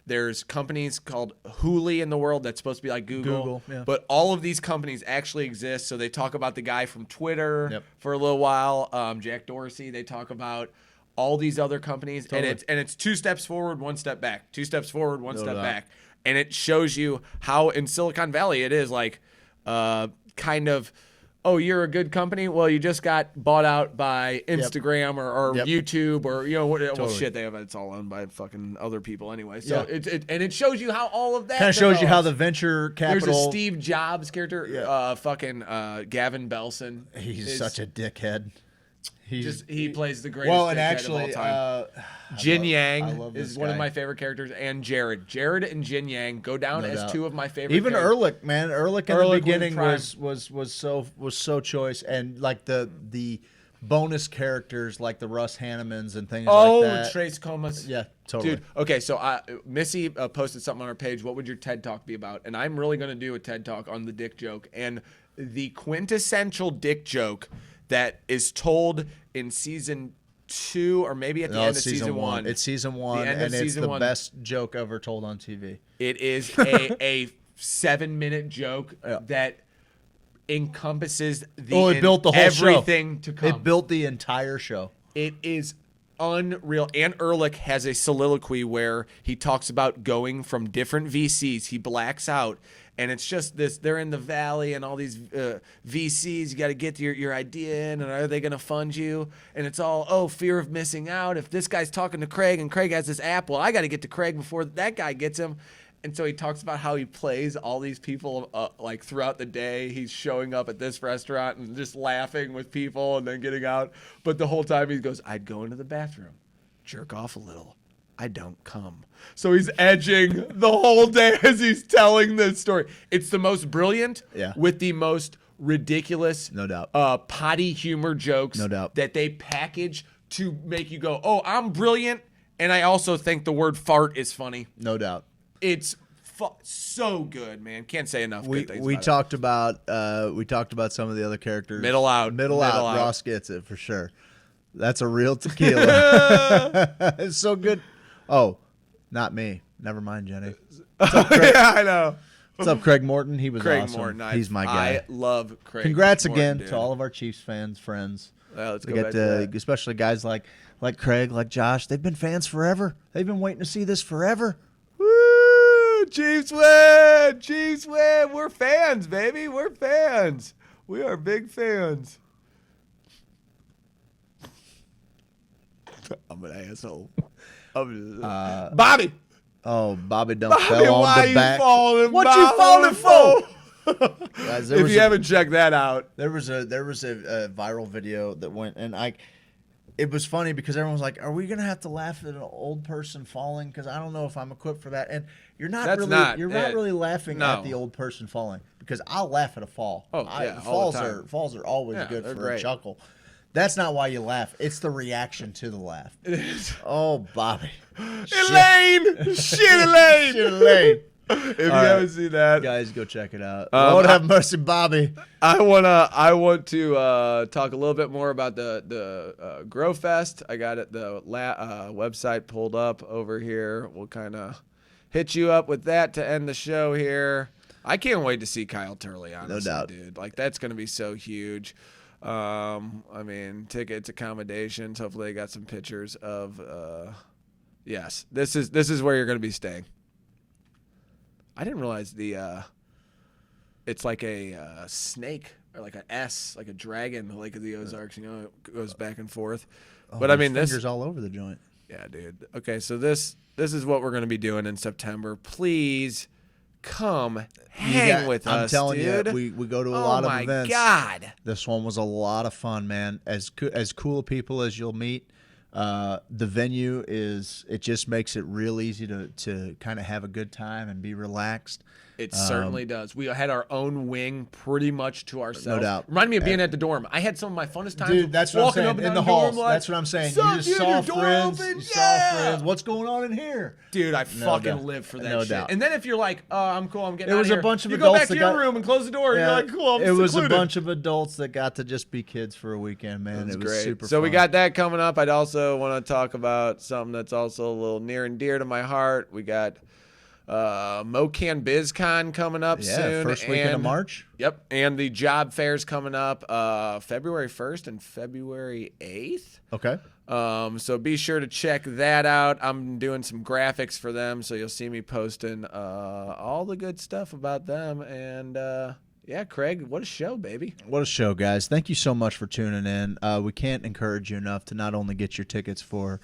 D: There's companies called Hooli in the world that's supposed to be like Google.
C: yeah.
D: But all of these companies actually exist. So they talk about the guy from Twitter
C: Yep.
D: for a little while, Jack Dorsey. They talk about all these other companies,
C: Totally.
D: and it's 2 steps forward, 1 step back, 2 steps forward, 1
C: No
D: step
C: doubt.
D: back, and it shows you how in Silicon Valley it is like kind of. Oh, you're a good company? Well, you just got bought out by Instagram or
C: Yep.
D: YouTube or well,
C: Totally.
D: shit. They have it's all owned by fucking other people anyway. So it shows you how all of that
C: Kind of shows you how
D: develops.
C: the venture capital.
D: There's a Steve Jobs character, Gavin Belson.
C: He's
D: is
C: such a dickhead.
D: he plays the greatest.
C: Well, and
D: dickhead
C: actually,
D: of all time. Jin Yang is one of my favorite characters, and Jared. Jared and Jin Yang go down
C: No
D: as
C: doubt.
D: 2 of my favorite.
C: Even
D: characters.
C: Ehrlich, man, Ehrlich in
D: Ehrlich
C: the
D: was
C: beginning
D: prime.
C: was so choice, and like the bonus characters like the Russ Hannemans and things like that.
D: Trace Comas.
C: Yeah, totally.
D: Dude, okay, so Missy posted something on our page. What would your TED Talk be about? And I'm really going to do a TED Talk on the dick joke. And the quintessential dick joke that is told in season 2 or maybe at the end of season 1.
C: It's season 1,
D: The end of
C: and it's
D: season
C: the
D: 1.
C: best joke ever told on TV.
D: It is a 7-minute joke that encompasses
C: it built the whole
D: everything
C: show.
D: to come.
C: It built the entire show.
D: It is unreal. And Ehrlich has a soliloquy where he talks about going from different VCs. He blacks out. And it's just this, they're in the valley and all these VCs, you got to get your idea in, and are they going to fund you? And it's all, fear of missing out. If this guy's talking to Craig and Craig has this app, well, I got to get to Craig before that guy gets him. And so he talks about how he plays all these people like throughout the day. He's showing up at this restaurant and just laughing with people and then getting out. But the whole time he goes, I'd go into the bathroom, jerk off a little. I don't come. So he's edging the whole day as he's telling this story. It's the most brilliant with the most ridiculous,
C: no doubt,
D: potty humor jokes,
C: no doubt,
D: that they package to make you go, oh, I'm brilliant. And I also think the word fart is funny.
C: No doubt.
D: It's so good, man. Can't say enough good things
C: we
D: about
C: talked about some of the other characters.
D: Middle out.
C: Ross gets it for sure. That's a real tequila. It's so good. Oh, not me. Never mind, Jenny. What's up, Craig?
D: Yeah, I know.
C: What's up, Craig Morton? He was
D: Craig
C: awesome.
D: Morton,
C: He's my guy.
D: I love Craig.
C: Congrats
D: Morton,
C: again
D: dude.
C: to all of our Chiefs fans, friends.
D: Let's
C: We
D: go
C: get
D: back to that.
C: especially guys like Craig, like Josh. They've been fans forever. They've been waiting to see this forever.
D: Woo! Chiefs win! Chiefs win! We're fans, baby. We're fans. We are big fans. I'm an asshole. Bobby!
C: Oh, Bobby done
D: Bobby,
C: fell on
D: why
C: the
D: you
C: back.
D: falling?
C: What
D: Bobby?
C: you falling for? Guys,
D: If you haven't checked that out.
C: There was a viral video that went, and it was funny because everyone was like, "Are we gonna have to laugh at an old person falling?" Because I don't know if I'm equipped for that. And you're not
D: That's
C: really
D: not
C: you're not
D: it.
C: really laughing
D: No.
C: at the old person falling because I'll laugh at a fall.
D: Oh, yeah, all the time.
C: Falls are always
D: Yeah,
C: good
D: they're
C: for
D: great.
C: a chuckle. That's not why you laugh. It's the reaction to the laugh.
D: It is.
C: Oh, Bobby.
D: Elaine! Shit, Elaine!
C: Shit, Elaine.
D: If you
C: All right.
D: haven't seen that,
C: Guys, go check it out.
D: Lord
C: have mercy, Bobby.
D: I want to talk a little bit more about the Grow Fest. I got the website pulled up over here. We'll kind of hit you up with that to end the show here. I can't wait to see Kyle Turley, honestly,
C: doubt.
D: dude. Like, that's going to be so huge. I mean, tickets, accommodations. Hopefully, they got some pictures of. Yes, this is where you're going to be staying. I didn't realize it's like a snake or like an S, like a dragon, the Lake of the Ozarks. You know, it goes back and forth.
C: Oh,
D: But I
C: there's
D: mean, this
C: fingers all over the joint.
D: Yeah, dude. Okay, so this is what we're going to be doing in September. Please come hang with us,
C: I'm telling
D: dude.
C: you, we go to a lot of events.
D: Oh my God.
C: This one was a lot of fun, man. As cool people as you'll meet. The venue it just makes it real easy to kind of have a good time and be relaxed.
D: It certainly does. We had our own wing pretty much to ourselves.
C: No doubt.
D: Reminded me of being at the dorm. I had some of my funnest times.
C: Dude, that's what I'm
D: walking
C: saying.
D: up and
C: In
D: down
C: the halls.
D: dorm, like,
C: That's what I'm saying.
D: "Sup,
C: You just
D: dude,
C: saw
D: your door
C: friends.
D: open?
C: You saw
D: Yeah!"
C: friends. What's going on in here?
D: Dude, I
C: No
D: fucking
C: doubt.
D: live for that
C: No
D: shit.
C: doubt.
D: And then if you're like, oh, I'm cool, I'm getting
C: It
D: out
C: was
D: of here.
C: a bunch of
D: you
C: adults
D: go back to
C: that
D: your
C: got-
D: room and close the door. And
C: Yeah,
D: you're like, cool, I'm
C: it was
D: secluded.
C: a bunch of adults that got to just be kids for a weekend, man. It was
D: Great.
C: super
D: So
C: fun.
D: we got that coming up. I'd also want to talk about something that's also a little near and dear to my heart. We got MoCan BizCon coming up soon.
C: First weekend of
D: and-
C: March.
D: Yep, and the job fairs coming up February 1st and February 8th.
C: Okay.
D: So be sure to check that out. I'm doing some graphics for them, so you'll see me posting all the good stuff about them. And yeah, Craig, what a show, baby.
C: What a show, guys. Thank you so much for tuning in. We can't encourage you enough to not only get your tickets for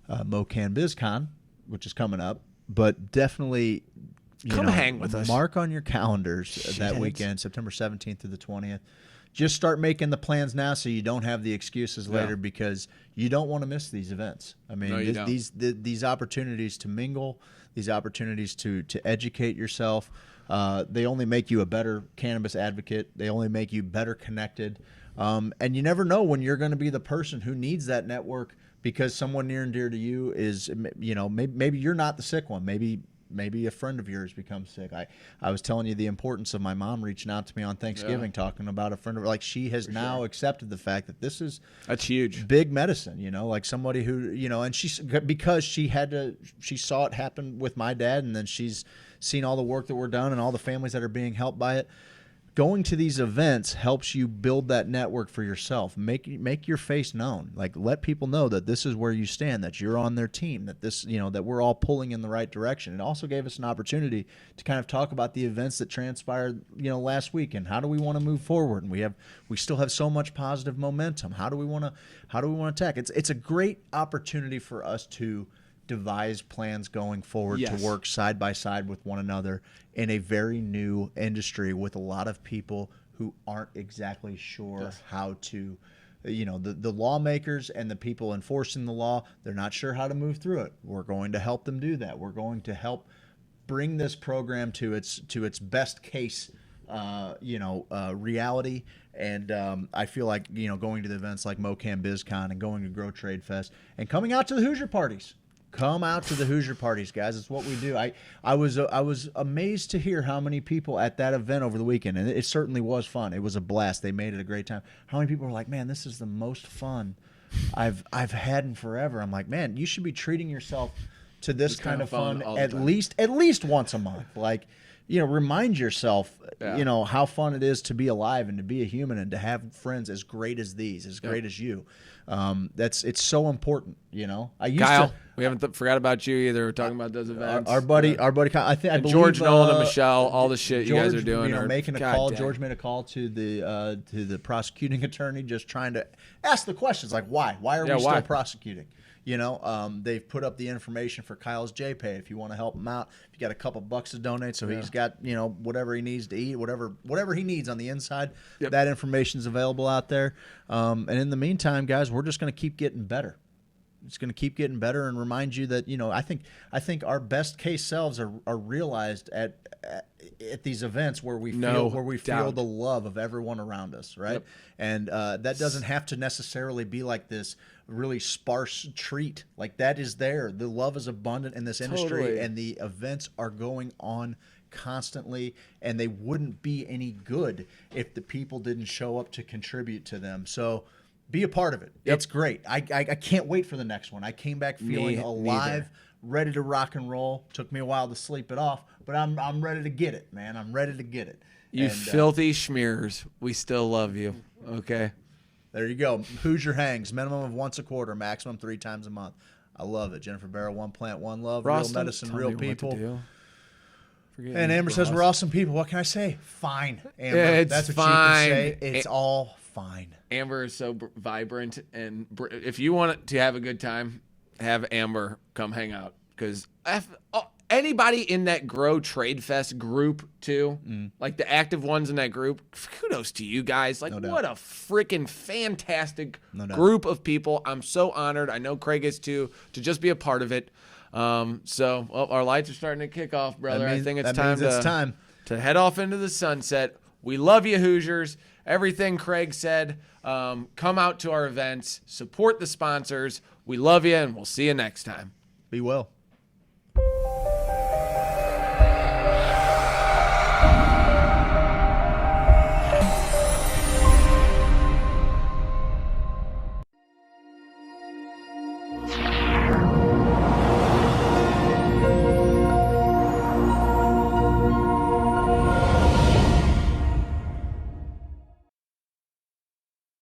C: MoCan BizCon, which is coming up, but definitely
D: Come hang with us.
C: Mark on your calendars that
D: Shit.
C: weekend, September 17th through the 20th. Just start making the plans now so you don't have the excuses later because you don't want to miss these events. I mean,
D: No, you don't.
C: these opportunities to mingle, these opportunities to educate yourself, they only make you a better cannabis advocate. They only make you better connected. And you never know when you're going to be the person who needs that network because someone near and dear to you is, you know, maybe you're not the sick one. Maybe a friend of yours becomes sick. I was telling you the importance of my mom reaching out to me on Thanksgiving, talking about a friend of like she has now accepted the fact that that's
D: huge,
C: big medicine. You know, like somebody who and because she saw it happen with my dad, and then she's seen all the work that we're done and all the families that are being helped by it. Going to these events helps you build that network for yourself. Make your face known. Like let people know that this is where you stand, that you're on their team, that this, that we're all pulling in the right direction. It also gave us an opportunity to kind of talk about the events that transpired, last week and how do we want to move forward. And we still have so much positive momentum. How do we want to attack? It's a great opportunity for us to devise plans going forward to work side by side with one another in a very new industry with a lot of people who aren't exactly sure how to, the lawmakers and the people enforcing the law, they're not sure how to move through it. We're going to help them do that. We're going to help bring this program to its best case, reality. And I feel like, going to the events like MoCan BizCon and going to Grow Tradefest and coming out to the Hoosier parties. Come out to the Hoosier parties, guys. It's what we do. I was amazed to hear how many people at that event over the weekend, and it certainly was fun. It was a blast. They made it a great time. How many people were like, "Man, this is the most fun I've had in forever." I'm like, "Man, you should be treating yourself to this kind of fun at least once a month." Like, remind yourself, how fun it is to be alive and to be a human and to have friends as great as these, as great as you. It's so important, I used
D: Kyle, we haven't forgot about you either. We're talking about those events.
C: Our buddy, Kyle, I believe
D: George, Nolan, and Michelle, all the shit
C: George,
D: you guys are doing.
C: Making a call. George made a call to the prosecuting attorney, just trying to ask the questions like, why? Why are we still prosecuting? They've put up the information for Kyle's JPay if you want to help him out. If you got a couple bucks to donate, so he's got whatever he needs to eat, whatever he needs on the inside.
D: Yep.
C: That information is available out there. And in the meantime, guys, we're just going to keep getting better. It's going to keep getting better and remind you that I think our best case selves are realized at these events where we feel the love of everyone around us, right?
D: Yep.
C: And that doesn't have to necessarily be like this really sparse treat. Like, that is there. The love is abundant in this industry,
D: Totally.
C: and the events are going on constantly, and they wouldn't be any good if the people didn't show up to contribute to them. So be a part of it.
D: Yep.
C: It's great. I can't wait for the next one. I came back feeling alive, ready to rock and roll. Took me a while to sleep it off, but I'm ready to get it, man. I'm ready to get it.
D: You filthy schmears. We still love you. Okay.
C: There you go. Hoosier Hangs, minimum of once a quarter, maximum 3 times a month. I love it. Jennifer Barrow, One Plant, One Love,
D: Ross,
C: real medicine,
D: tell
C: real
D: me what to
C: people.
D: do. Forget
C: And
D: you,
C: Amber says
D: Ross.
C: we're awesome people. What can I say? Fine, Amber.
D: It's
C: That's what
D: fine.
C: you can say. It's all fine.
D: Amber is so vibrant, and if you want to have a good time, have Amber come hang out, because anybody in that Grow Tradefest group too, like the active ones in that group, kudos to you guys. Like, what a freaking fantastic group of people. I'm so honored. I know Craig is too, to just be a part of it. So our lights are starting to kick off, brother. I think it's time to head off into the sunset. We love you, Hoosiers. Everything Craig said. Come out to our events, support the sponsors. We love you, and we'll see you next time.
C: Be well.